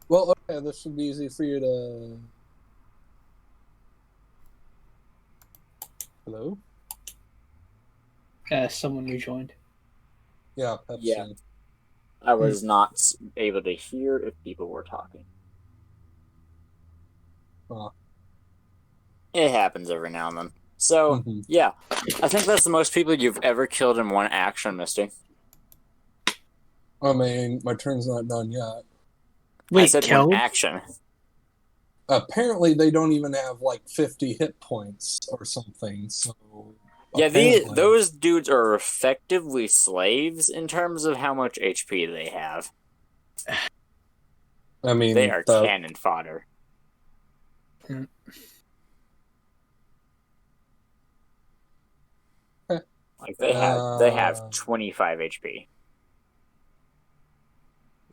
Well, okay, this should be easy for you to... Hello? Someone rejoined. Yeah, Pepsi. Yeah. I was not able to hear if people were talking. It happens every now and then. So, yeah. I think that's the most people you've ever killed in one action, Misty. I mean, my turn's not done yet. Wait, I said killed? one action. Apparently, they don't even have, like, 50 hit points or something, so... Yeah, apparently... those dudes are effectively slaves in terms of how much HP they have. I mean... They are cannon fodder. Like, they have 25 HP.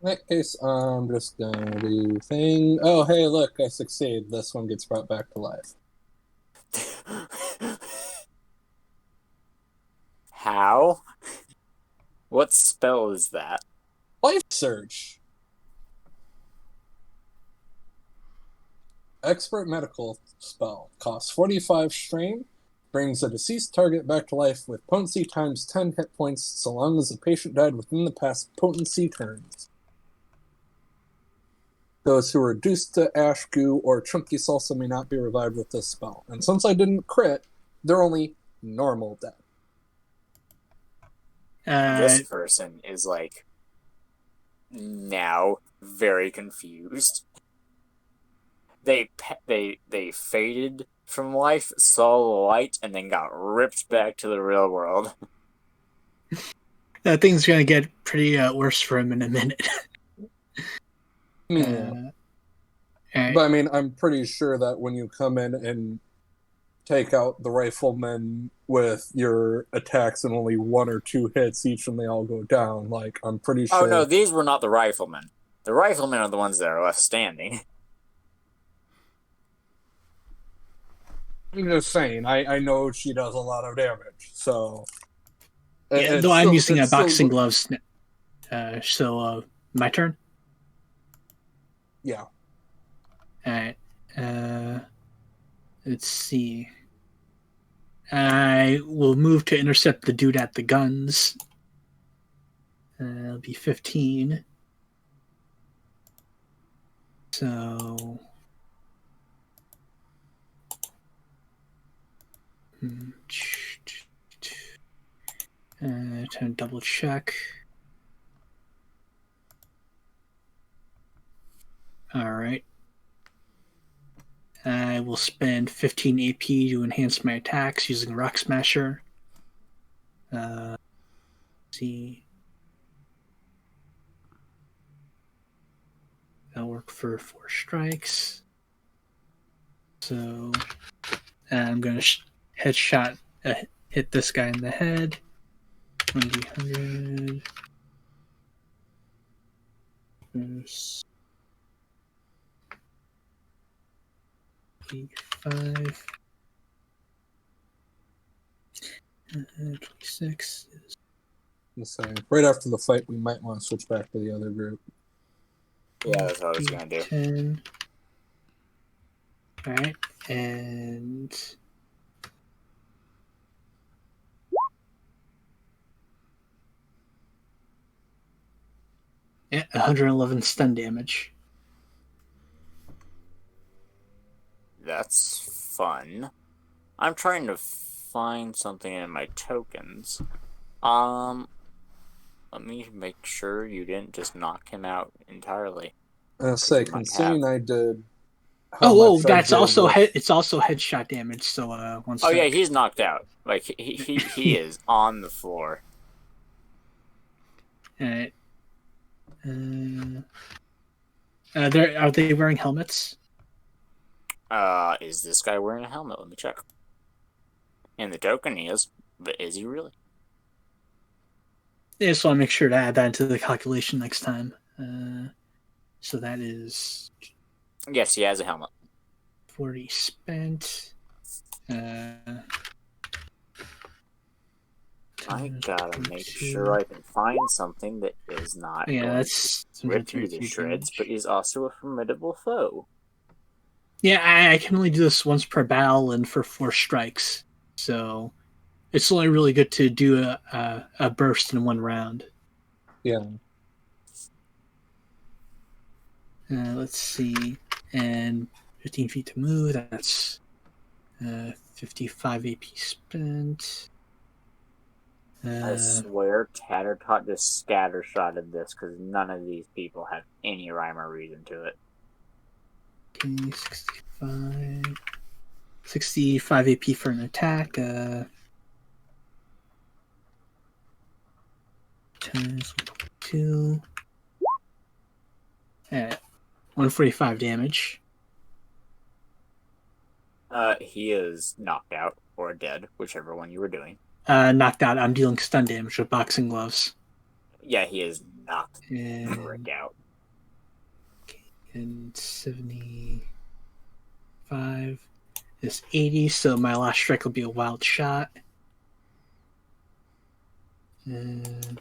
In that case, I'm just gonna do thing. Oh, hey, look, I succeed. This one gets brought back to life. How? What spell is that? Life Surge. Expert medical spell. Costs 45 strain. Brings a deceased target back to life with potency times 10 hit points so long as the patient died within the past potency turns. Those who are reduced to ash, goo, or chunky salsa may not be revived with this spell. And since I didn't crit, they're only normal dead. This person is like now very confused. They faded from life, saw the light, and then got ripped back to the real world. That thing's gonna get pretty worse for him in a minute. Yeah. Right. But I mean, I'm pretty sure that when you come in and take out the riflemen with your attacks and only 1 or 2 hits each and they all go down, like, I'm pretty sure... Oh, no, these were not the riflemen. The riflemen are the ones that are left standing. I'm just saying, I know she does a lot of damage, so... Yeah, though I'm using boxing gloves. So, my turn? Yeah. Alright. Let's see. I will move to intercept the dude at the guns. It'll be 15. So... Trying to double check. Alright. I will spend 15 AP to enhance my attacks using Rock Smasher. Let's see. That'll work for 4 strikes. So I'm going to headshot hit this guy in the head. 1d100. 85. 26 is... I'm saying, right after the fight, we might want to switch back to the other group. Yeah, that's what I was going to do. 10. Alright, and... Yeah, 111 stun damage. That's fun. I'm trying to find something in my tokens. Let me make sure you didn't just knock him out entirely. I'll say, considering I did... That's also it's also headshot damage. So one sec. Oh yeah, he's knocked out. Like he is on the floor. Alright. Are they wearing helmets? Is this guy wearing a helmet? Let me check. In the token he is, but is he really? I just want to make sure to add that into the calculation next time. So that is... Yes, he has a helmet. 40 spent. I gotta make sure I can find something that is not that's rip you to shreds, but is also a formidable foe. Yeah, I can only do this once per battle and for 4 strikes. So it's only really good to do a burst in 1 round. Yeah. Let's see. And 15 feet to move. That's 55 AP spent. I swear Tattertot just scattershotted this because none of these people have any rhyme or reason to it. Okay, 65 AP for an attack. 2. 145 damage. He is knocked out or dead, whichever one you were doing. Knocked out. I'm dealing stun damage with boxing gloves. Yeah, he is knocked out. Okay, and 75 is 80, so my last strike will be a wild shot. And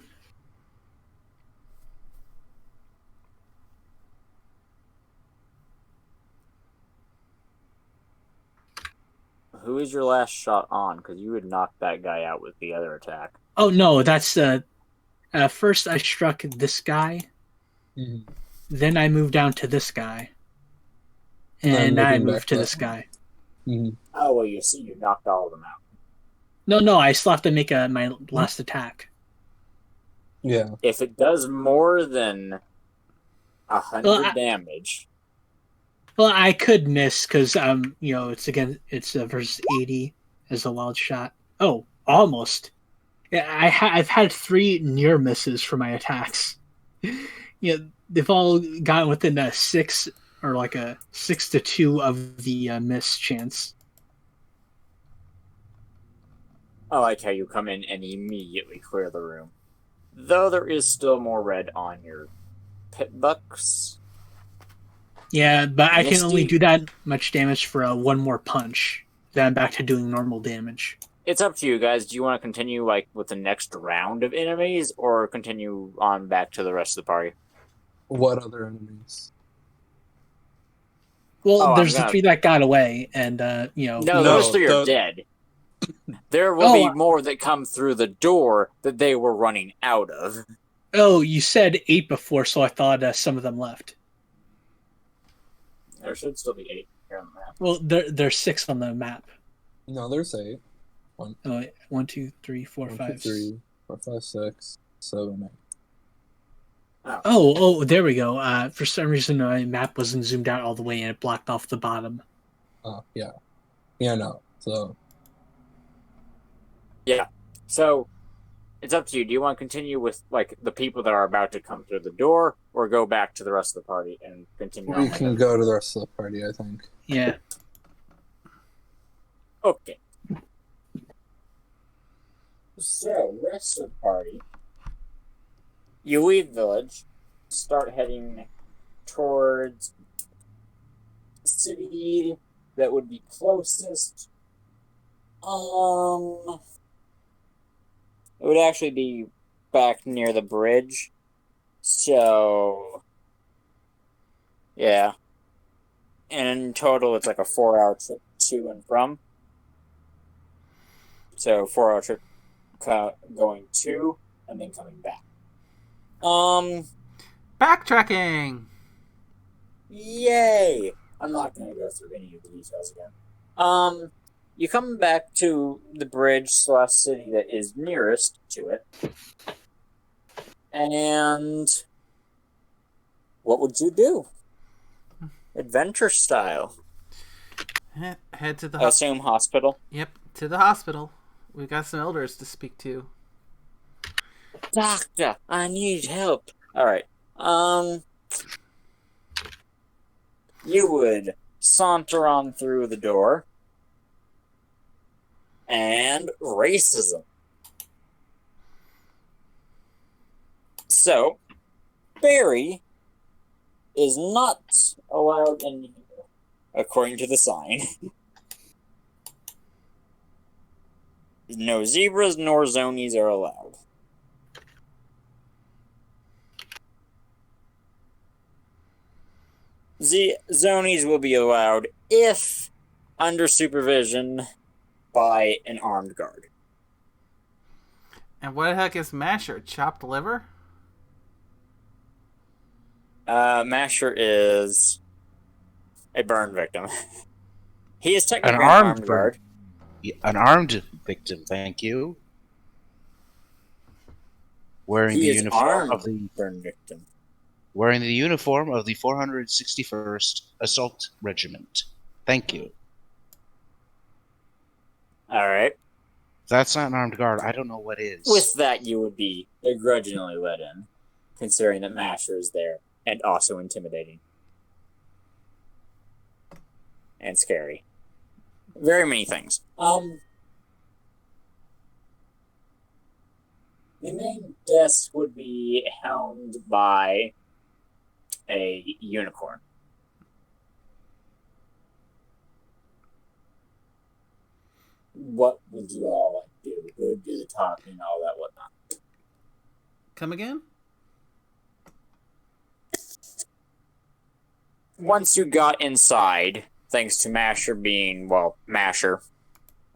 who is your last shot on? Because you would knock that guy out with the other attack. Oh no, that's first I struck this guy. Mm-hmm. Then I moved down to this guy. And I moved to this guy. Mm-hmm. Oh, well, you see, you knocked all of them out. No, I still have to make my last attack. Yeah. If it does more than 100 damage. Well, I could miss because it's versus 80 as a wild shot. Oh, almost. Yeah, I've had 3 near misses for my attacks. They've all gotten within a 6 or like a 6 to 2 of the miss chance. I like how you come in and immediately clear the room. Though there is still more red on your pit bucks. Yeah, but I Misty? can only do that much damage for one more punch. Then I'm back to doing normal damage. It's up to you guys. Do you want to continue with the next round of enemies, or continue on back to the rest of the party? What other enemies? Well, there's the 3 that got away, and No, those 3 are dead. There will be more that come through the door that they were running out of. Oh, you said 8 before, so I thought some of them left. There should still be 8 here on the map. Well, there's 6 on the map. No, there's 8. 1, 2, 3, 4, 5. 1, 2, 3, 4, 5, 6, 7, 8. Oh, there we go. For some reason, my map wasn't zoomed out all the way and it blocked off the bottom. Oh, yeah. Yeah, no. So. Yeah. So, it's up to you. Do you want to continue with, the people that are about to come through the door, or go back to the rest of the party and continue on? We can go to the rest of the party, I think. Yeah. Okay. So, rest of the party. You leave village, start heading towards the city that would be closest. It would actually be back near the bridge. So, yeah. And in total, it's like a 4-hour trip to and from. So, 4-hour trip going to and then coming back. Backtracking! Yay! I'm not going to go through any of the details again. You come back to the bridge / city that is nearest to it. And what would you do? Adventure style. Head to the I assume hospital. Yep, to the hospital. We've got some elders to speak to. Doctor, I need help. Alright. You would saunter on through the door. And racism. So, Barry is not allowed in here, according to the sign. No zebras nor zonies are allowed. Zonies will be allowed if under supervision by an armed guard. And what the heck is Masher? Chopped liver? Masher is a burn victim. He is technically An an armed armed guard. An armed victim, thank you. Wearing He the is uniform armed of the burn victim. wearing the uniform of the 461st Assault Regiment. Thank you. All right. If that's not an armed guard, I don't know what is. With that, you would be begrudgingly let in, considering that Masher is there and also intimidating and scary. Very many things. The main desk would be helmed by a unicorn. What would you all like to do? Who would do the talking, all that whatnot? Come again? Once you got inside, thanks to Masher being, Masher,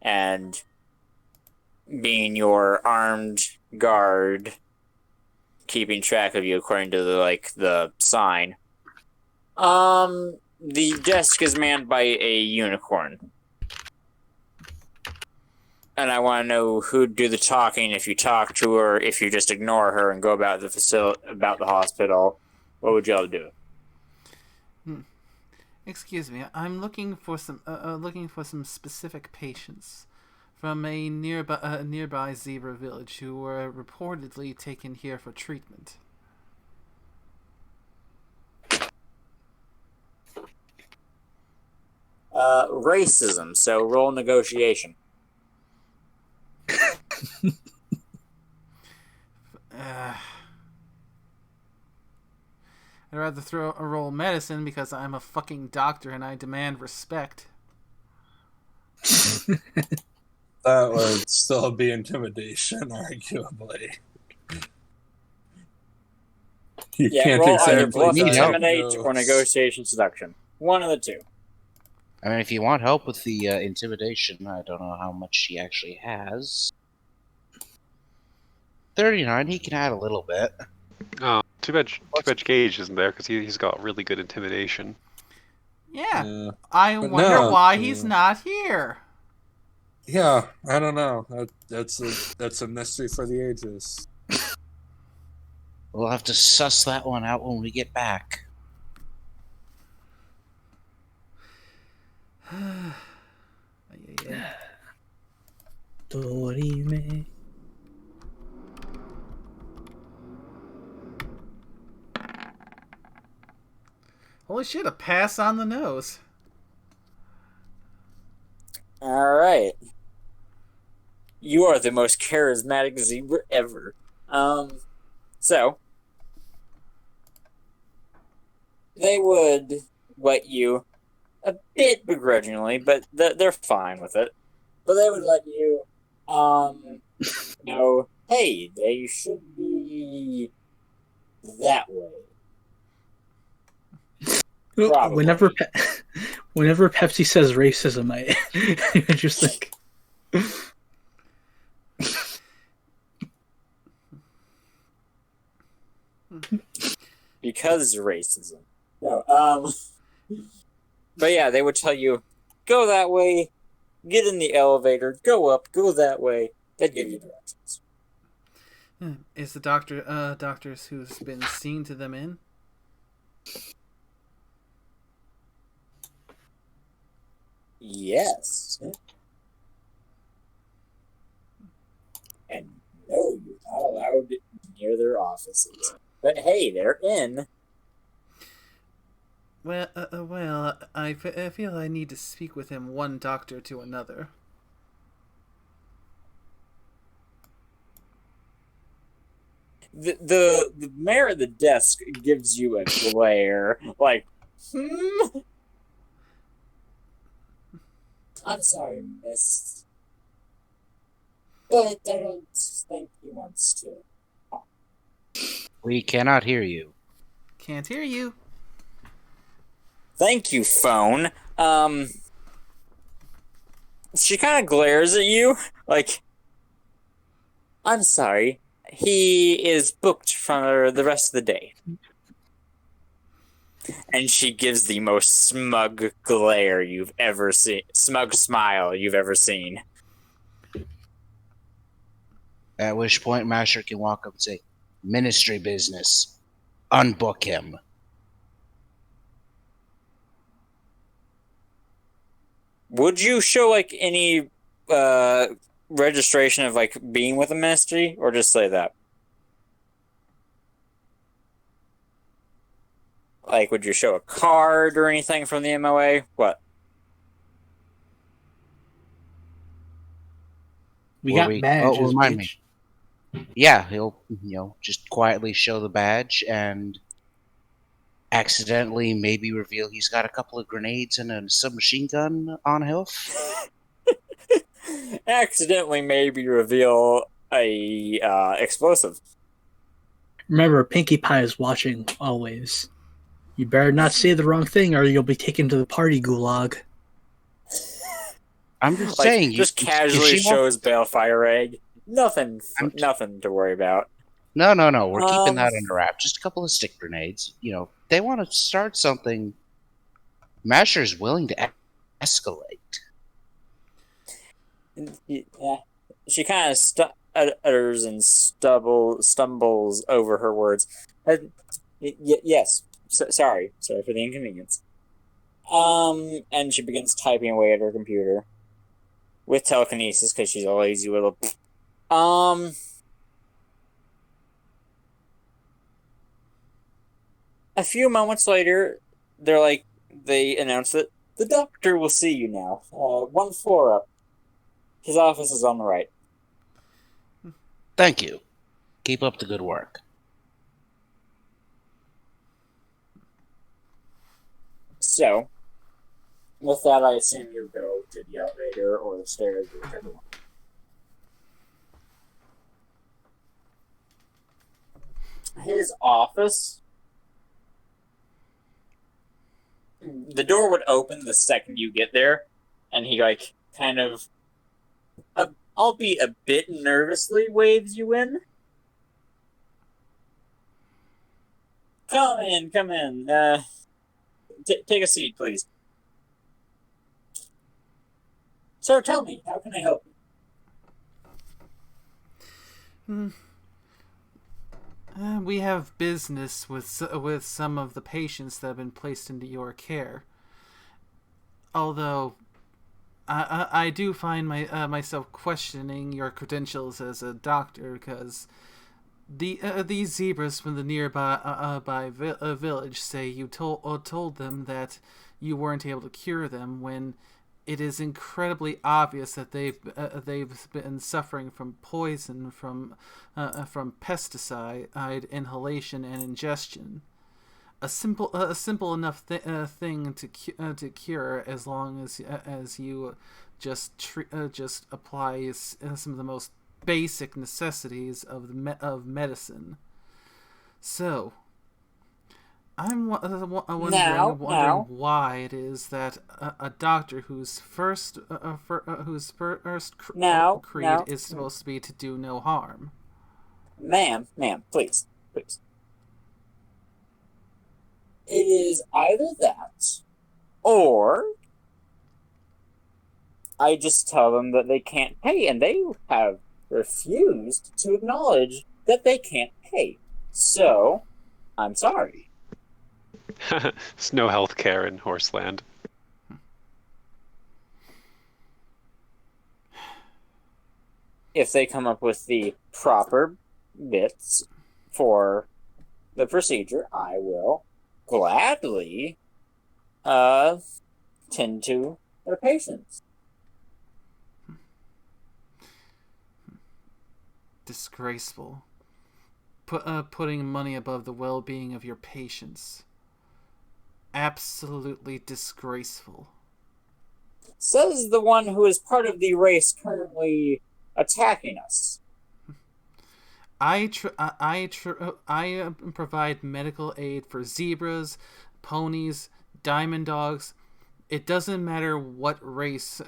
and being your armed guard, keeping track of you according to the sign, the desk is manned by a unicorn. And I want to know who'd do the talking, if you talk to her, if you just ignore her and go about the facility, about the hospital. What would y'all do? Excuse me, I'm looking for some specific patients from a nearby zebra village who were reportedly taken here for treatment. Racism. So roll negotiation. I'd rather roll medicine because I'm a fucking doctor and I demand respect. That would still be intimidation, arguably. You can't roll exactly either bluff intimidate diagnose. or negotiation seduction. One of the two. I mean, if you want help with the intimidation, I don't know how much she actually has. 39, he can add a little bit. Oh, too bad Gage isn't there because he's got really good intimidation. Yeah. I wonder why he's not here. Yeah, I don't know. That's a mystery for the ages. We'll have to suss that one out when we get back. Dorime. Holy shit, a pass on the nose. Alright. You are the most charismatic zebra ever. So they would let you a bit begrudgingly, but they're fine with it. But they would let you, know, hey, they should be that way. Probably. Whenever Pepsi says racism, I just think. Because racism. No, but yeah, they would tell you, go that way, get in the elevator, go up, go that way. They'd give you directions. Is the doctors who's been seen to them in? Yes. And no, you're not allowed near their offices. But hey, they're in. Well, I feel I need to speak with him one doctor to another. The mayor at the desk gives you a glare, like, I'm sorry, miss. But I don't think he wants to. We cannot hear you. Can't hear you. Thank you, phone. She kind of glares at you, like, I'm sorry. He is booked for the rest of the day. And she gives the most smug glare you've ever seen. Smug smile you've ever seen. At which point, Masher can walk up and say, Ministry business. Unbook him. Would you show, like, any registration of, like, being with the ministry? Or just say that? Like, would you show a card or anything from the MOA? What? We got badges. Oh, remind me. Yeah, he'll, just quietly show the badge and accidentally maybe reveal he's got a couple of grenades and a submachine gun on him. Accidentally maybe reveal a explosive. Remember, Pinkie Pie is watching always. You better not say the wrong thing or you'll be taken to the party gulag. I'm just saying. Just casually shows Balefire Egg. Nothing to worry about. No. We're keeping that under wraps. Just a couple of stick grenades. They want to start something. Masher's willing to escalate. Yeah. She kind of utters and stumbles over her words. Yes, sorry for the inconvenience. And she begins typing away at her computer with telekinesis because she's a lazy little. A few moments later, they announce that the doctor will see you now. 1 floor up. His office is on the right. Thank you. Keep up the good work. So, with that, I assume you go to the elevator or the stairs or whichever one. His office. The door would open the second you get there, and he kind of, albeit a bit nervously, waves you in. Come in. Take a seat, please. Sir, tell me, how can I help you? We have business with some of the patients that have been placed into your care. Although, I do find myself questioning your credentials as a doctor, because these zebras from the nearby village say you told them that you weren't able to cure them, when it is incredibly obvious that they've been suffering from poison from pesticide inhalation and ingestion. A simple enough thing to cure, as long as you just apply some of the most basic necessities of medicine. So, I'm wondering why it is that a doctor whose first creed is supposed to be to do no harm. Ma'am, please. It is either that, or I just tell them that they can't pay, and they have refused to acknowledge that they can't pay. So, I'm sorry. There's no health care in Horseland. If they come up with the proper bits for the procedure, I will gladly tend to their patients. Disgraceful. Putting money above the well-being of your patients. Absolutely disgraceful. Says the one who is part of the race currently attacking us. I provide medical aid for zebras, ponies, diamond dogs. It doesn't matter what race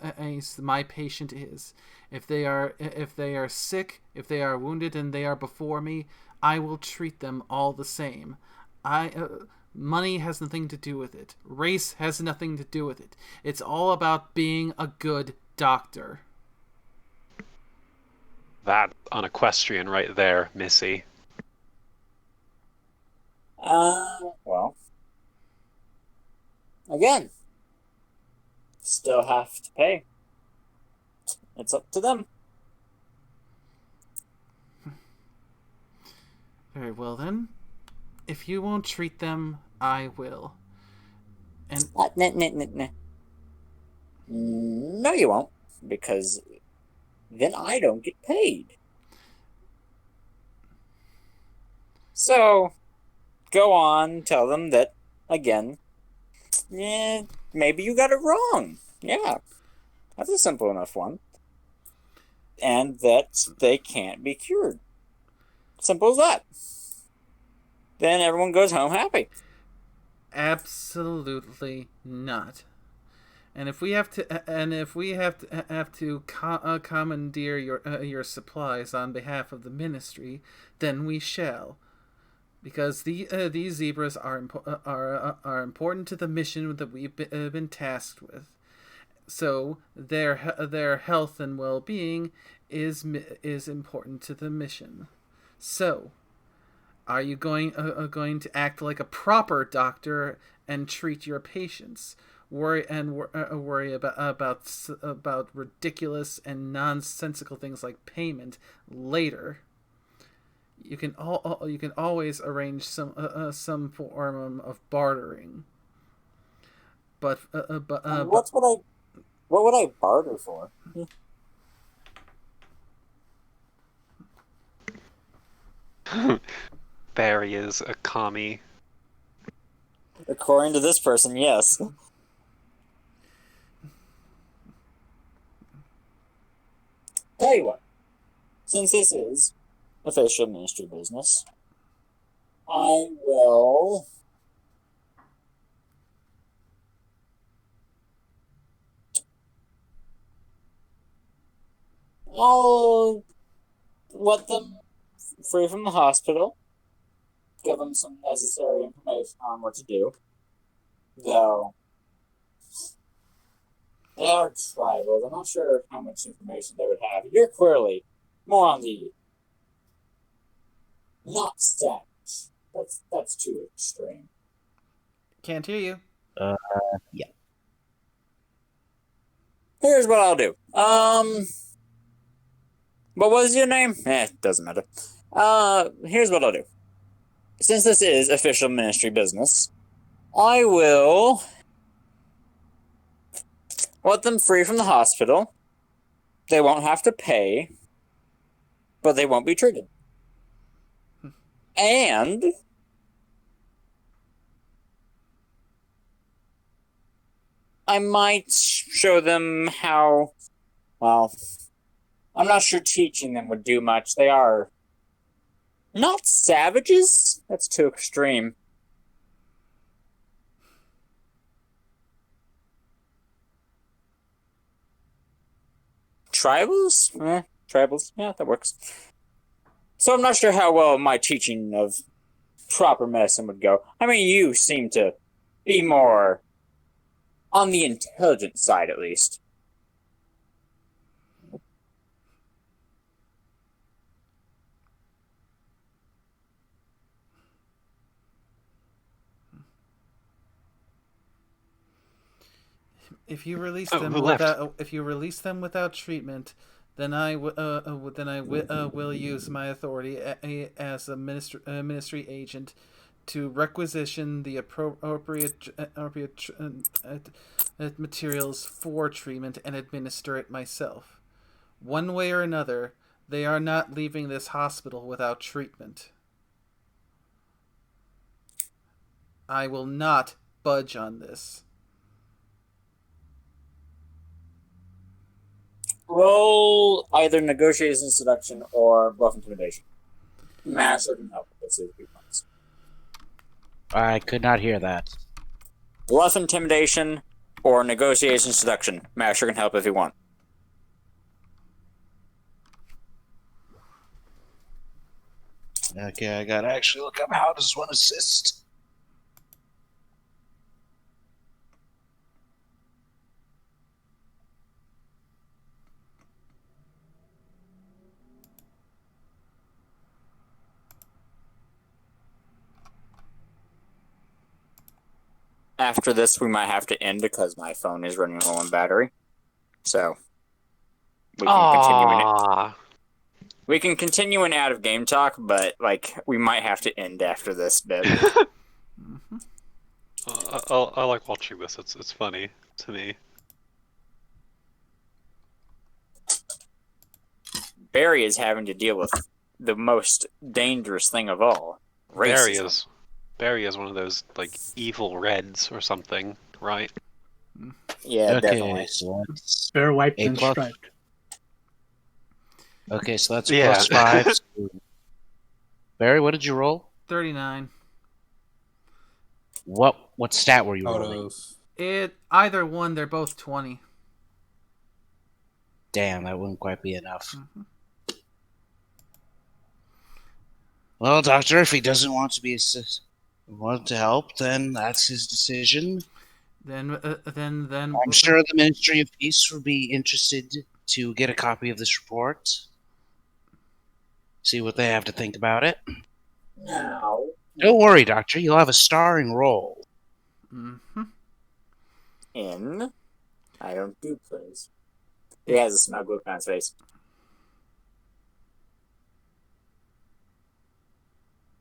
my patient is. If they are sick, if they are wounded, and they are before me, I will treat them all the same. Money has nothing to do with it. Race has nothing to do with it. It's all about being a good doctor. That on Equestrian right there, Missy. Well, again, still have to pay. It's up to them. Very well then. If you won't treat them, I will. And no, you won't, because then I don't get paid. So, go on, tell them that, again, maybe you got it wrong. Yeah, that's a simple enough one. And that they can't be cured. Simple as that. Then everyone goes home happy. Absolutely not. And if we have to commandeer your supplies on behalf of the ministry, then we shall, because these zebras are important to the mission that we've been tasked with. So their health and well-being is important to the mission. So Are you going to act like a proper doctor and treat your patients? Worry about ridiculous and nonsensical things like payment later. You can always arrange some form of bartering. But what would I barter for? Barry is a commie. According to this person, yes. Tell you what, since this is official ministry business, I will I'll let them free from the hospital, give them some necessary information on what to do. Though they are tribal, I'm not sure how much information they would have. You're clearly more on the not status. That's too extreme. Can't hear you. Yeah. Here's what I'll do. What was your name? It doesn't matter. Here's what I'll do. Since this is official ministry business, I will let them free from the hospital. They won't have to pay, but they won't be treated. And I might show them how, well, I'm not sure teaching them would do much. They are not savages. That's too extreme. Tribals? Tribals. Yeah, that works. So I'm not sure how well my teaching of proper medicine would go. I mean, you seem to be more on the intelligent side, at least. If you release Oh, them who left? without treatment, then I will use my authority as a ministry agent to requisition the appropriate materials for treatment and administer it myself. One way or another, they are not leaving this hospital without treatment. I will not budge on this. Roll either negotiation, seduction, or bluff intimidation. Master can help. Let's see if he wants. I could not hear that. Bluff intimidation or negotiation, seduction. Master can help if you want. Okay, I gotta actually look up how does one assist. After this, we might have to end because my phone is running low on battery. So we can continue in it. We can continue in out of game talk, but like we might have to end after this bit. I like watching this. It's funny to me. Barry is having to deal with the most dangerous thing of all. Racism. Barry is one of those like evil reds or something, right? Yeah, Okay, definitely. so that's Fair white A and plus- striped. okay, so that's Yeah. +5. Barry, what did you roll? 39. What stat were you Out rolling? of Either one, they're both 20. Damn, that wouldn't quite be enough. Mm-hmm. Well, doctor, if he doesn't want to help, then that's his decision. Then I'm sure the Ministry of Peace would be interested to get a copy of this report. See what they have to think about it. Now, Don't worry, Doctor. You'll have a starring role. Mm-hmm. in I don't do plays. He has a smug look on his face.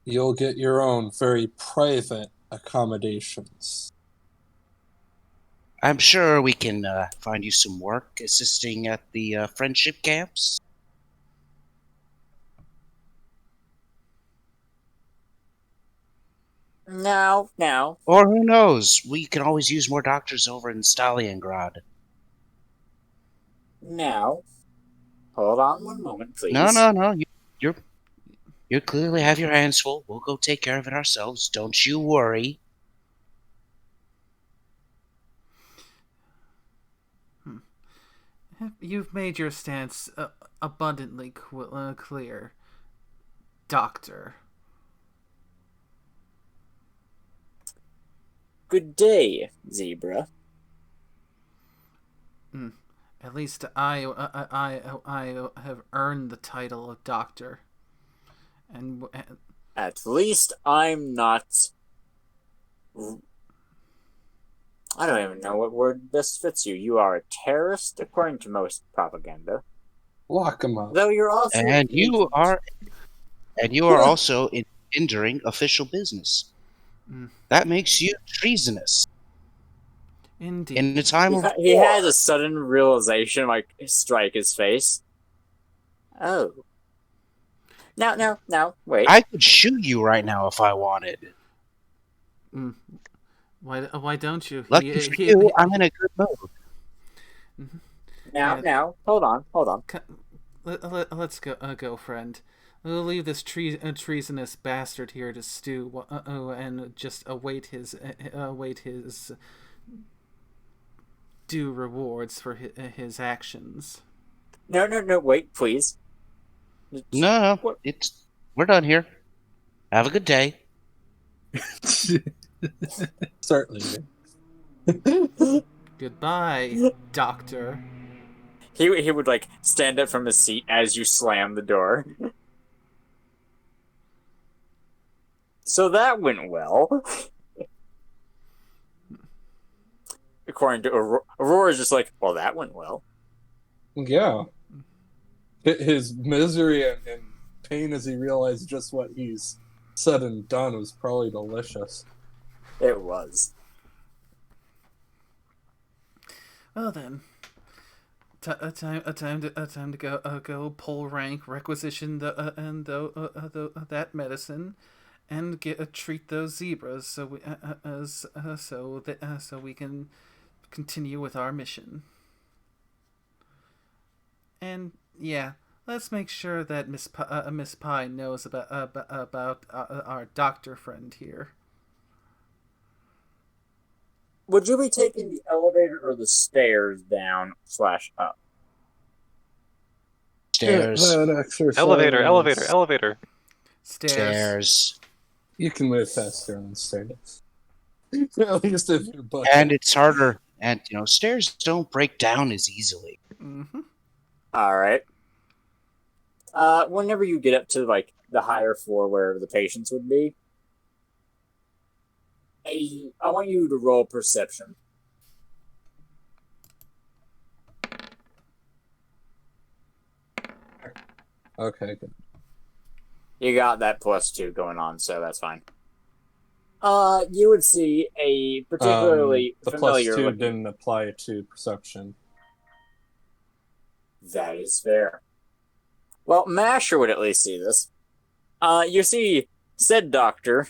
You'll get your own very private accommodations. I'm sure we can find you some work assisting at the friendship camps. Now. Or who knows? We can always use more doctors over in Stalingrad. Now. Hold on one moment, please. No. You clearly have your hands full. We'll go take care of it ourselves. Don't you worry. You've made your stance abundantly clear, Doctor. Good day, Zebra. At least I have earned the title of Doctor. And At least I'm not. I don't even know what word best fits you. You are a terrorist, according to most propaganda. Lock him up. Though you're also. And you are also hindering official business. That makes you treasonous. Indeed. In a time of He war. has a sudden realization, like, strike his face. Oh. Now, wait. I could shoot you right now if I wanted. Why don't you? Lucky for you, I'm in a good mood. Now, hold on. Let's go, friend. We'll leave this treasonous bastard here to stew, and just await his due rewards for his actions. No, wait, please. No, we're done here. Have a good day. Certainly. Goodbye, Doctor. He would, like, stand up from his seat as you slam the door. So that went well. According to Aurora's just like, well, that went well. Yeah. His misery and pain as he realized just what he's said and done was probably delicious. It was. Well then, time to go pull rank, requisition that medicine, and treat those zebras so we can continue with our mission. And yeah, let's make sure that Miss Pie knows about our doctor friend here. Would you be taking the elevator or the stairs down/up? Stairs. Elevator. Stairs. You can move faster on stairs. At least if you're bucket. And it's harder. And, stairs don't break down as easily. Mm-hmm. All right. Whenever you get up to, like, the higher floor where the patients would be, I want you to roll perception. Okay, good. You got that +2 going on, so that's fine. You would see a particularly the familiar +2 looking... didn't apply to perception. That is fair. Well, Masher would at least see this. You see said doctor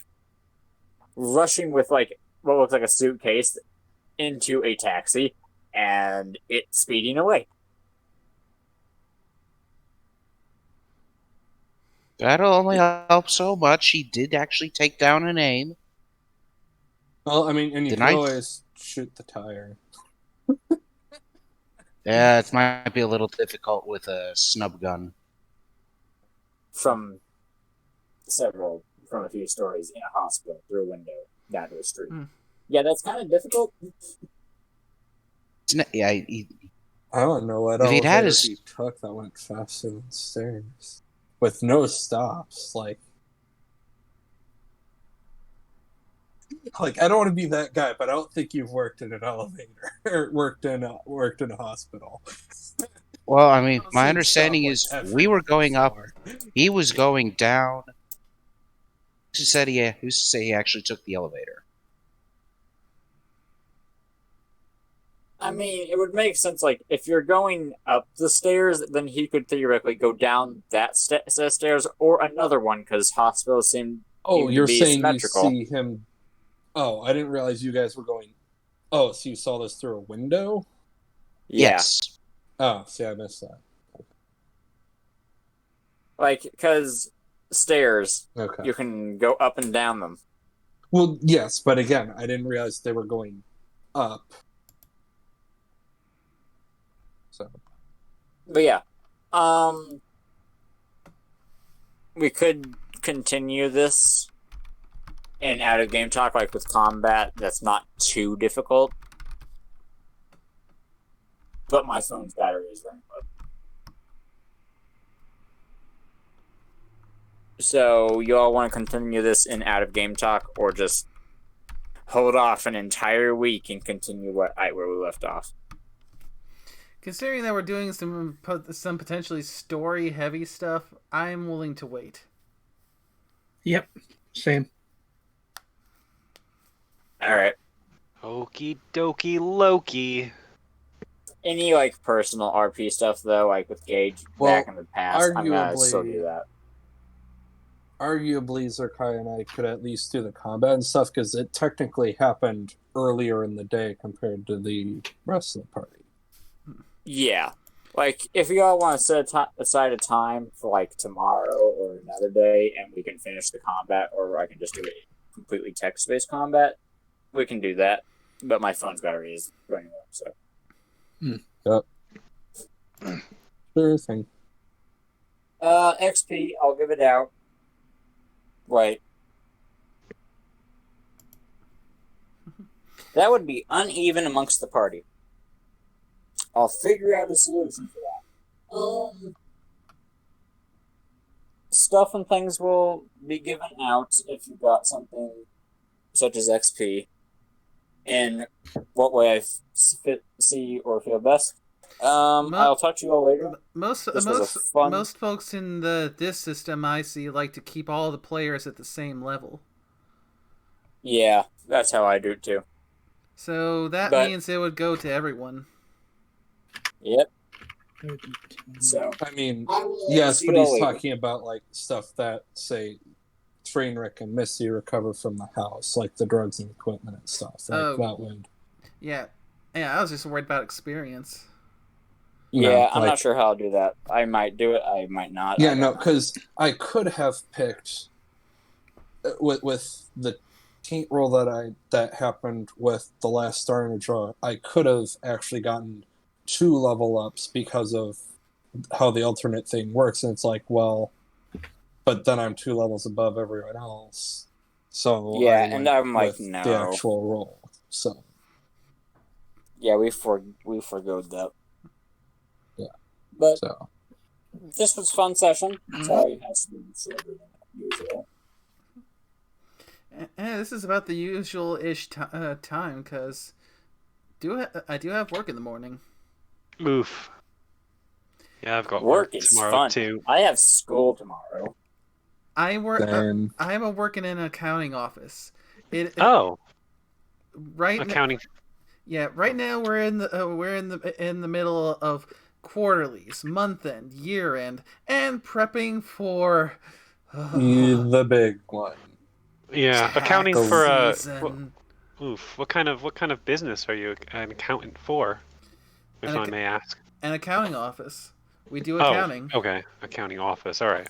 rushing with, like, what looks like a suitcase into a taxi, and it speeding away. That'll only help so much. He did actually take down a name. Well, I mean, and you The can knife- always shoot the tire. Yeah, it might be a little difficult with a snub gun. From a few stories in a hospital through a window down to a street. Yeah, that's kind of difficult. I don't know what If he'd had elevator his- he took that went faster than stairs. With no stops, like... like I don't want to be that guy, but I don't think you've worked in an elevator or worked in a hospital. Well, I mean, Those my things understanding stop, like, is every we were going up, floor. he was going down. Who said who's to say he actually took the elevator? I mean, it would make sense. Like, if you're going up the stairs, then he could theoretically go down that set of stairs or another one, because hospitals seem Oh, to you're be saying symmetrical. you see him? Oh, I didn't realize you guys were going. Oh, so you saw this through a window? Yeah. Yes. Oh, see, I missed that. Like, because stairs, Okay. you can go up and down them. Well, yes, but again, I didn't realize they were going up. So. But yeah, we could continue this in out of game talk, like with combat. That's not too difficult. But my phone's battery is running low. So you all want to continue this in out of game talk, or just hold off an entire week and continue where we left off? Considering that we're doing some potentially story heavy stuff, I'm willing to wait. Yep, same. All right. Okie dokie Loki. Any like personal RP stuff though, like with Gage back in the past, I'm gonna still do that. Arguably, Zerkai and I could at least do the combat and stuff because it technically happened earlier in the day compared to the rest of the party. Yeah. Like, if you all want to set aside a time for, like, tomorrow or another day, and we can finish the combat, or I can just do it completely text-based combat, we can do that. But my phone's battery is running low, so. Yep. Sure thing. XP, I'll give it out. Wait. That would be uneven amongst the party. I'll figure out a solution for that. Stuff and things will be given out if you got something such as XP. In what way I see or feel best. I'll talk to you all later. Most folks in this system I see like to keep all the players at the same level. Yeah, that's how I do it too. So that means it would go to everyone. Yep. So I mean, yes, but he's talking about like stuff that say Trainwreck and Missy recover from the house, like the drugs and equipment and stuff. Like that would. Yeah, I was just worried about experience. Yeah, I'm not sure how I'll do that. I might do it. I might not. Yeah, no, because I could have picked with the taint roll that happened with the last Star in a Draw. I could have actually gotten 2 level ups because of how the alternate thing works, and it's like, well, but then I'm 2 levels above everyone else. So yeah, and I'm like, no, the actual roll. So yeah, we forgoed that. Yeah, but this was a fun session. Sorry, it has to be shorter than usual. This is about the usual-ish time, because I do have work in the morning. Oof. Yeah, I've got work is tomorrow fun. too. I have school tomorrow. I'm working in an accounting office. Right accounting. Yeah, right now we're in the middle of quarterlies, month end, year end, and prepping for the big one. Yeah, accounting for season. What kind of business are you an accountant for? If I may ask. An accounting office. We do accounting. Oh, okay, accounting office. All right.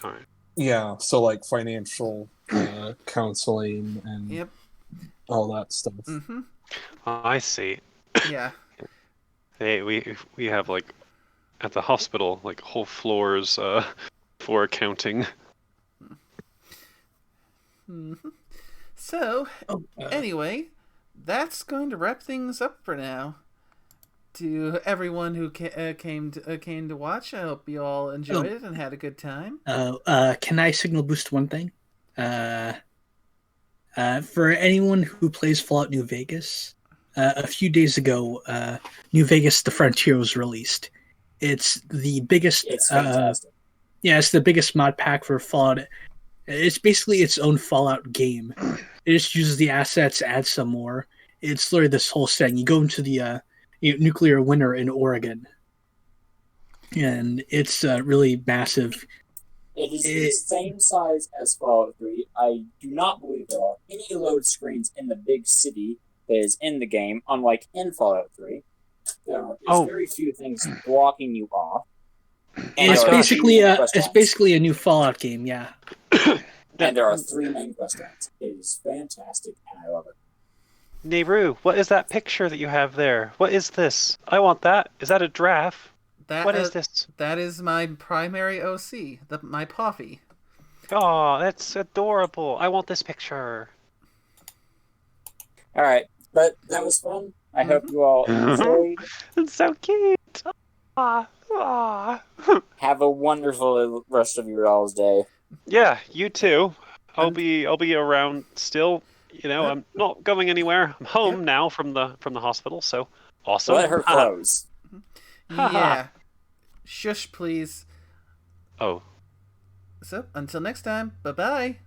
Yeah, so like financial counseling and all that stuff. Mm-hmm. I see. Yeah. Hey, we have like at the hospital like whole floors for accounting. Mm-hmm. So, anyway, that's going to wrap things up for now. To everyone who came to watch, I hope you all enjoyed it and had a good time. Can I signal boost one thing? For anyone who plays Fallout New Vegas, a few days ago, New Vegas: The Frontier was released. It's the biggest. It's fantastic. Yeah, it's the biggest mod pack for Fallout. It's basically its own Fallout game. It just uses the assets, adds some more. It's literally this whole setting. You go into the nuclear winter in Oregon, and it's really massive. It is the same size as Fallout 3. I do not believe there are any load screens in the big city that is in the game, unlike in Fallout 3. There are very few things blocking you off. It's basically a new Fallout game, yeah. And there are 3 main restaurants. It is fantastic, and I love it. Nehru, what is that picture that you have there? What is this? I want that. Is that a giraffe? What is this? That is my primary OC, my Poffy. Oh, that's adorable. I want this picture. All right, but that was fun. I hope you all enjoyed. It's so cute. Have a wonderful rest of your all's day. Yeah, you too. I'll be around still. You know, I'm not going anywhere. I'm home now from the hospital, so awesome. Let her close. Yeah. Shush, please. Oh. So, until next time, bye-bye.